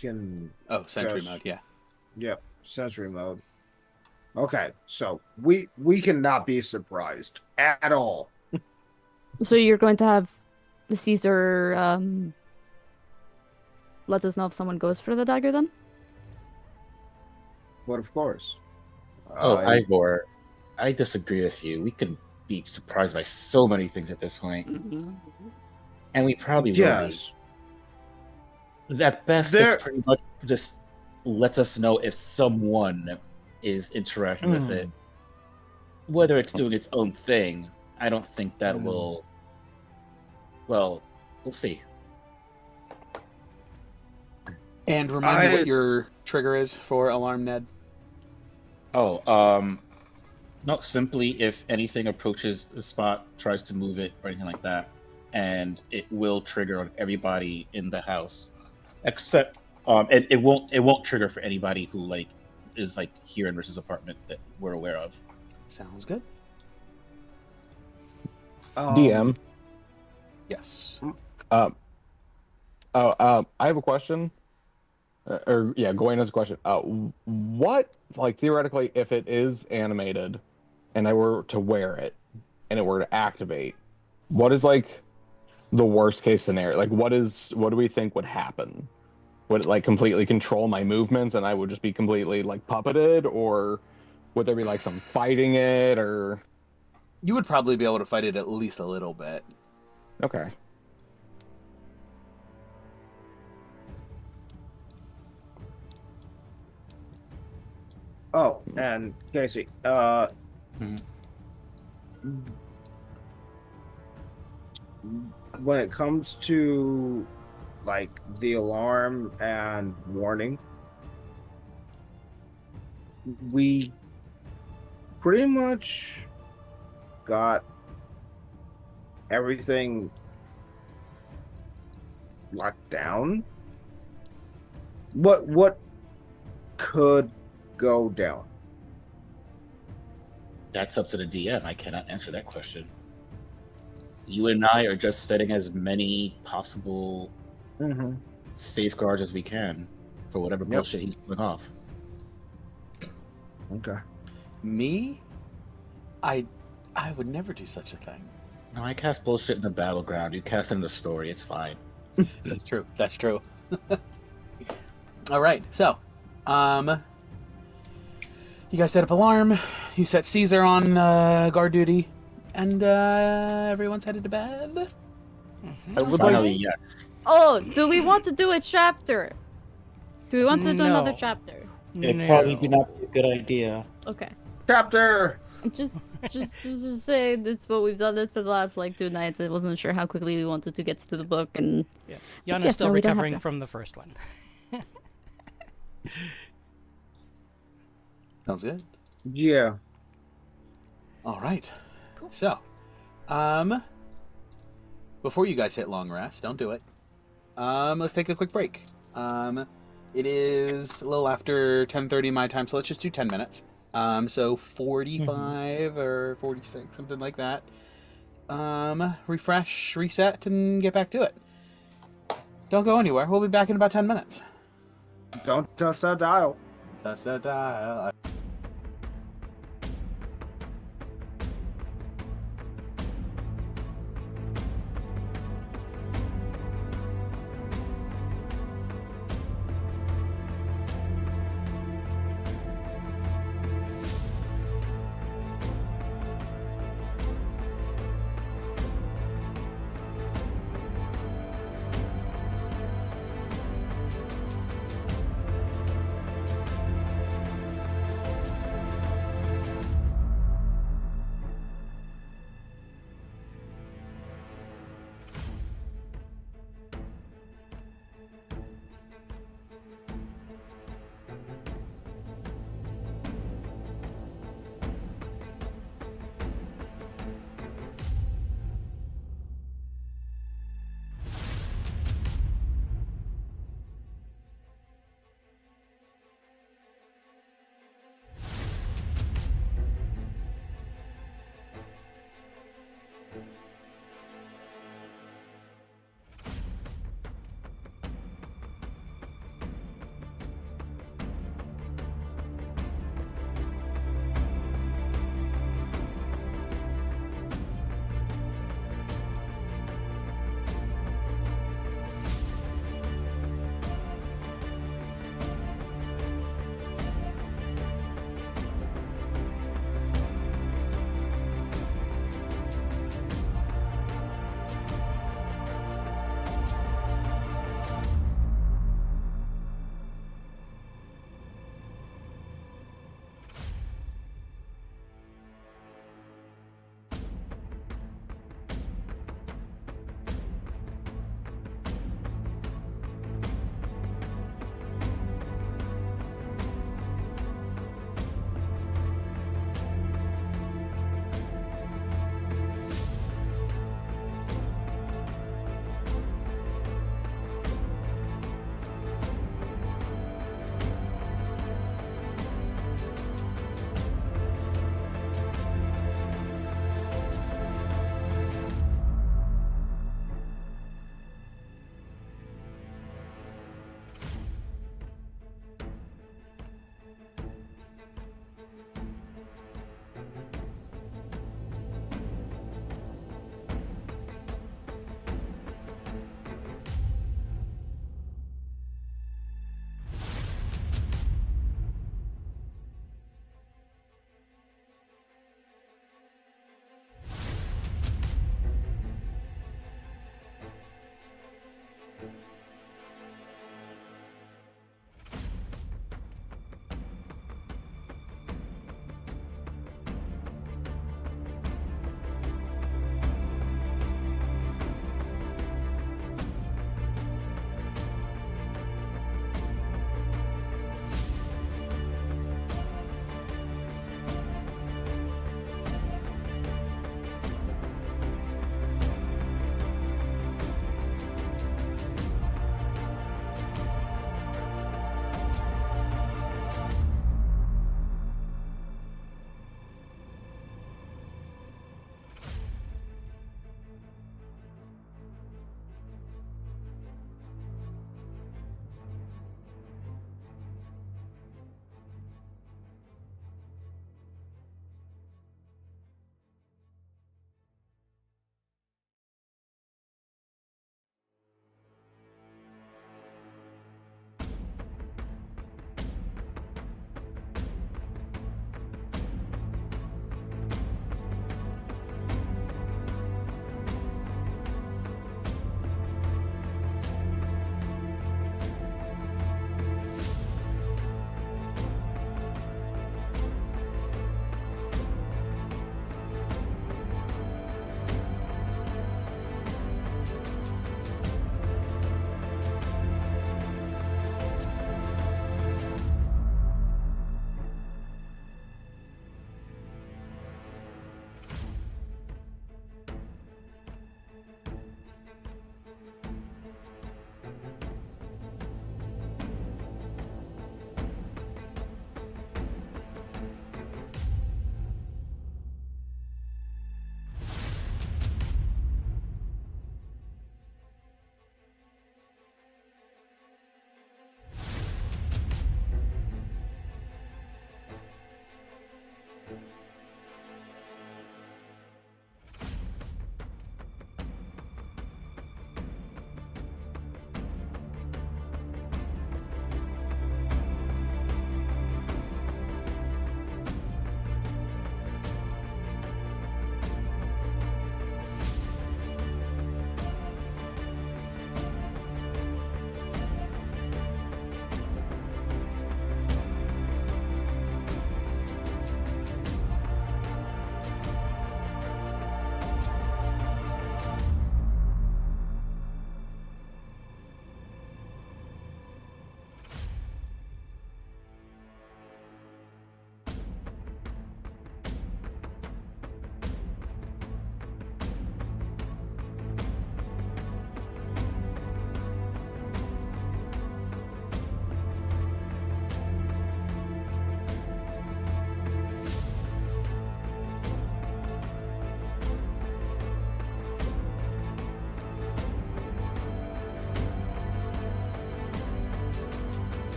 can Sentry just- mode, yeah. Yep, sensory mode. Okay, so we cannot be surprised at all. So you're going to have the Caesar let us know if someone goes for the dagger then? But of course. Ivor, I disagree with you. We can be surprised by so many things at this point. And we probably will yes. be. At best, this pretty much just lets us know if someone is interacting with it. Whether it's doing its own thing, I don't think that will... Well, we'll see. And remind me what your trigger is for Alarm, Ned. Not simply if anything approaches the spot, tries to move it, or anything like that, and it will trigger on everybody in the house, except It won't trigger for anybody who like is like here in Rich's apartment that we're aware of. Sounds good. DM. Yes. I have a question. Gawain has a question. What, like, theoretically, if it is animated, and I were to wear it, and it were to activate, what is like the worst case scenario? Like, what do we think would happen? Would it like completely control my movements, and I would just be completely like puppeted, or would there be like some fighting it, or? You would probably be able to fight it at least a little bit. Okay. Oh, and Casey, when it comes to like the alarm and warning, we pretty much got everything locked down. What could go down? That's up to the DM. I cannot answer that question. You and I are just setting as many possible safeguards as we can for whatever bullshit he's pulling off. Okay. Me? I would never do such a thing. No, I cast bullshit in the battleground. You cast it in the story. It's fine. That's true. That's true. All right. So, you guys set up alarm. You set Cesar on guard duty, and everyone's headed to bed. I would Finally, like. yes. Oh, do we want to do a chapter? Do we want to do another No. chapter? It probably did not be a good idea. Okay. Chapter. Just to say, it's what we've done it for the last like 2 nights. I wasn't sure how quickly we wanted to get to the book, and Yeah. But Yana's yes, still no, we don't have recovering to. from the first one. Sounds good. Yeah. All right. Cool. So, before you guys hit long rest, don't do it. Let's take a quick break. It is a little after 10:30 my time, so let's just do 10 minutes. So 45 or 46, something like that. Refresh, reset, and get back to it. Don't go anywhere. We'll be back in about 10 minutes. Don't touch that dial. Touch that dial.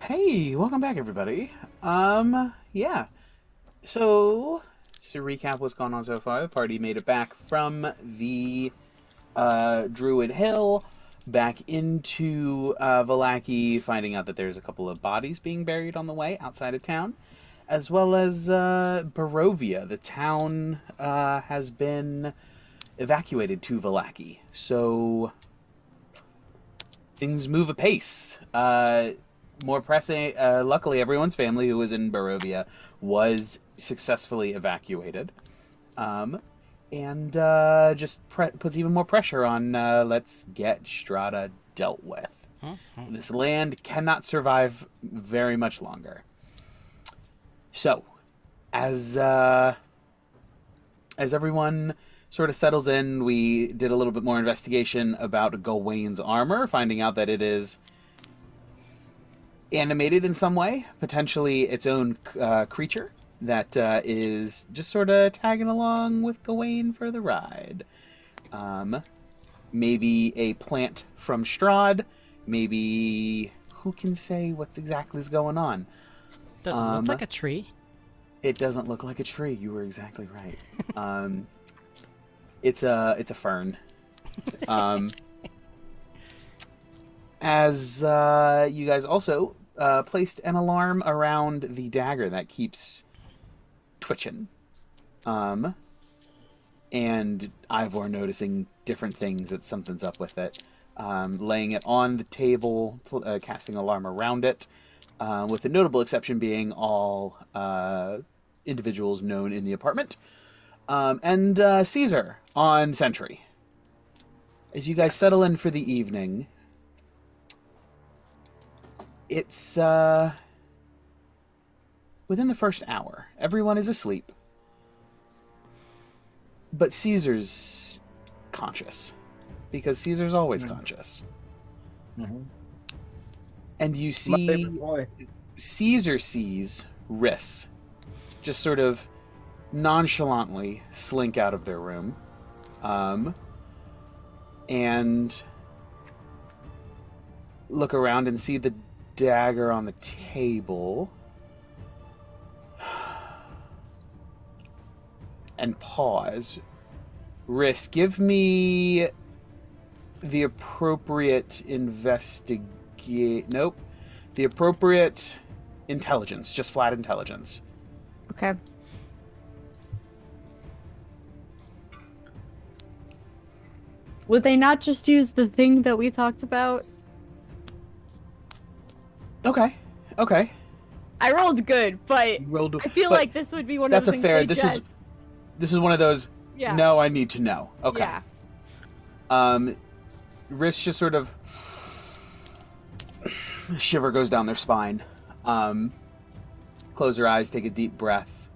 Hey, welcome back, everybody. Yeah. So, just to recap what's gone on so far, the party made it back from the Druid Hill back into Vallaki, finding out that there's a couple of bodies being buried on the way outside of town, as well as Barovia. The town has been evacuated to Vallaki, so things move apace. More pressing, luckily everyone's family who was in Barovia was successfully evacuated. And just puts even more pressure on let's get Strahd dealt with. This land cannot survive very much longer. So, as everyone sort of settles in, we did a little bit more investigation about Gawain's armor, finding out that it is animated in some way, potentially its own creature that is just sort of tagging along with Gawain for the ride. Maybe a plant from Strahd, maybe who can say what's exactly is going on. Does it look like a tree? It doesn't look like a tree. You were exactly right. It's a fern. As you guys also placed an alarm around the dagger that keeps twitching. And Ivor noticing different things, that something's up with it. Laying it on the table, casting alarm around it, with the notable exception being all individuals known in the apartment. And Cesar on sentry. As you guys settle in for the evening, it's within the first hour. Everyone is asleep. But Caesar's conscious. Because Caesar's always conscious. Mm-hmm. And you My see favorite boy. Caesar sees Riss just sort of nonchalantly slink out of their room. And look around and see the dagger on the table. And pause. Riss, give me the appropriate Nope. The appropriate intelligence. Just flat intelligence. Okay. Would they not just use the thing that we talked about? Okay. I rolled good, but Rolled, I feel but like this would be one of that's the a things fair. they This just... is one of those. Yeah. No, I need to know. Okay. Yeah. Wrist just sort of shiver goes down their spine. Close their eyes, take a deep breath.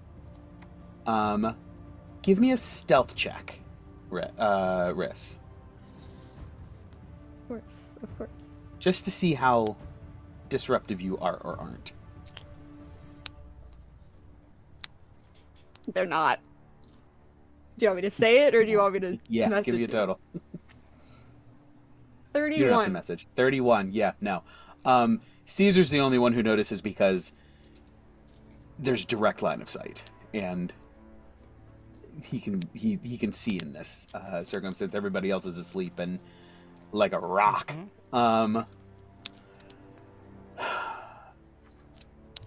Give me a stealth check, Riss. Of course. Just to see how disruptive you are or aren't. They're not. Do you want me to say it, or do you want me to Yeah, message give you a total. 31. You don't have to message. 31, yeah, no. Caesar's the only one who notices because there's direct line of sight, and he can see in this circumstance. Everybody else is asleep and like a rock.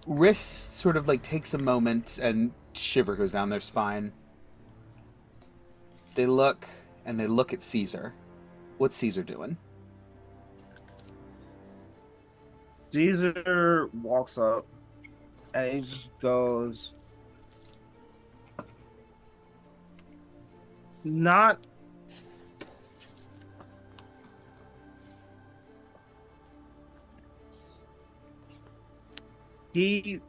Riss sort of like takes a moment and shiver goes down their spine. They look at Cesar. What's Cesar doing? Caesar walks up and he just goes, not he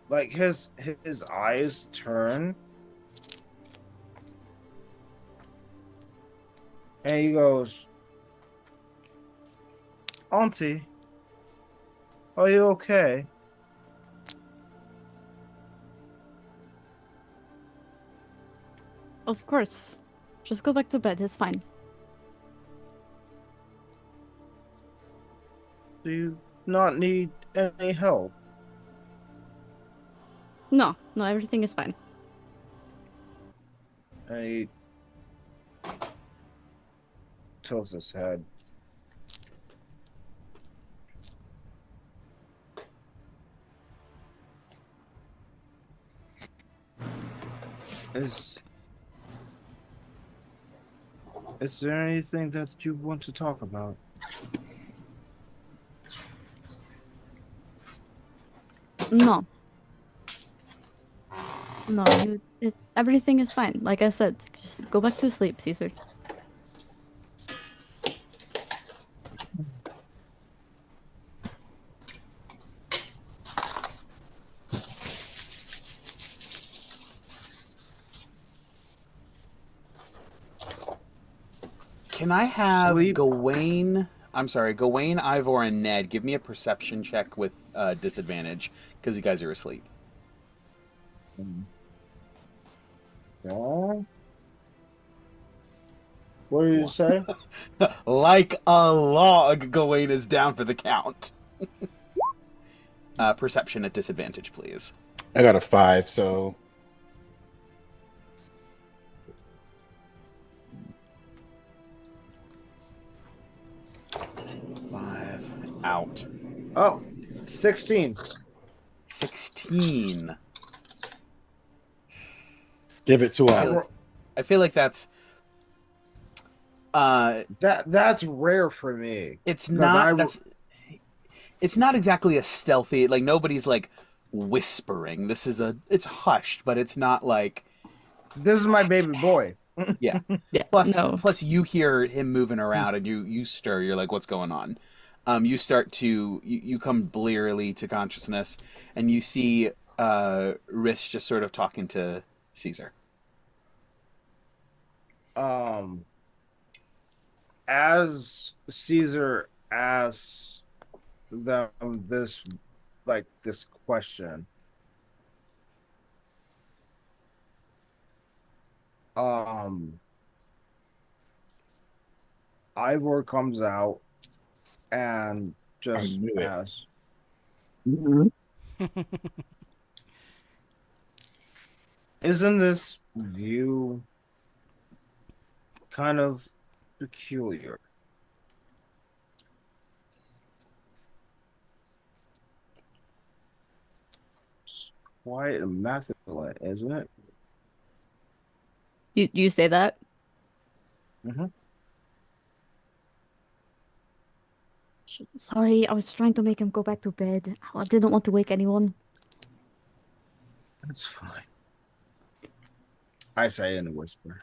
like his eyes turn and he goes, Auntie, are you okay? Of course. Just go back to bed. It's fine. Do you not need any help? No, everything is fine. And he tilts his head. Is there anything that you want to talk about? No. No, everything is fine. Like I said, just go back to sleep, Caesar. Can I have Sleep. Gawain, Ivor, and Ned give me a perception check with disadvantage because you guys are asleep? Yeah. What did you say? Like a log, Gawain is down for the count. Perception at disadvantage, please. I got a 5, so 5 out. Oh, 16. 16. give it to him. I feel like that's That's rare for me. it's 'Cause not it's not exactly a stealthy, like nobody's like whispering. It's hushed, but it's not like This is my baby boy. yeah. Yeah, no. Plus you hear him moving around and you stir, you're like, what's going on? You start to you come blearily to consciousness and you see Riss just sort of talking to Cesar. As Caesar asks them this question, Ivor comes out and just I knew it. asks, "Isn't this view kind of peculiar?" It's quite immaculate, isn't it? You say that? Mm-hmm. Sorry, I was trying to make him go back to bed. I didn't want to wake anyone. That's fine. I say in a whisper.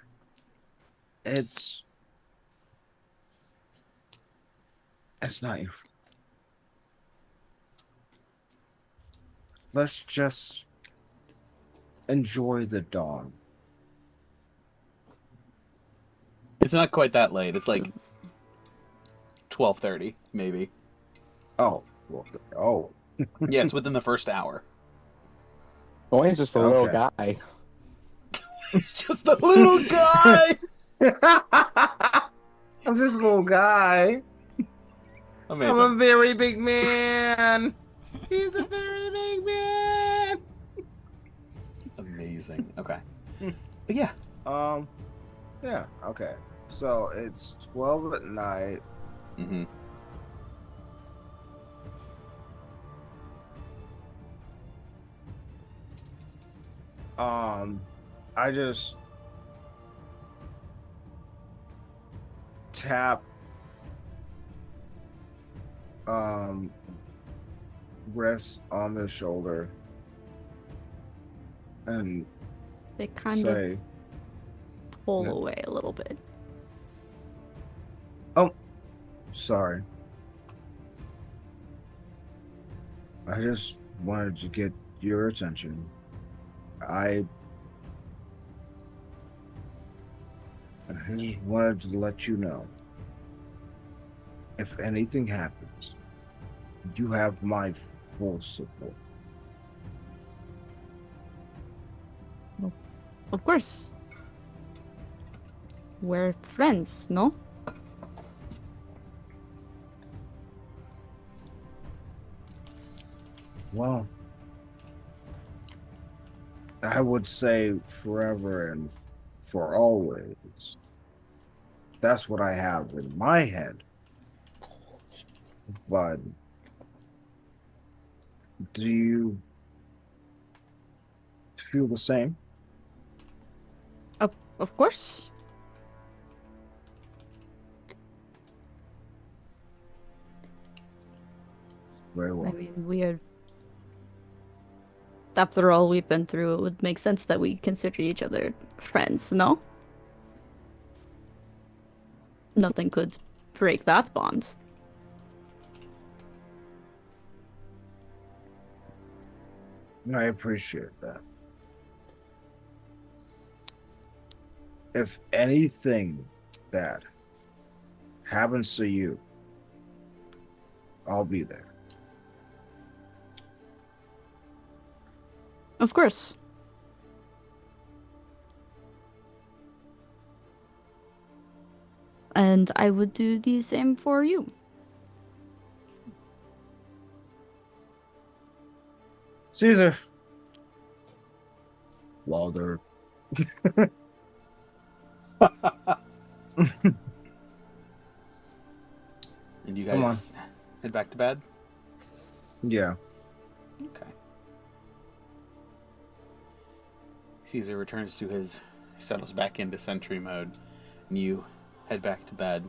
It's not your fault. Let's just enjoy the dawn. It's not quite that late. It's like 12:30, maybe. Oh, well, oh. Yeah, it's within the first hour. Gawain's just a little Okay. guy. He's just a little guy. I'm just a little guy. Amazing. I'm a very big man. He's a very big man. Amazing. Okay. But yeah. Yeah, okay. So it's 12 at night. Mm-hmm. I just tap rest on the shoulder and They kind of say, pull Yeah. away a little bit. "Oh, sorry. I just wanted to get your attention. I just wanted to let you know. If anything happens, you have my full support." Of course. We're friends, no? Well, I would say forever and for always. That's what I have in my head. But do you feel the same? Of course. Very I well. mean, we are. After all we've been through, it would make sense that we consider each other friends, no? Nothing could break that bond. I appreciate that. If anything bad happens to you, I'll be there. Of course. And I would do the same for you. Cesar. Walder. And you Come guys head back to bed? Yeah. Okay. Caesar returns to his... settles back into sentry mode. And you head back to bed.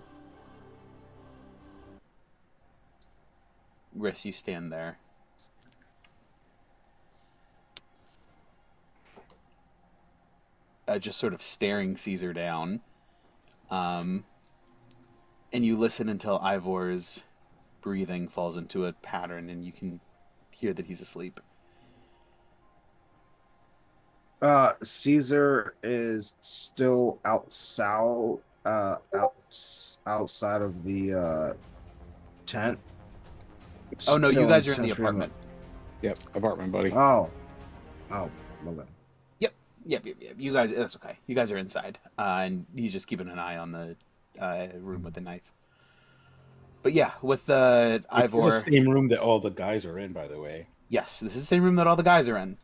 Riss, you stand there. Just sort of staring Caesar down. And you listen until Ivor's breathing falls into a pattern and you can hear that he's asleep. Caesar is still outside of the tent. Oh no, you Still guys are in the sentry apartment. Yep, apartment, buddy. mode. Oh, okay. Yep. You guys, that's okay. You guys are inside. And he's just keeping an eye on the room with the knife. But yeah, with It's Ivor... the same room that all the guys are in, by the way. Yes, this is the same room that all the guys are in.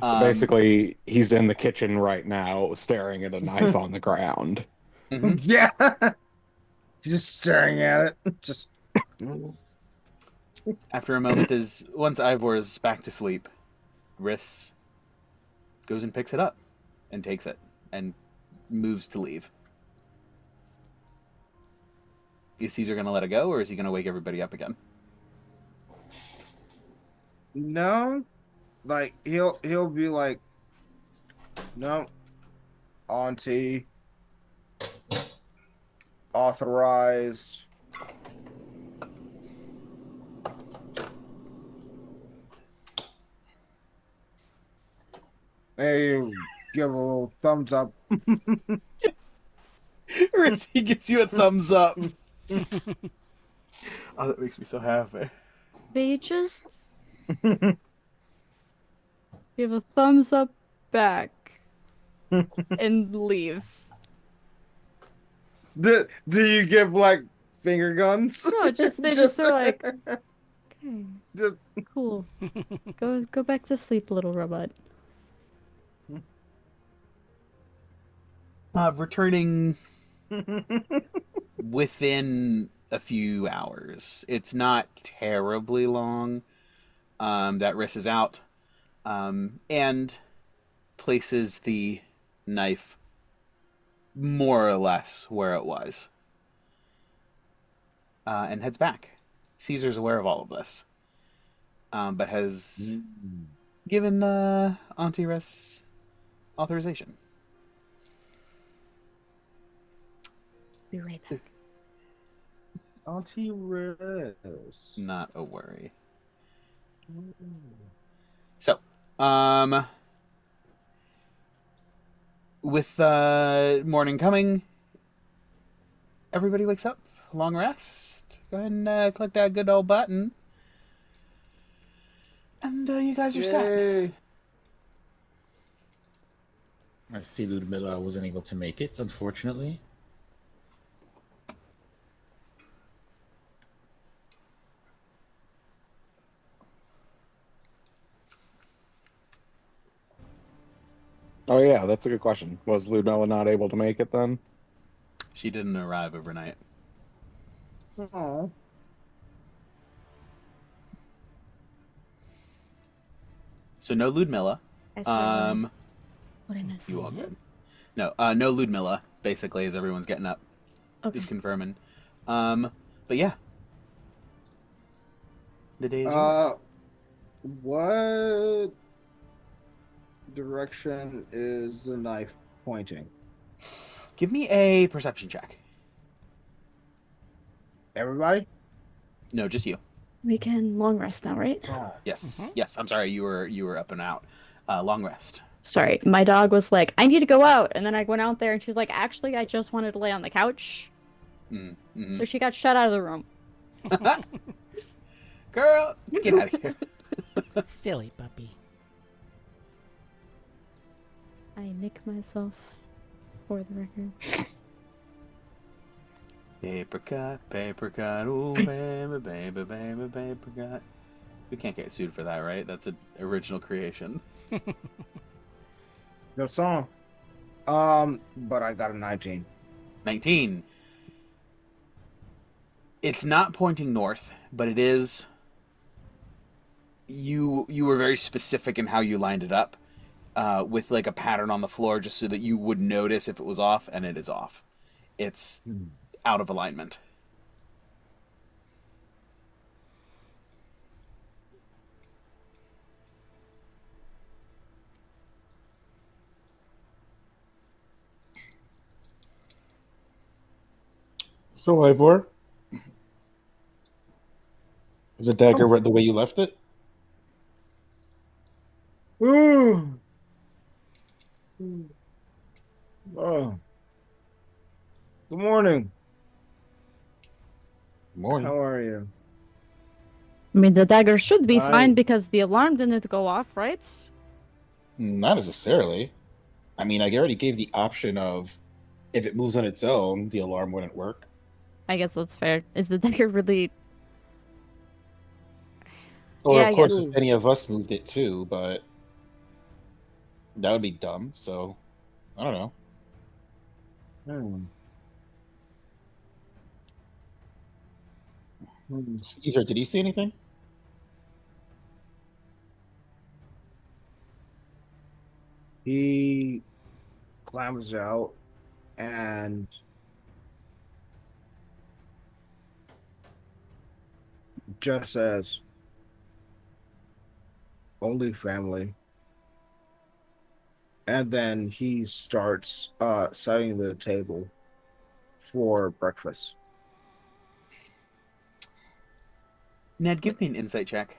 So basically, he's in the kitchen right now, staring at a knife on the ground. Mhm. Yeah. Just staring at it. Just. After a moment, once Ivor is back to sleep, Riss goes and picks it up and takes it and moves to leave. Is Caesar going to let it go, or is he going to wake everybody up again? No, like he'll be like, no, Auntie, authorized. Hey, give a little thumbs up. Riss, he gives you a thumbs up. Oh, that makes me so happy. They just give a thumbs up back and leave. Do you give like finger guns? No, just they just are like, okay, just cool. Go back to sleep, little robot. Returning within a few hours. It's not terribly long that Riss is out, and places the knife more or less where it was, and heads back. Caesar's aware of all of this, but has given Auntie Riss authorization. Be right back. Auntie Riss. Not a worry. So, with morning coming, everybody wakes up. Long rest. Go ahead and click that good old button. And you guys are set. Yay. I see Ludmilla wasn't able to make it, unfortunately. Oh yeah, that's a good question. Was Ludmilla not able to make it then? She didn't arrive overnight. Oh. So no Ludmilla. What I miss? You all good? No, no Ludmilla. Basically, as everyone's getting up, Okay. just confirming. But yeah, the day is yours. What direction is the knife pointing? Give me a perception check. Everybody? No, just you. We can long rest now, right? Yes, yes. I'm sorry, you were up and out. Long rest. Sorry, my dog was like, I need to go out. And then I went out there and she was like, actually, I just wanted to lay on the couch. Mm-hmm. So she got shut out of the room. Girl, get out of here. Silly puppy. I nick myself for the record. Paper cut, ooh, baby, baby, baby, paper cut. We can't get sued for that, right? That's an original creation. The song. But I got a 19. 19. It's not pointing north, but it is. You were very specific in how you lined it up, with like a pattern on the floor, just so that you would notice if it was off, and it is off. It's out of alignment. So, Ivor, is the dagger the way you left it? Ooh. Oh. Good morning. Morning. How are you? I mean, the dagger should be I- fine because the alarm didn't go off, right? Not necessarily. I mean, I already gave the option of if it moves on its own, the alarm wouldn't work. I guess that's fair. Is the dagger really... Or, Yeah, I of course, guess. if any of us moved it too, but that would be dumb. So, I don't know. Caesar, did you see anything? He clambers out and just says, only family. And then he starts setting the table for breakfast. Ned, give me an insight check.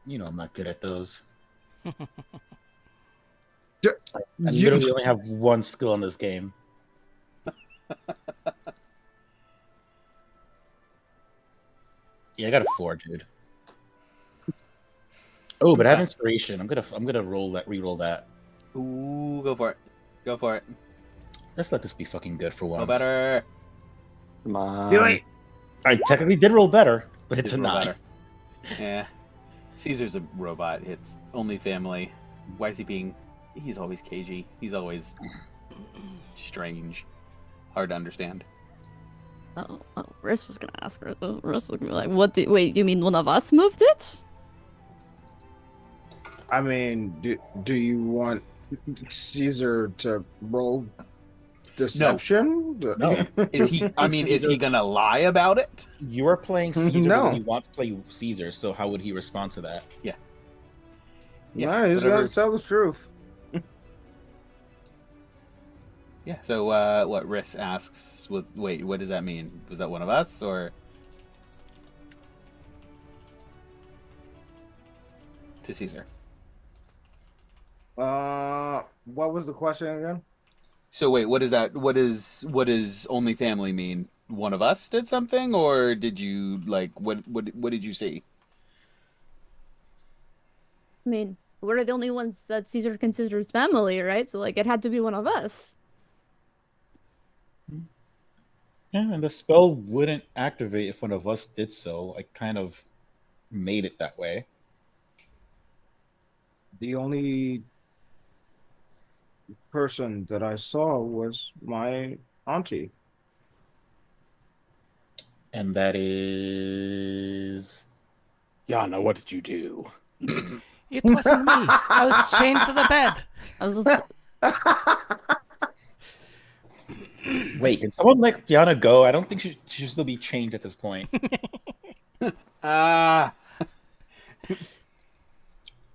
You know, I'm not good at those. D- I you- literally only have one skill in this game. Yeah, I got a 4, dude. Oh, but I have Okay. inspiration. I'm gonna roll that, re-roll that. Ooh, go for it. Go for it. Let's let this be fucking good for once. Go better. Come on. Really? I technically did roll better, but it's Did a roll 9. better. Yeah. Caesar's a robot. It's only family. Why is he being... He's always cagey. He's always strange. Hard to understand. Oh, Riss was gonna ask her. Riss was gonna be like, "What? Wait, you mean one of us moved it?" I mean, do you want Caesar to roll deception? No. Is he... I mean, is he gonna lie about it? You're playing Caesar No. when you want to play Caesar, so how would he respond to that? Yeah, No, he's whatever. got to tell the truth. Yeah, so what Riss asks was, wait, what does that mean? Was that one of us, or... To Caesar. What was the question again? So wait, what is that? What does only family mean? One of us did something, or did you, like, what did you see? I mean, we're the only ones that Caesar considers family, right? So like, it had to be one of us. Yeah, and the spell wouldn't activate if one of us did so. I kind of made it that way. The only person that I saw was my auntie. And that is. Yana, what did you do? It wasn't me. I was chained to the bed. I was just, Wait, can someone let Yana go? I don't think she should still be chained at this point. Ah.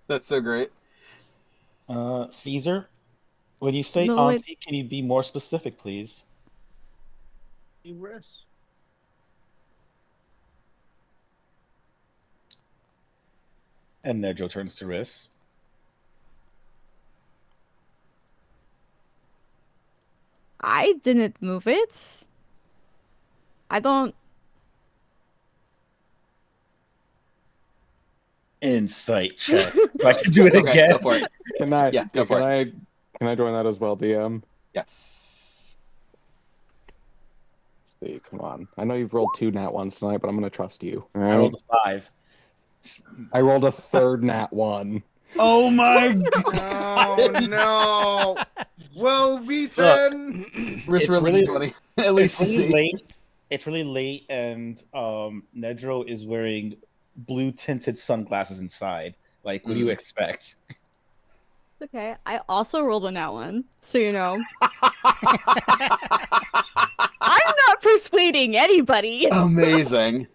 That's so great. Caesar, when you say No, wait. auntie, can you be more specific, please? Eris. And Nedro turns to Riss. I didn't move it. I don't. Insight check. So I can do it Okay, again. go for it. Can I? Yeah, go for it. Can I join that as well, DM? Yes. Let's see, come on. I know you've rolled 2 nat ones tonight, but I'm gonna trust you. All I right? rolled a 5. I rolled a third nat 1. Oh my god. Oh no! Well beaten. Risk It's rolling really- 20. At least to It's really see. late. It's really late, and Nedro is wearing blue tinted sunglasses inside. Like, what do you expect? Okay, I also rolled on that one, so you know. I'm not persuading anybody. Amazing.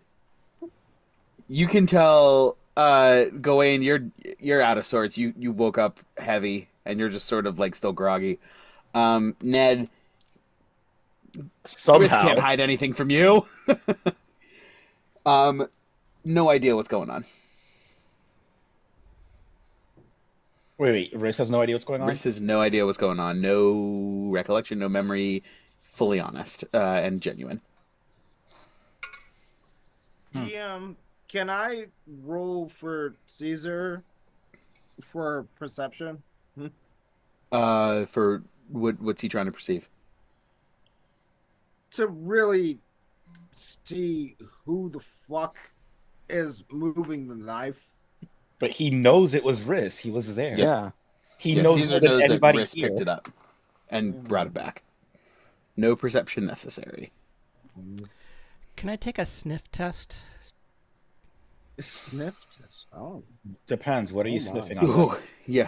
You can tell, Gawain, you're out of sorts. You woke up heavy, and you're just sort of like still groggy. Ned, Somehow. Riz can't hide anything from you. No idea what's going on. Wait. Riss has no idea what's going on? Riz has no idea what's going on. No recollection, no memory. Fully honest and genuine. GM, can I roll for Caesar for perception? For what's he trying to perceive? To really see who the fuck is moving the knife. But he knows it was Riss. He was there. Yeah. He Yeah, knows Caesar more than knows that anybody Riz here. picked it up and brought it back. No perception necessary. Can I take a sniff test? Sniff test. Oh. Depends. What are you Oh my. sniffing on? Ooh, yeah.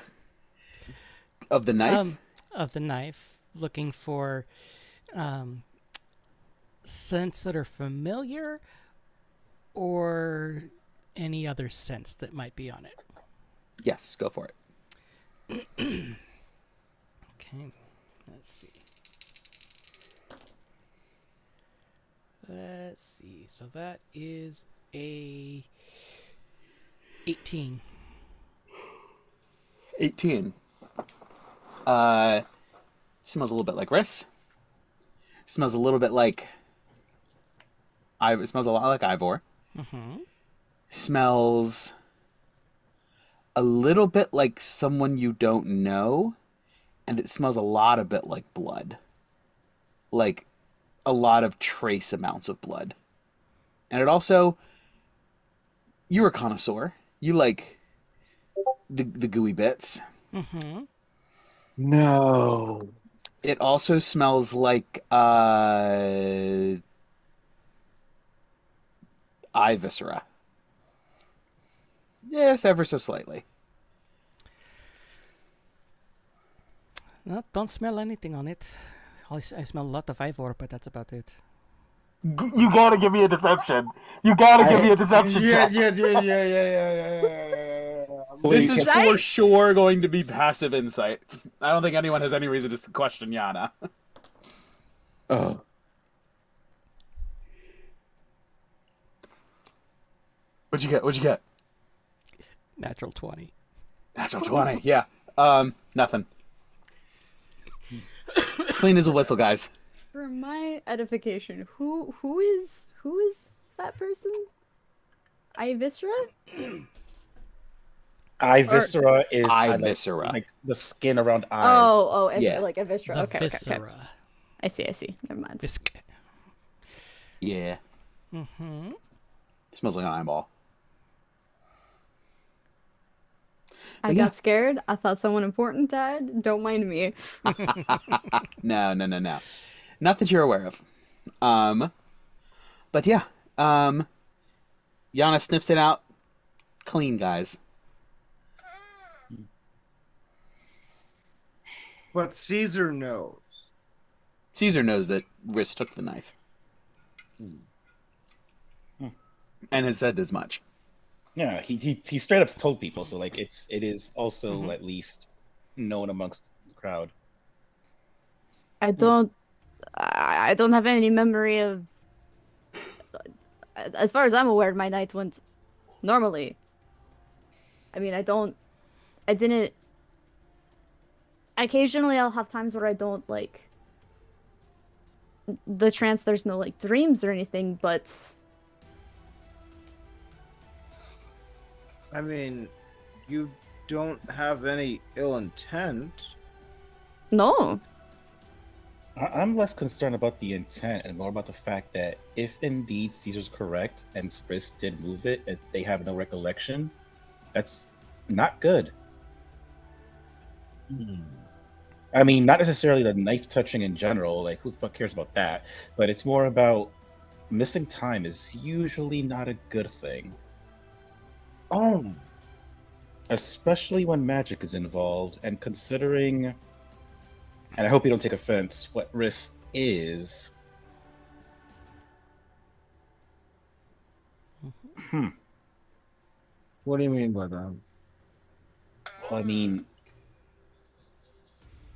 Of the knife? Of the knife, looking for scents that are familiar or any other scents that might be on it. Yes, go for it. Okay, let's see. Let's see. So that is a 18. 18. Smells a little bit like Riss. Smells a little bit like it smells a lot like Ivor. Mm-hmm. Smells a little bit like someone you don't know, and it smells a lot a bit like blood. Like a lot of trace amounts of blood. And it also, you're a connoisseur. You like the gooey bits. Mm-hmm. No. It also smells like eye viscera. Yes, ever so slightly. No, don't smell anything on it. I smell a lot of Ivor, but that's about it. You gotta give me a deception. You gotta give me a deception check. Yeah. This is Right? for sure going to be passive insight. I don't think anyone has any reason to question Yana. Oh. What'd you get? What'd you get? Natural 20. Natural 20. Yeah. Nothing. Clean as a whistle, guys. For my edification, who is that person? Ivisra? Eye viscera is Eye like- viscera. like the skin around eyes. Yeah. Like Ivisra. The Okay. viscera. I see. Never mind. Visc. Yeah. Mm-hmm. Smells like an eyeball. I But yeah. got scared. I thought someone important died. Don't mind me. No, no, no, no. Not that you're aware of. But yeah. Yana sniffs it out. Clean, guys. But Caesar knows. Cesar knows that Riss took the knife. And has said as much. Yeah, he straight up told people, so like it is also at least known amongst the crowd. I don't have any memory of. As far as I'm aware, my night went normally. I mean, I didn't. Occasionally, I'll have times where I don't like the trance. There's no like dreams or anything, but I mean, you don't have any ill intent. no. I'm less concerned about the intent and more about the fact that if indeed Caesar's correct and Spris did move it and they have no recollection, that's not good. I mean, not necessarily the knife touching in general, like who the fuck cares about that, but it's more about missing time is usually not a good thing. Oh, Especially when magic is involved, and considering, and I hope you don't take offense, what Riss is. what do you mean by that? Well, I mean,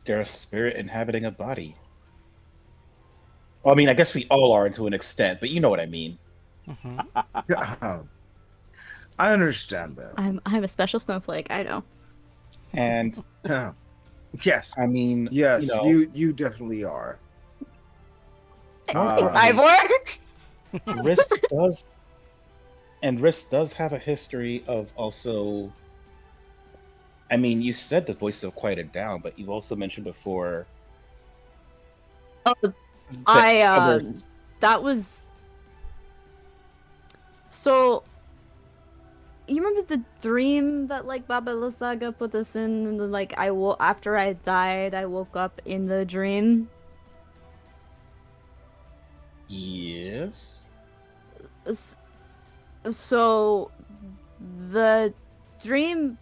they're a spirit inhabiting a body. Well, I mean, I guess we all are to an extent, but you know what I mean. I understand that. I'm a special snowflake. I know. And Yes, I mean, yes, you know, you definitely are. It's Uh, Ivor. Riss does have a history of also. I mean, you said the voices have quieted down, but you also mentioned before. Oh, that that was. So, you remember the dream that like Baba Lasaga put us in, and then like after I died, I woke up in the dream. Yes. So, the dream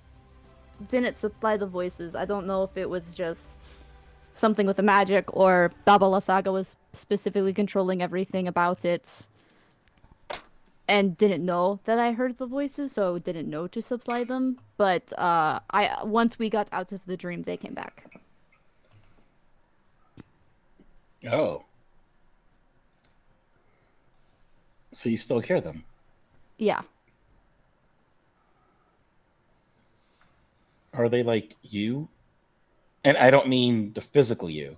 didn't supply the voices. I don't know if it was just something with the magic or Baba Lasaga was specifically controlling everything about it and didn't know that I heard the voices, so didn't know to supply them. But once we got out of the dream, they came back. Oh. So you still hear them? Yeah. Are they like you? And I don't mean the physical you.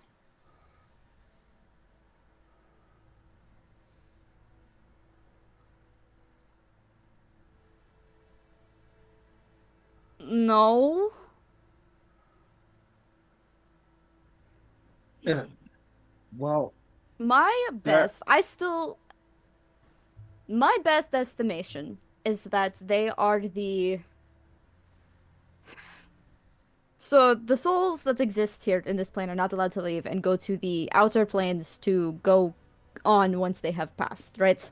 No. Yeah. Well, My best estimation is that they are so the souls that exist here in this plane are not allowed to leave and go to the outer planes to go on once they have passed, right?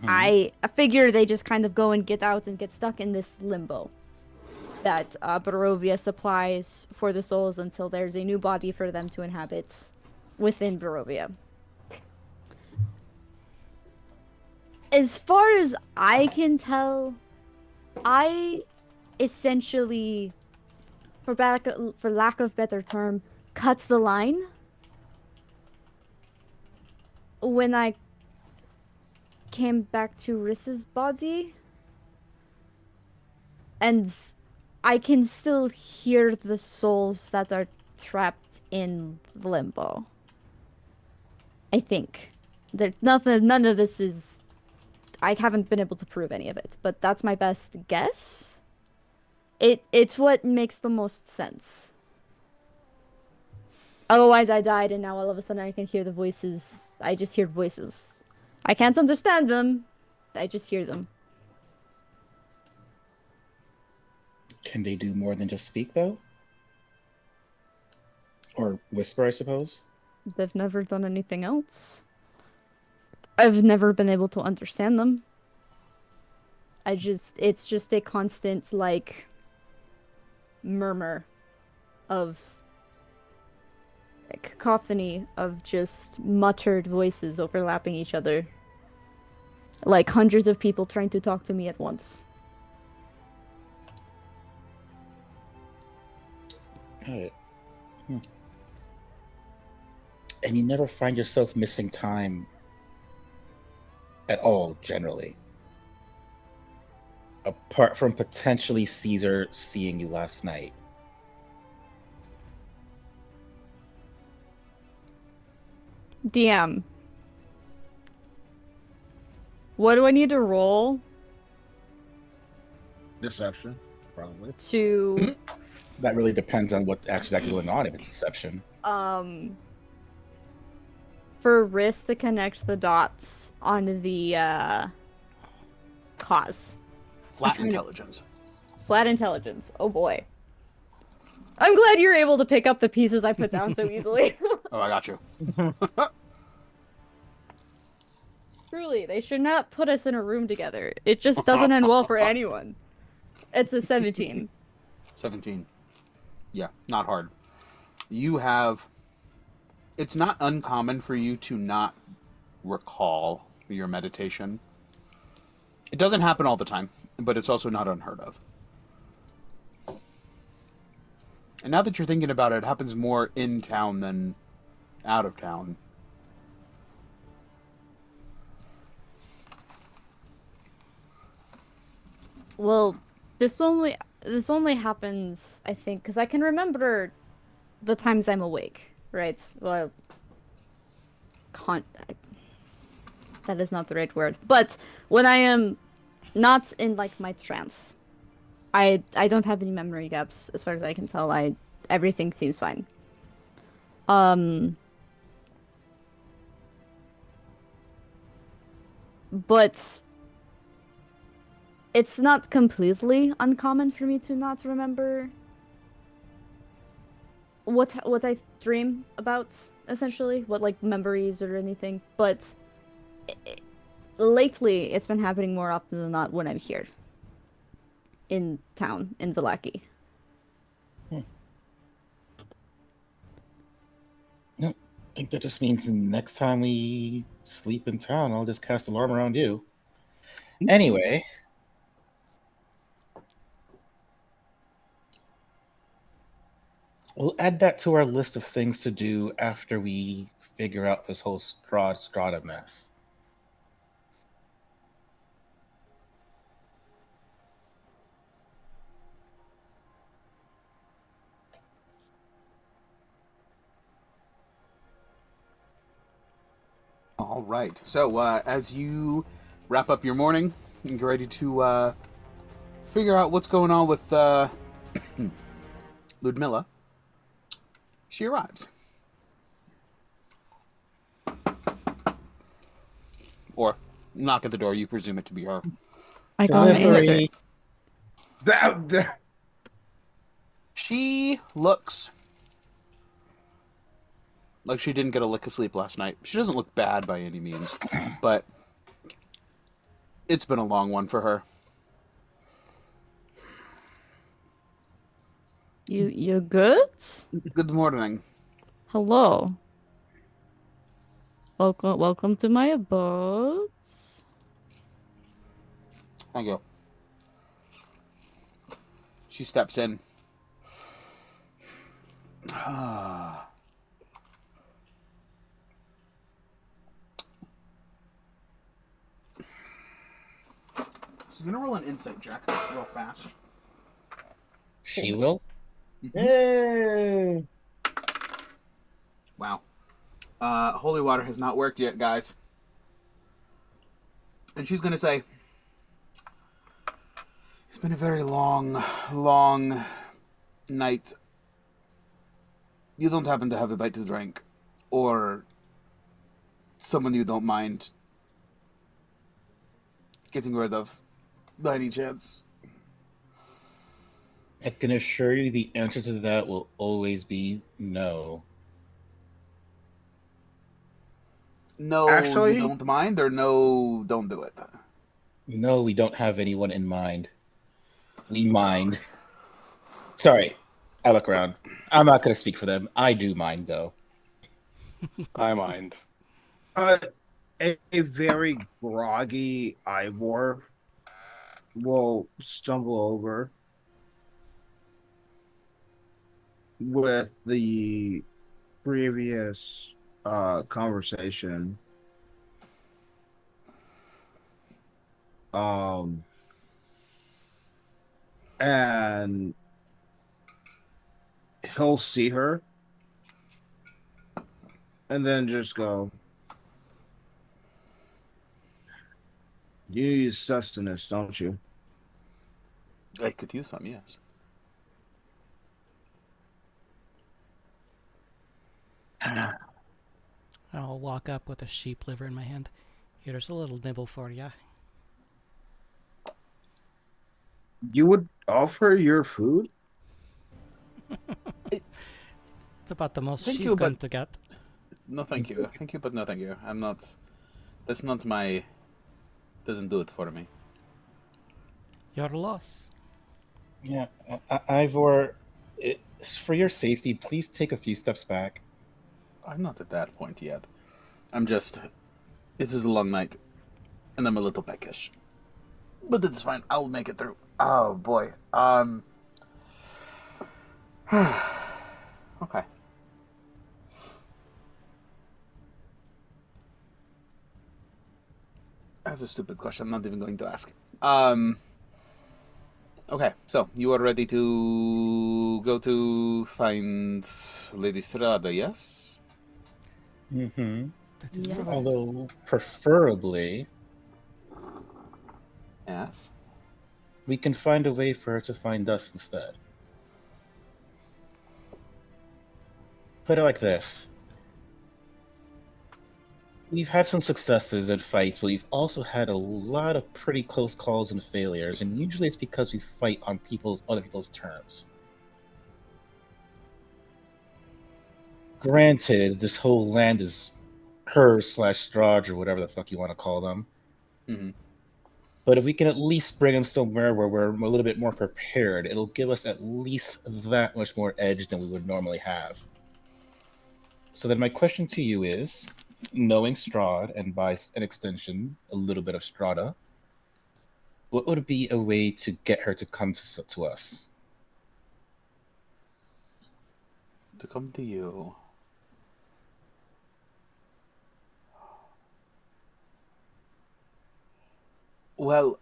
I figure they just kind of go and get out and get stuck in this limbo that Barovia supplies for the souls until there's a new body for them to inhabit within Barovia. As far as I can tell, I essentially, for lack of better term, cut the line when I came back to Riss's body, and I can still hear the souls that are trapped in limbo. I think that none of this is. I haven't been able to prove any of it, but that's my best guess. It's what makes the most sense. Otherwise, I died, and now all of a sudden I can hear the voices. I just hear voices. I can't understand them. I just hear them. Can they do more than just speak, though? Or whisper, I suppose? They've never done anything else. I've never been able to understand them. It's just a constant, like, murmur of a cacophony of just muttered voices overlapping each other. Like hundreds of people trying to talk to me at once. Got it. And you never find yourself missing time at all, generally. Apart from potentially Cesar seeing you last night. DM. What do I need to roll Deception, probably. to That really depends on what actually going on, if it's deception. for Riss to connect the dots on the cause? Flat trying to- intelligence. Flat intelligence. Oh boy. I'm glad you're able to pick up the pieces I put down so easily. Oh, I got you. Truly, they should not put us in a room together. It just doesn't end well for anyone. It's a 17. 17. Yeah, not hard. You have... It's not uncommon for you to not recall your meditation. It doesn't happen all the time, but it's also not unheard of. And now that you're thinking about it, it happens more in town than out of town. Well, this only happens, I think, because I can remember the times I'm awake, right? Well, that is not the right word. But when I am not in like my trance, I don't have any memory gaps as far as I can tell. Everything seems fine. But it's not completely uncommon for me to not remember what I dream about, essentially, what like memories or anything. But lately, it's been happening more often than not when I'm here in town in Vallaki. No, I think that just means next time we sleep in town, I'll just cast alarm around you. Anyway. We'll add that to our list of things to do after we figure out this whole Strahd mess. All right. So, as you wrap up your morning and get ready to figure out what's going on with Ludmilla, she arrives. Or knock at the door. You presume it to be her. I got answer. She looks like she didn't get a lick of sleep last night. She doesn't look bad by any means, but it's been a long one for her. You good? Good morning. Hello. Welcome to my abode. Thank you. She steps in. She's gonna roll an insight check real fast. She will? Yay! Wow. Holy water has not worked yet, guys. And she's gonna say, it's been a very long, long night. You don't happen to have a bite to drink, or someone you don't mind getting rid of, by any chance? I can assure you the answer to that will always be no. No, you Actually, don't mind, or no, don't do it. No, we don't have anyone in mind. We mind. Sorry, I look around. I'm not going to speak for them. I do mind, though. I mind. a very groggy Ivor will stumble over with the previous conversation. Um, and he'll see her and then just go, "You use sustenance, don't you?" I could use some, yes. I'll walk up with a sheep liver in my hand. Here's a little nibble for ya. You would offer your food? It's about the most Thank she's you, going but- to get. No, thank you. Thank you, but no, thank you. I'm not. That's not my. Doesn't do it for me. Your loss. Yeah, Ivor, for your safety, please take a few steps back. I'm not at that point yet. I'm just. It is a long night, and I'm a little peckish. But it's fine. I'll make it through. Oh boy. Okay. That's a stupid question. I'm not even going to ask. Okay, so you are ready to go to find Lady Strada, yes? Mm-hmm. That is Yes. right. Although, preferably, Yes. we can find a way for her to find us instead. Put it like this. We've had some successes in fights, but we've also had a lot of pretty close calls and failures, and usually it's because we fight on other people's terms. Granted, this whole land is hers/Strahd or whatever the fuck you want to call them. Mm-hmm. But if we can at least bring them somewhere where we're a little bit more prepared, it'll give us at least that much more edge than we would normally have. So then my question to you is, knowing Strahd, and by an extension, a little bit of Strada, what would be a way to get her to come to us? To come to you. Well,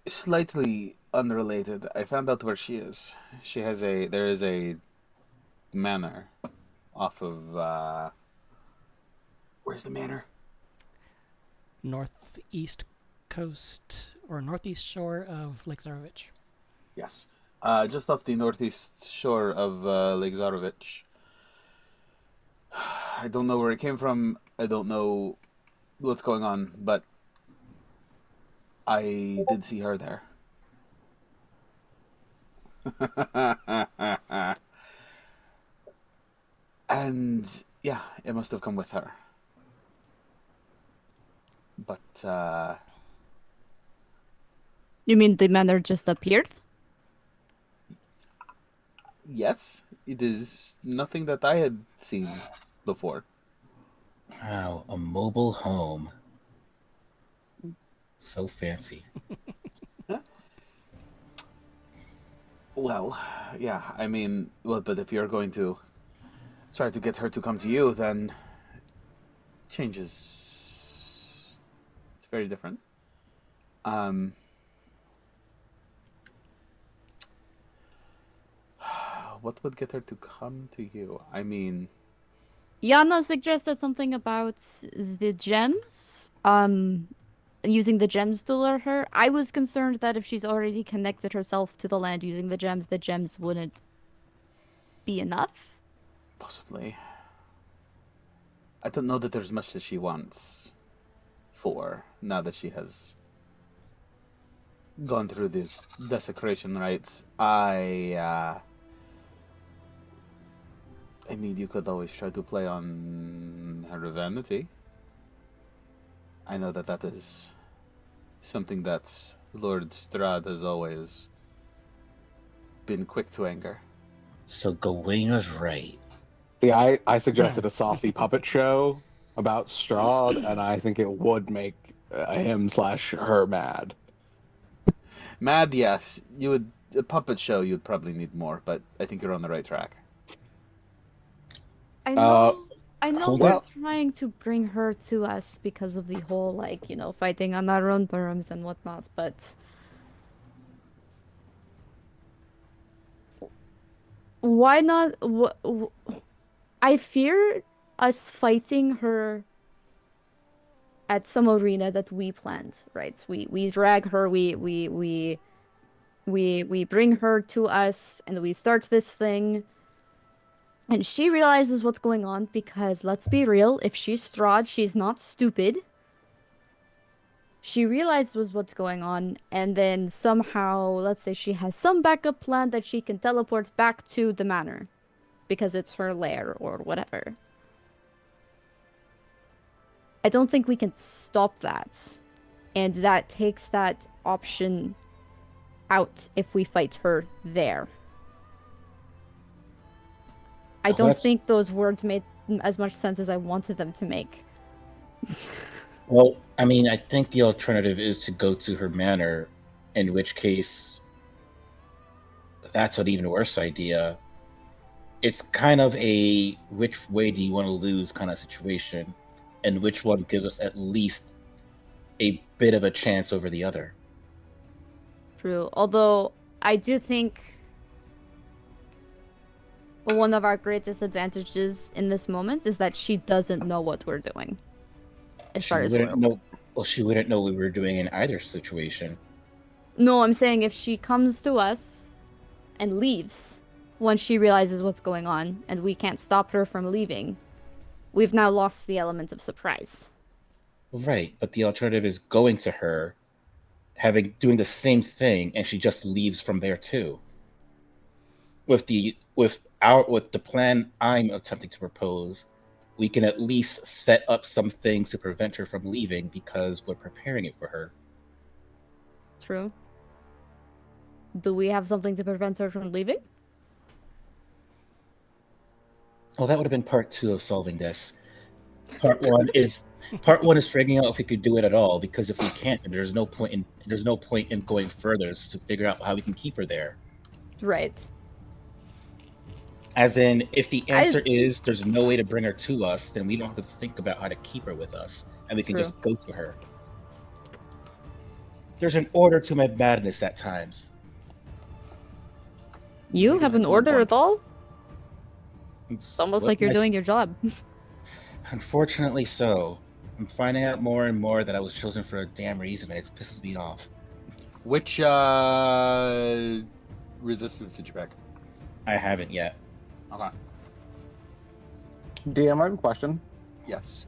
slightly unrelated. I found out where she is. There is a manor off of, where's the manor? Northeast coast or northeast shore of Lake Zarovich. Yes. Just off the northeast shore of Lake Zarovich. I don't know where it came from. I don't know what's going on, but I did see her there. And yeah, it must have come with her. But You mean the manor just appeared? yes, it is nothing that I had seen before. Wow, a mobile home. So fancy. Well, yeah, I mean, well, but if you're going to try to get her to come to you, then changes. It's very different. What would get her to come to you? I mean, Yana suggested something about the gems. Using the gems to lure her. I was concerned that if she's already connected herself to the land using the gems wouldn't be enough. possibly. I don't know that there's much that she wants for now that she has gone through these desecration rites, I mean, you could always try to play on her vanity. I know that is something that Lord Strahd has always been quick to anger. So Gawain was right. See, I suggested a saucy puppet show about Strahd, and I think it would make him/her mad. Mad, yes. You would a puppet show. You'd probably need more, but I think you're on the right track. I know hold we're up. trying to bring her to us because of the whole, like, fighting on our own terms and whatnot, but why not? I fear us fighting her at some arena that we planned, right? We drag her, we bring her to us, and we start this thing. And she realizes what's going on because, let's be real, if she's Strahd, she's not stupid. She realizes what's going on, and then somehow, let's say she has some backup plan that she can teleport back to the manor. Because it's her lair or whatever. I don't think we can stop that. And that takes that option out if we fight her there. I don't think those words made as much sense as I wanted them to make. Well, I mean, I think the alternative is to go to her manor, in which case that's an even worse idea. It's kind of a which way do you want to lose kind of situation, and which one gives us at least a bit of a chance over the other. True. Although, I do think one of our greatest advantages in this moment is that she doesn't know what we're doing. As far as she wouldn't know what we were doing in either situation. No, I'm saying if she comes to us and leaves once she realizes what's going on and we can't stop her from leaving, we've now lost the element of surprise. Right, but the alternative is going to her, doing the same thing, and she just leaves from there too. With the plan I'm attempting to propose, we can at least set up some things to prevent her from leaving because we're preparing it for her. True. Do we have something to prevent her from leaving? Well, that would have been part 2 of solving this. Part one is figuring out if we could do it at all, because if we can't, there's no point in going further to figure out how we can keep her there. Right. As in, if the answer is there's no way to bring her to us, then we don't have to think about how to keep her with us, and we can just go to her. There's an order to my madness at times. You have an order at all? It's almost like you're doing your job. Unfortunately so. I'm finding out more and more that I was chosen for a damn reason, and it pisses me off. Which resistance did you pick? I haven't yet. Okay. DM, I have a question. Yes.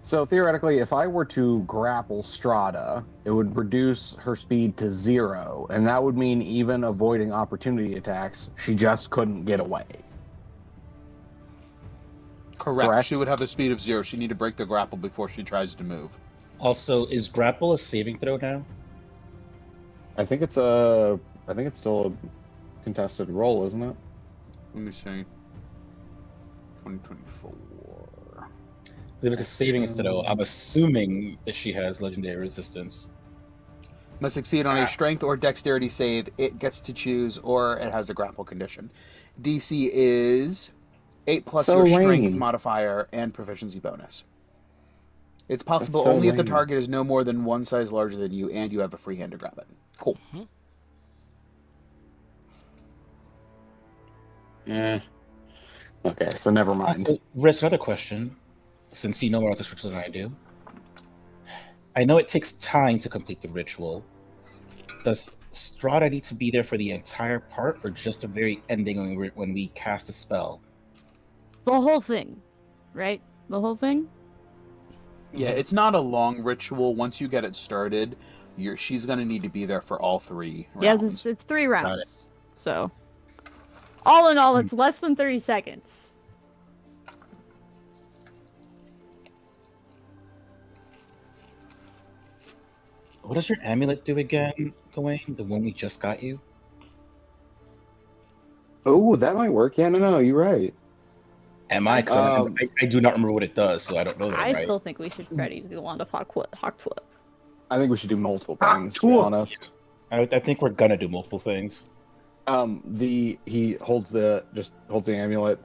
So theoretically, if I were to grapple Strahd, it would reduce her speed to 0, and that would mean even avoiding opportunity attacks, she just couldn't get away. Correct. She would have a speed of 0. She need to break the grapple before she tries to move. Also, is grapple a saving throw now? I think it's still a contested roll, isn't it? Let me see. 2024. If it's a saving throw, I'm assuming that she has legendary resistance. Must succeed on a strength or dexterity save. It gets to choose, or it has a grapple condition. DC is 8 plus your strength modifier and proficiency bonus. It's possible only if the target is no more than one size larger than you and you have a free hand to grab it. Cool. Yeah. Okay, so never mind. Also, Risk, another question, since you know more about this ritual than I do. I know it takes time to complete the ritual. Does Strahd need to be there for the entire part, or just the very ending when we cast a spell? The whole thing, right? The whole thing? Yeah, it's not a long ritual. Once you get it started, She's going to need to be there for all 3 rounds. Yes, it's 3 rounds. So, all in all, it's less than 30 seconds. What does your amulet do again, Gawain? The one we just got you? Oh, that might work. Yeah, no, you're right. Am I? 'Cause I do not remember what it does, so I don't know that. I right? still think we should credit the Wand of Hawktwood. I think we should do multiple things, to be honest. I think we're gonna do multiple things. He holds the amulet.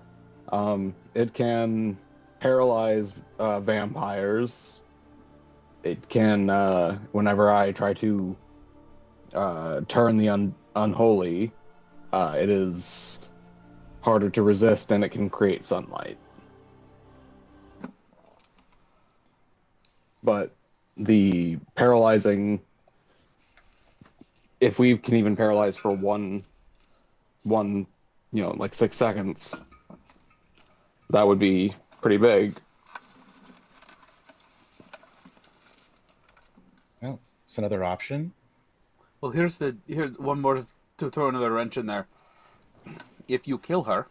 It can paralyze vampires. It can whenever I try to turn the unholy, it is harder to resist, and it can create sunlight. But the paralyzing, if we can even paralyze for one, like 6 seconds, that would be pretty big. Well, it's another option. Well, here's one more to throw another wrench in there. If you kill her,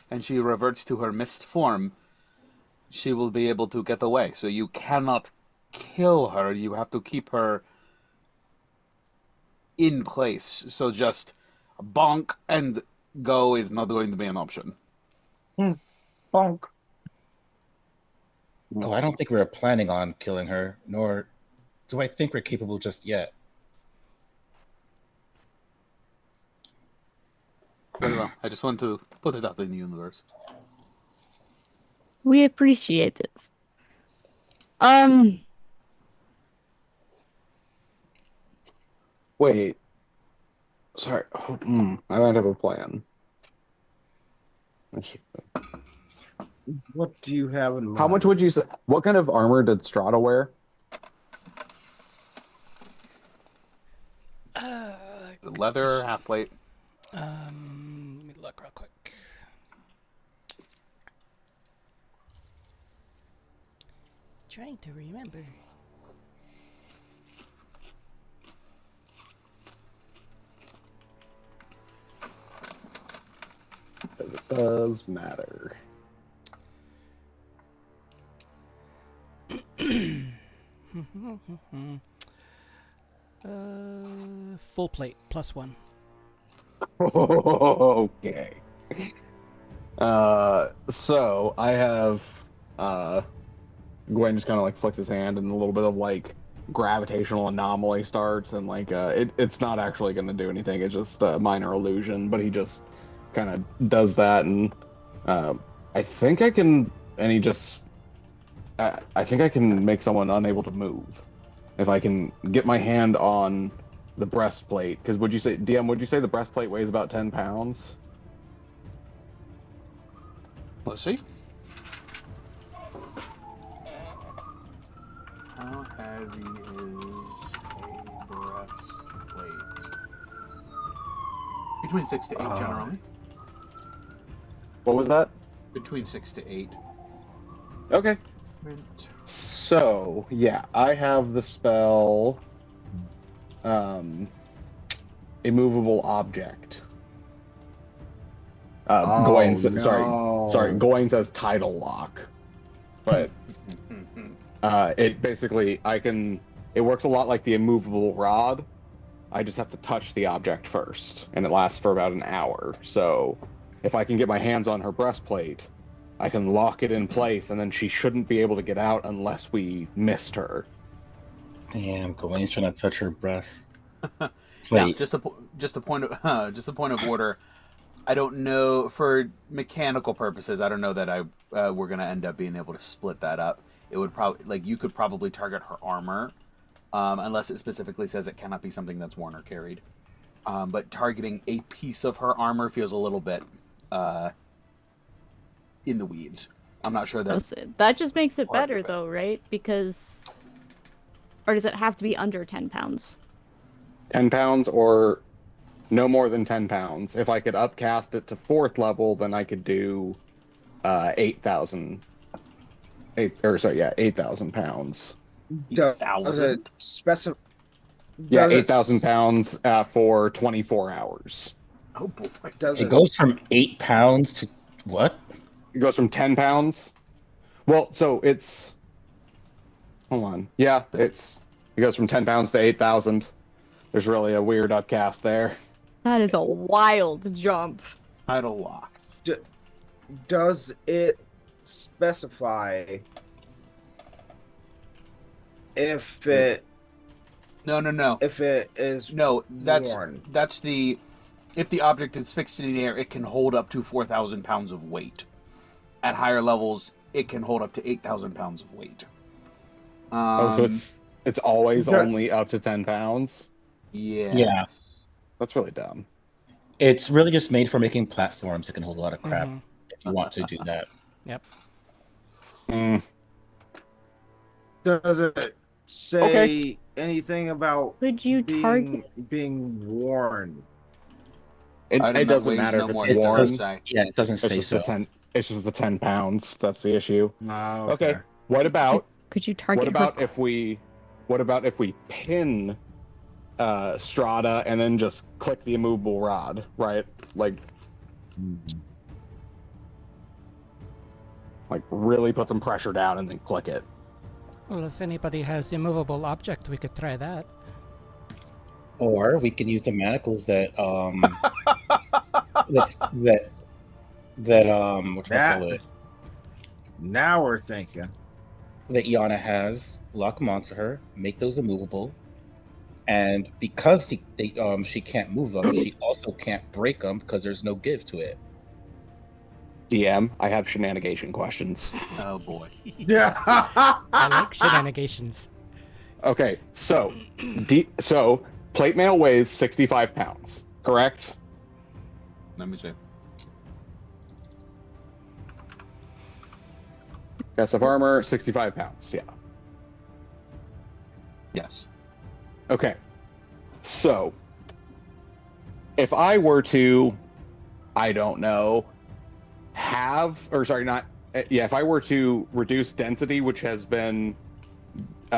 and she reverts to her mist form, she will be able to get away. So you cannot kill her. You have to keep her in place. So just bonk and go is not going to be an option. Bonk. Oh, I don't think we were planning on killing her, nor do I think we're capable just yet. Very well. I just want to put it out in the universe. We appreciate it. Wait. Sorry. I might have a plan. What do you have in mind? How much would you say? What kind of armor did Strahd wear? Leather, half plate. Let me look real quick. Trying to remember. It does matter. Full plate +1. Okay. So I have Gwen just kind of like flicks his hand, and a little bit of like gravitational anomaly starts, and like it's not actually going to do anything. It's just a minor illusion, but he just kind of does that, and I think I can. And he just, I think I can make someone unable to move if I can get my hand on the breastplate. Because would you say, DM, would you say the breastplate weighs about 10 pounds? Let's see. How heavy is a breastplate? Between 6 to 8 generally. What was that? Between 6 to 8. Okay. So, yeah, I have the spell Immovable Object. Gawain says, sorry, Gawain says Tidal Lock. But it basically, it works a lot like the Immovable Rod. I just have to touch the object first, and it lasts for about an hour. So, if I can get my hands on her breastplate, I can lock it in place, and then she shouldn't be able to get out unless we missed her. Damn, Gawain's trying to touch her breast. Now, just a point of order. I don't know, for mechanical purposes, I don't know that we're gonna end up being able to split that up. It would probably, like, you could probably target her armor, unless it specifically says it cannot be something that's worn or carried. But targeting a piece of her armor feels a little bit in the weeds. I'm not sure that just makes it better, though, right? Because, or does it have to be under 10 pounds? 10 pounds or no more than 10 pounds. If I could upcast it to 4th level, then I could do 8,000 pounds. Does it Yeah, Does it 8,000 s- pounds for 24 hours. Oh boy. Does It it? goes from 8 pounds to what? It goes from 10 pounds. Well, so it's. Hold on. Yeah, it goes from 10 pounds to 8,000. There's really a weird upcast there. That is a wild jump. Idle lock. Does it specify if it No. if it is No, worn? that's the if the object is fixed in the air, it can hold up to 4,000 pounds of weight. At higher levels, it can hold up to 8,000 pounds of weight. So it's always that- only up to 10 pounds. Yes. That's really dumb. It's really just made for making platforms that can hold a lot of crap. Mhm. If you want to do that. Yep. Mm. Does it say anything about Could you target? being worn? It Item that doesn't weighs matter no if more it's than worn. 30 It's say. Yeah, it doesn't say just so. the 10. It's just the 10 pounds. That's the issue. Oh, Okay. What about Could you target what about her? if we pin Strahd and then just click the immovable rod, right? Like really put some pressure down and then click it. Well, if anybody has immovable object, we could try that. Or we could use the manacles that what you call it, Now we're thinking. that Yana has, lock them onto her, make those immovable, and because she can't move them, she also can't break them because there's no give to it. DM, I have shenanigation questions. Oh boy. Yeah. I like shenanigans. Okay, so plate mail weighs 65 pounds, correct? Let me see. Yes, of armor, 65 pounds, yeah. Yes. Okay, so if I were to, I don't know, if I were to reduce density, which has been,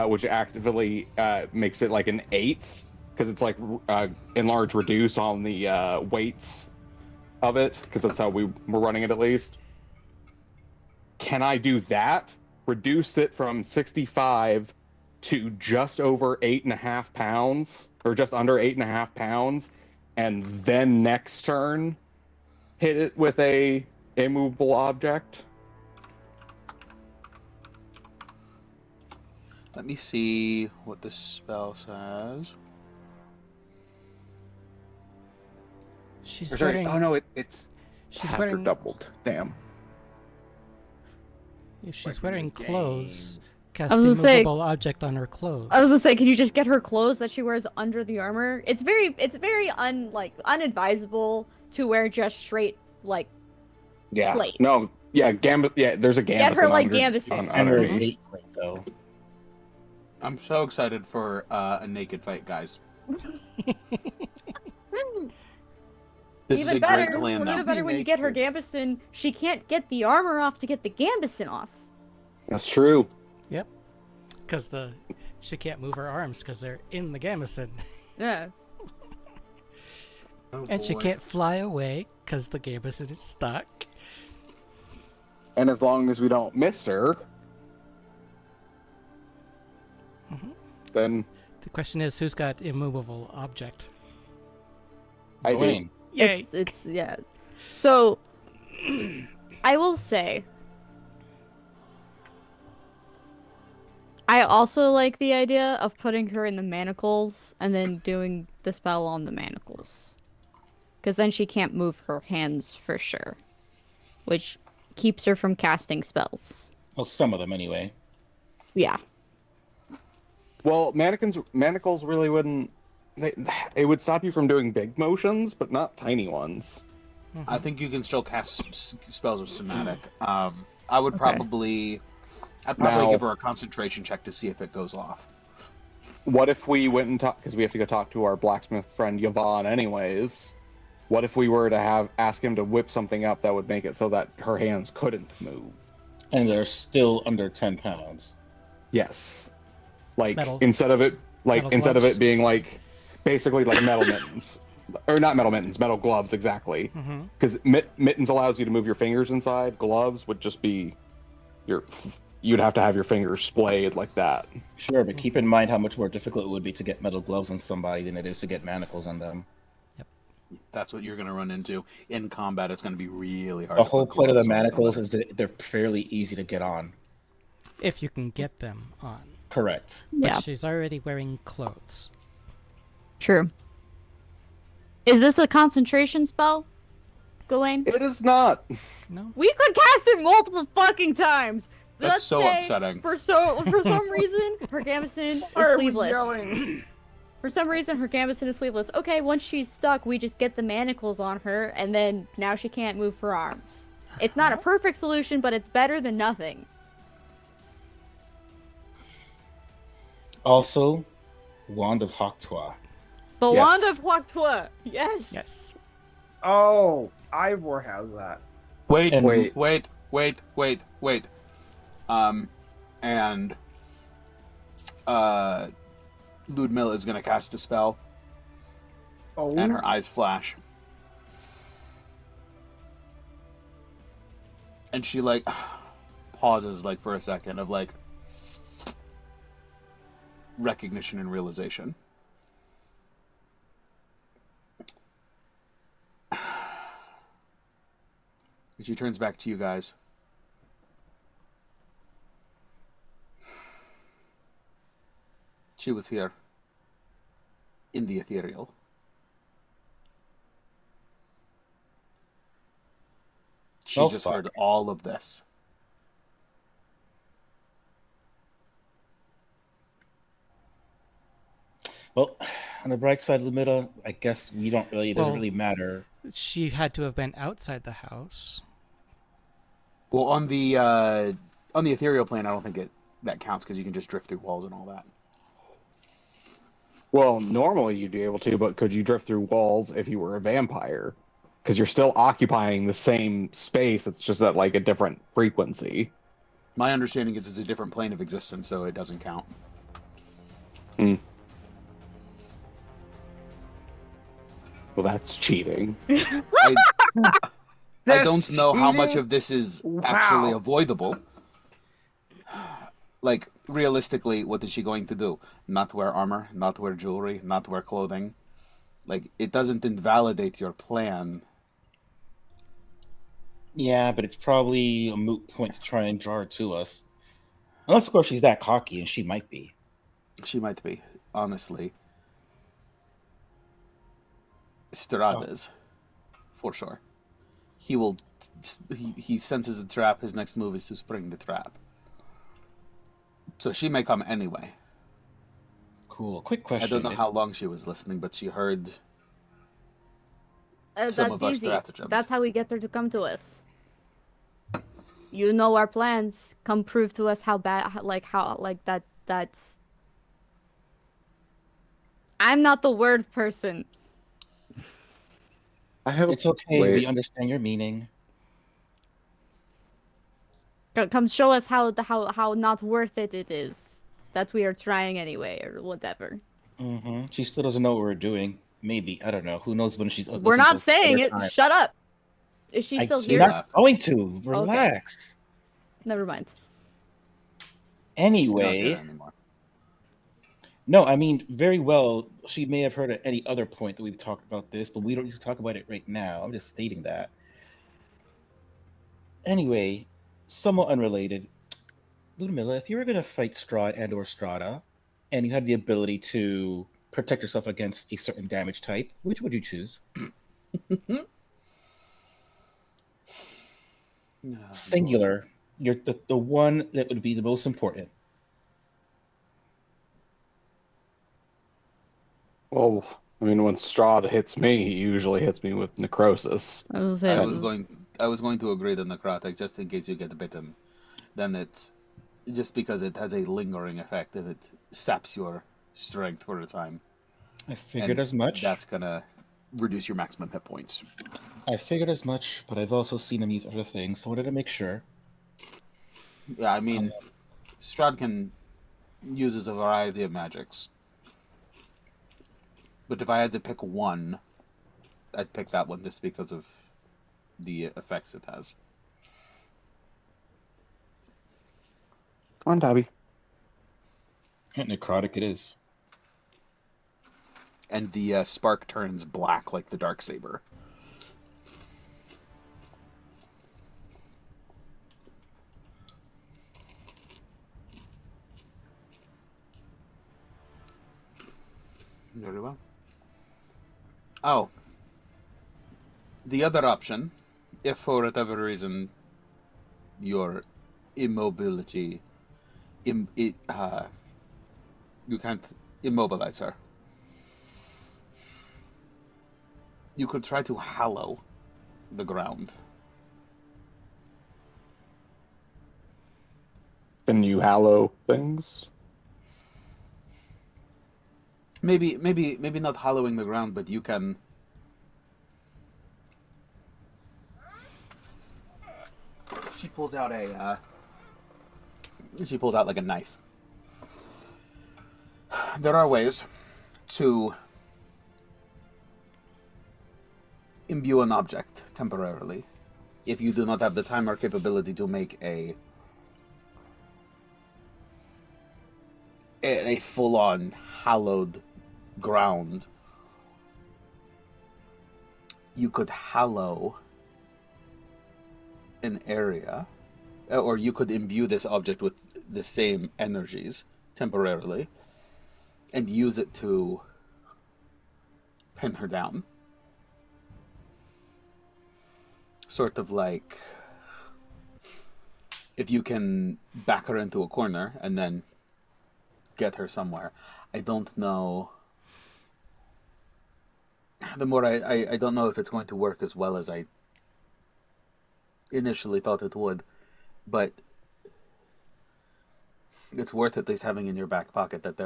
which actively makes it like an 8, because it's like enlarge reduce on the weights of it, because that's how we're running it at least. Can I do that? Reduce it from 65 to just over 8.5 pounds, or just under 8.5 pounds, and then next turn hit it with a immovable object? Let me see what this spell says. She's Or sorry, wearing. oh no, it's she's half or wearing. doubled. Damn. If she's Like wearing in the clothes, cast I was gonna say- immovable object on her clothes. I was gonna say, can you just get her clothes that she wears under the armor? It's very unadvisable to wear just straight like. Yeah. Plate. No. Yeah. Yeah. There's a gambit. Get her like Gambison. And her Mhm. eight plate though. I'm so excited for a naked fight, guys. This is a Even great better, plan, even though. better when you get her Gambison, she can't get the armor off to get the Gambison off. That's true. Yep. Because she can't move her arms because they're in the gamison, Yeah. Oh, and she boy. can't fly away because the gamison is stuck. And as long as we don't miss her, Mhm. then The question is, who's got immovable object? I do. Gawain. Yay! It's yeah. So I will say I also like the idea of putting her in the manacles and then doing the spell on the manacles. Because then she can't move her hands for sure. Which keeps her from casting spells. Well, some of them anyway. Yeah. Well, manacles really wouldn't. It would stop you from doing big motions, but not tiny ones. I think you can still cast spells with somatic. I would Okay. probably, I'd probably Now- give her a concentration check to see if it goes off. What if we went and talk? Because we have to go talk to our blacksmith friend Yvonne, anyways. What if we were to ask him to whip something up that would make it so that her hands couldn't move? And they're still under 10 pounds. Yes. Like Metal. instead of it Like Metal instead of gloves? it being like basically like metal mittens, or not metal mittens, metal gloves exactly. Mm-hmm. Because mittens allows you to move your fingers inside. Gloves would just be your. You'd have to have your fingers splayed like that. Sure, but keep in mind how much more difficult it would be to get metal gloves on somebody than it is to get manacles on them. That's what you're going to run into in combat. It's going to be really hard. The to whole put point of the gloves on manacles somebody. is that they're fairly easy to get on. If you can get them on. Correct. But Yeah, she's already wearing clothes. true. Is this a concentration spell, Gawain? It is not. No? We could cast it multiple fucking times. That's Let's so say upsetting. For some reason, her gambeson Why is are we sleeveless. yelling? For some reason, her gambeson is sleeveless. Okay, once she's stuck, we just get the manacles on her, and then now she can't move her arms. It's not a perfect solution, but it's better than nothing. Also, Wand of Hawktua. The Yes. Wand of Huactua. Yes. Yes. Oh, Ivor has that. Wait, And- wait. And Ludmilla is going to cast a spell, Oh, and her eyes flash. And she, like, pauses, like, for a second of, like, recognition and realization. And she turns back to you guys. She was here in the ethereal. She Oh, just fuck. heard all of this. Well, on the bright side, Lumita, I guess we don't really. It doesn't Well- really matter. She had to have been outside the house. Well, on the ethereal plane, I don't think that counts because you can just drift through walls and all that. Well, normally you'd be able to, but could you drift through walls if you were a vampire? Because you're still occupying the same space. It's just at like a different frequency. My understanding is it's a different plane of existence, so it doesn't count. Well, that's cheating. I don't know how much cheating? of this is Wow. actually avoidable. Like, realistically, what is she going to do? Not wear armor, not wear jewelry, not wear clothing. Like, it doesn't invalidate your plan. Yeah, but it's probably a moot point to try and draw her to us. Unless, of course, she's that cocky, and she might be. She might be, honestly. Strahd is, for sure. He senses a trap. His next move is to spring the trap. So she may come anyway. Cool. Quick question. I don't know how long she was listening, but she heard some That's of our easy. stratagems. That's how we get her to come to us. You know our plans. Come prove to us how bad, that's. I'm not the word person. I have. It's okay. Wait. We understand your meaning. Come show us how not worth it is. That we are trying anyway, or whatever. She still doesn't know what we're doing. Maybe. I don't know. Who knows when she's. We're not saying it. Shut up. Is she still You're here? not going to. Relax. Never mind. She's not Anyway. here anymore. No, I mean, very well, she may have heard at any other point that we've talked about this, but we don't need to talk about it right now. I'm just stating that. Anyway, somewhat unrelated. Ludmilla, if you were going to fight Strahd and or Strada, and you had the ability to protect yourself against a certain damage type, which would you choose? Singular. You're the one that would be the most important. Well, I mean, when Strahd hits me, he usually hits me with necrosis. I was I gonna was say, going to agree to necrotic just in case you get bitten. Then it's just because it has a lingering effect and it saps your strength for a time. I figured And as much. That's gonna reduce your maximum hit points. I figured as much, but I've also seen him use other things, so I wanted to make sure. Yeah, I mean, Strahd uses a variety of magics. But if I had to pick one, I'd pick that one just because of the effects it has. Come on, Tabby. Necrotic it is. And the spark turns black like the Darksaber. Very well. Oh. The other option, if for whatever reason your immobility, you can't immobilize her, you could try to hallow the ground. Can you hallow things? Maybe not hollowing the ground, but you can. She pulls out like a knife. There are ways to imbue an object temporarily if you do not have the time or capability to make a full-on hallowed ground. You could hallow an area, or you could imbue this object with the same energies temporarily and use it to pin her down. Sort of like if you can back her into a corner and then get her somewhere. I don't know. The more I don't know if it's going to work as well as I initially thought it would, but it's worth at least having in your back pocket that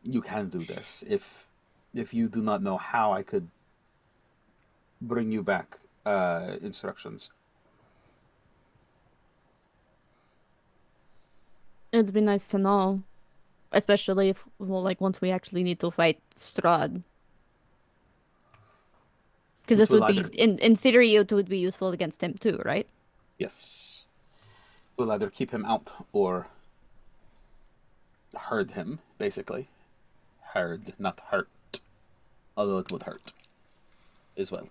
you can do this. If you do not know how, I could bring you back instructions. It'd be nice to know, especially if, well, like once we actually need to fight Strahd. Because this would be, in theory, it would be useful against him too, right? Yes. We'll either keep him out or herd him, basically. Herd, not hurt. Although it would hurt as well.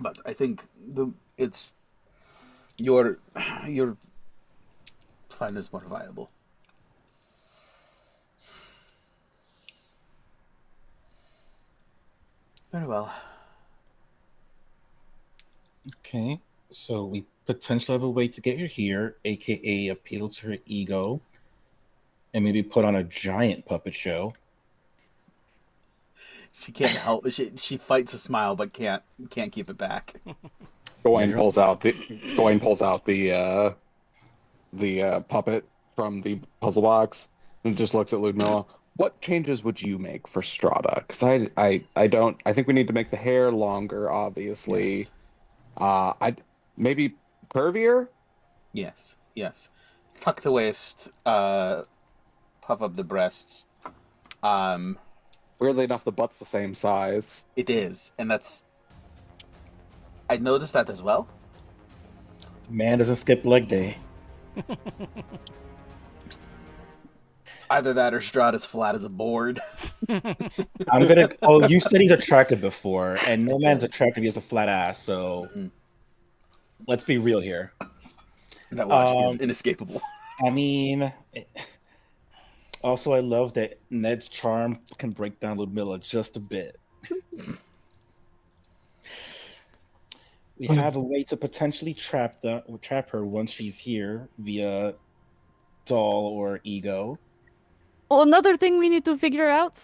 But I think it's your plan is more viable. Very well. Okay, so we potentially have a way to get her here, aka appeal to her ego, and maybe put on a giant puppet show. She can't help. She fights a smile, but can't keep it back. Gawain pulls out the puppet from the puzzle box and just looks at Ludmilla. What changes would you make for Strahd? Because I think we need to make the hair longer, obviously. Yes. I'd maybe curvier. Yes. Tuck the waist, puff up the breasts. Weirdly enough, the butt's the same size. It is, and I noticed that as well. Man doesn't skip leg day. Either that or Strahd is flat as a board. Oh, you said he's attractive before, and no man's attractive. He has a flat ass, so let's be real here. That logic is inescapable. I mean, also I love that Ned's charm can break down Ludmilla just a bit. We have a way to potentially trap her once she's here via doll or ego. Well, another thing we need to figure out,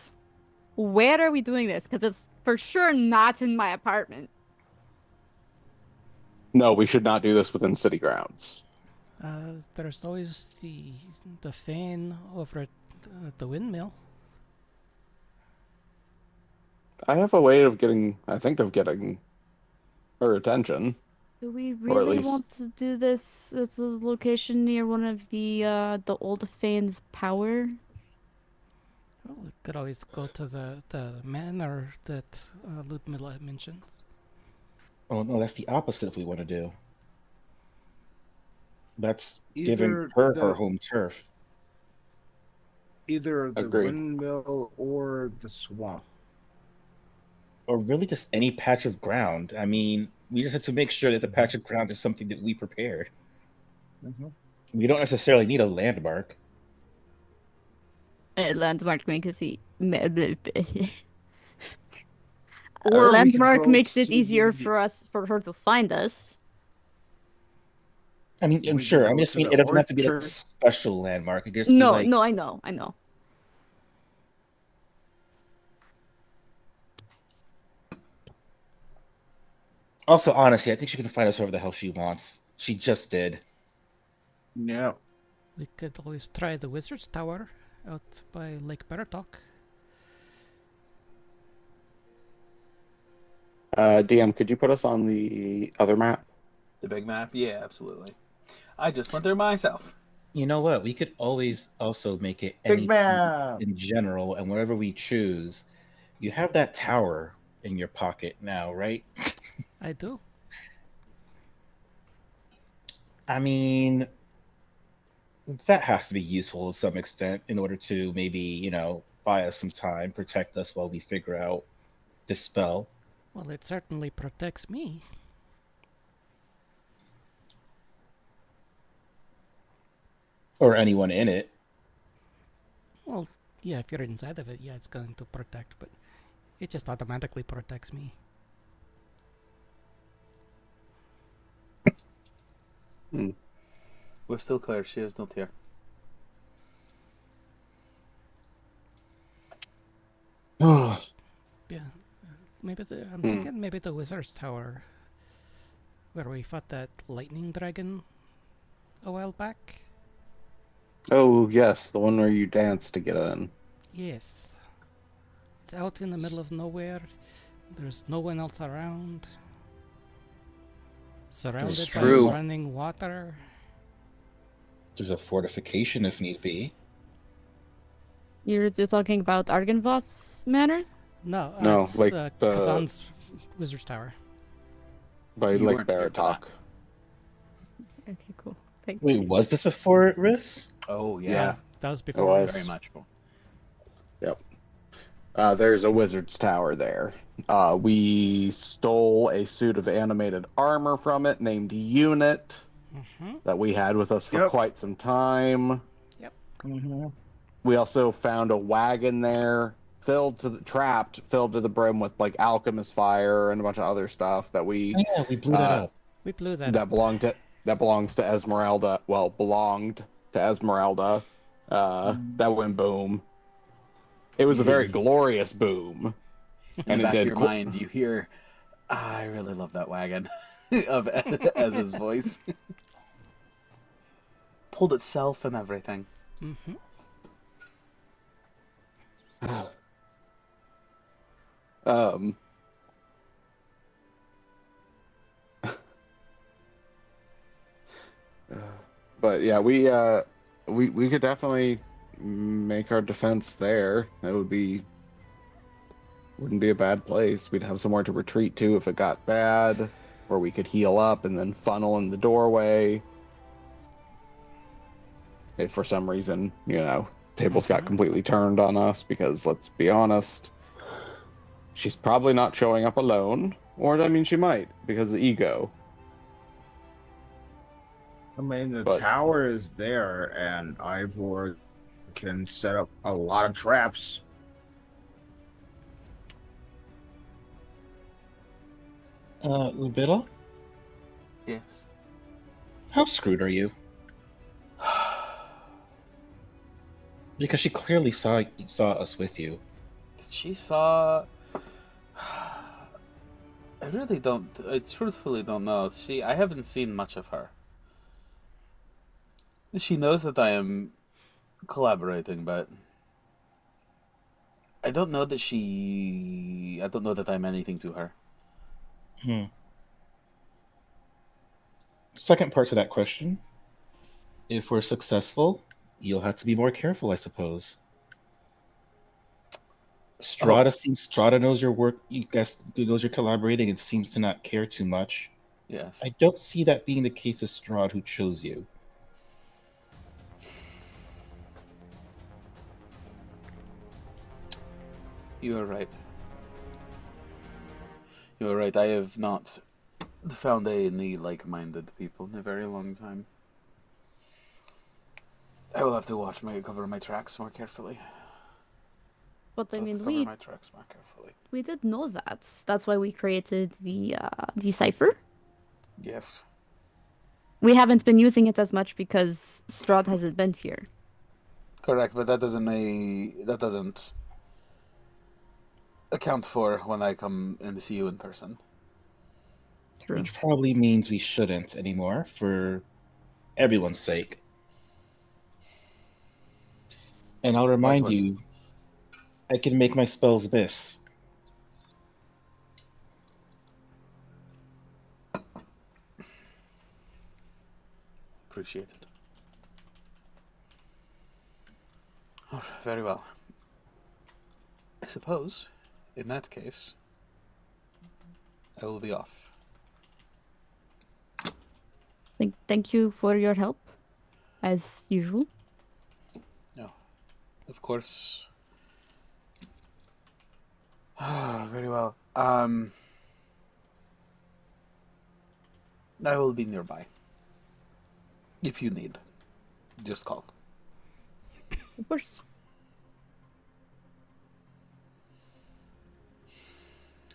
where are we doing this? Because it's for sure not in my apartment. No, we should not do this within city grounds. There's always the fan over at the windmill. I have a way of getting her attention. Do we Or at really least- want to do this at a location near one of the old Fane's power? Well, we could always go to the manor that Ludmilla mentions. Oh no, that's the opposite if we want to do. That's giving Either her the home turf. either the Agreed. windmill or the swamp. Or really just any patch of ground. I mean, we just have to make sure that the patch of ground is something that we prepared. We don't necessarily need a landmark. Landmark makes it Or we could landmark go makes it to easier the- for her to find us. I mean, I'm We could sure. I go just to mean the it doesn't have to be like a orchard. special landmark. It could just be No, like, no, I know. also, honestly, I think she can find us wherever the hell she wants. She just did. Yeah. We could always try the Wizard's Tower out by Lake Baratok. DM, could you put us on the other map? The big map? Yeah, absolutely. I just went there myself. You know what? We could always also make it Big any map. in general, and wherever we choose, you have that tower in your pocket now, right? I do. I mean, that has to be useful to some extent in order to maybe, buy us some time, protect us while we figure out this spell. Well, it certainly protects me. Or anyone in it. Well, yeah, if you're inside of it, yeah, it's going to protect, but it just automatically protects me. We're still clear. She is not here. Oh, Yeah, I'm thinking maybe the Wizard's Tower, where we fought that lightning dragon a while back. oh yes, the one where you dance to get in. Yes. It's out in the middle of nowhere. There's no one else around. Surrounded by true. running water. There's a fortification if need be. You're talking about Argenvoss Manor? No, No, it's like the the- Kazan's Wizard's Tower. By You Lake weren't here for that. Baratok. Okay, cool. Thank Wait, you. was this before Riss? Oh, yeah. Yeah. That was before. was. Very much. There's a wizard's tower there. We stole a suit of animated armor from it named Unit Mm-hmm. that we had with us for Yep. quite some time. We also found a wagon there filled to the brim with like alchemist fire and a bunch of other stuff that we Oh, yeah, we blew that up. We blew that that up. belongs to Esmeralda. Well, belonged to Esmeralda. That went boom. It was a very glorious boom. In And the it back of did your cool- mind, you hear, I really love that wagon of Ez's voice. Pulled itself and everything. Mm-hmm. Um, but yeah, we could definitely make our defense there. That wouldn't be a bad place. We'd have somewhere to retreat to if it got bad, or we could heal up and then funnel in the doorway. If for some reason, tables got completely turned on us, because let's be honest, she's probably not showing up alone. Or, I mean, she might, because of ego. I mean, the But- tower is there, and Ivor can set up a lot of traps. Lubilla? Yes. How screwed are you? Because she clearly saw us with you. She saw. I really don't. I truthfully don't know. I haven't seen much of her. She knows that I am collaborating, but I don't know that I don't know that I'm anything to her. Second part to that question. If we're successful, you'll have to be more careful, I suppose. Strahd knows your work. You guys knows you're collaborating and seems to not care too much. Yes. I don't see that being the case of Strahd, who chose you. You are right. You are right. I have not found any like-minded people in a very long time. I will have to cover my tracks more carefully. But I I'll mean, cover my tracks more carefully. we did know that. That's why we created the cipher. Yes. We haven't been using it as much because Strahd hasn't been here. Correct, but that doesn't account for when I come and see you in person. True. Which probably means we shouldn't anymore, for everyone's sake. And I'll remind you, I can make my spells miss. Appreciate it. Oh, very well. I suppose, in that case, I will be off. Thank you for your help, as usual. No, of course. Very well. I will be nearby. If you need, just call. Of course.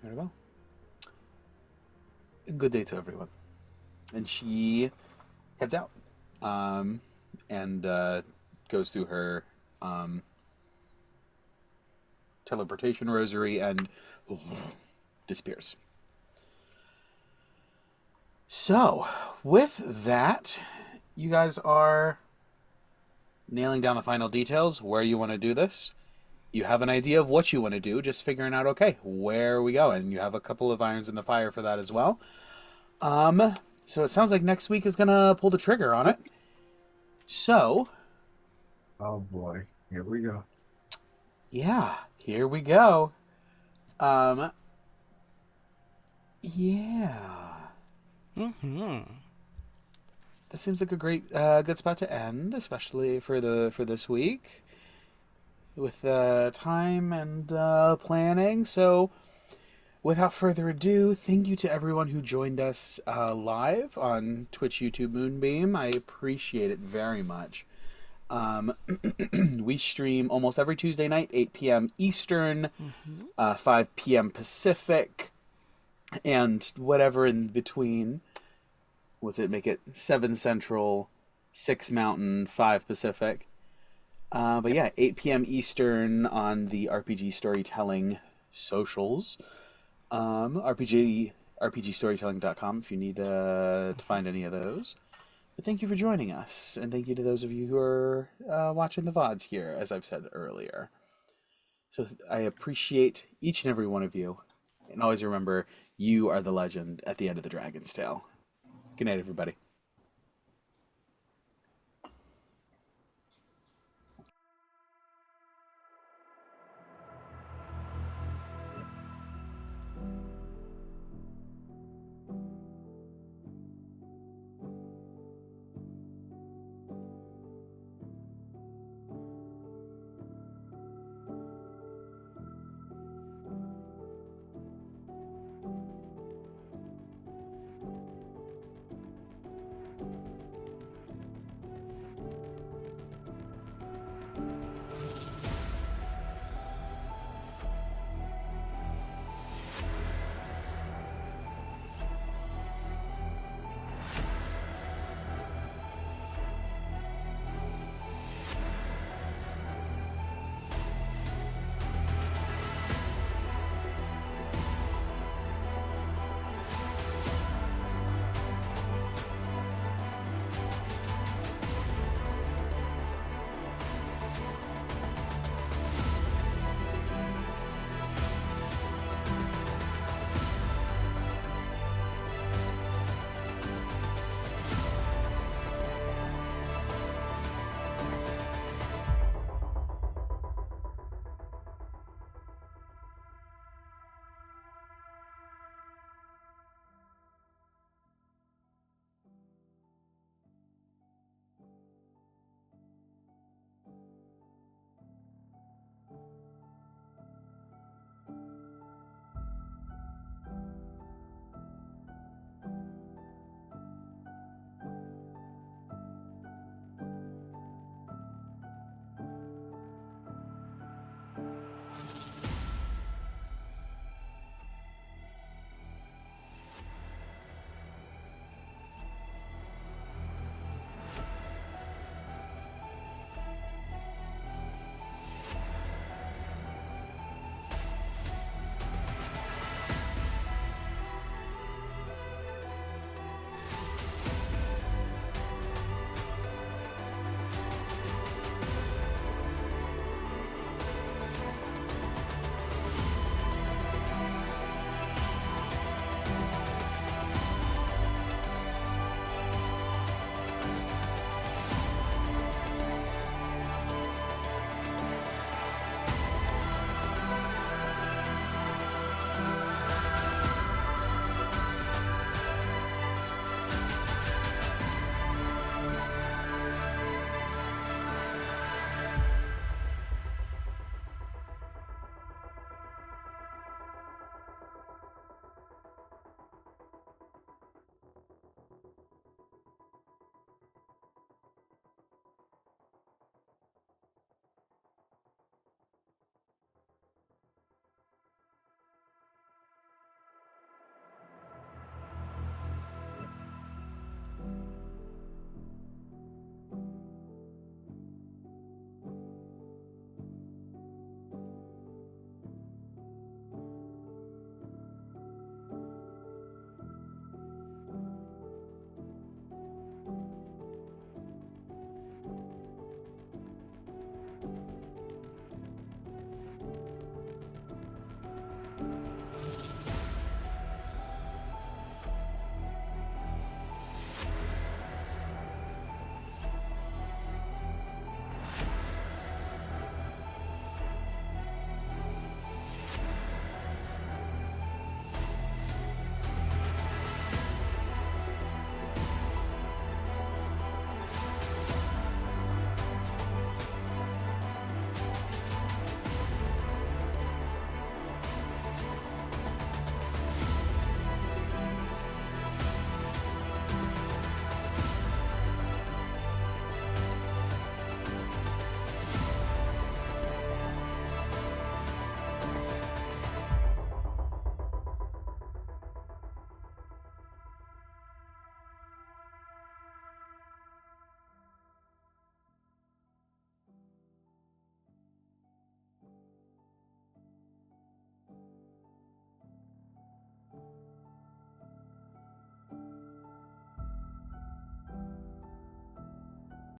Very well. Good day to everyone. And she heads out, and goes through her teleportation rosary and disappears. So, with that, you guys are nailing down the final details, where you want to do this. You have an idea of what you want to do, just figuring out, okay, where we go, and you have a couple of irons in the fire for that as well. So it sounds like next week is gonna pull the trigger on it. So, Oh boy, here we go. yeah, here we go. Yeah. Mm-hmm. That seems like a great, good spot to end, especially for this week, with time and planning. So, without further ado, thank you to everyone who joined us live on Twitch, YouTube, Moonbeam. I appreciate it very much. We stream almost every Tuesday night, 8 p.m. Eastern, 5 p.m. Pacific, and whatever in between. Make it 7 Central, 6 Mountain, 5 Pacific. But yeah, 8 p.m. Eastern on the RPG Storytelling socials. RPGstorytelling.com if you need to find any of those. But thank you for joining us, and thank you to those of you who are watching the VODs here, as I've said earlier. So I appreciate each and every one of you, and always remember, you are the legend at the end of the Dragon's Tale. Good night, everybody.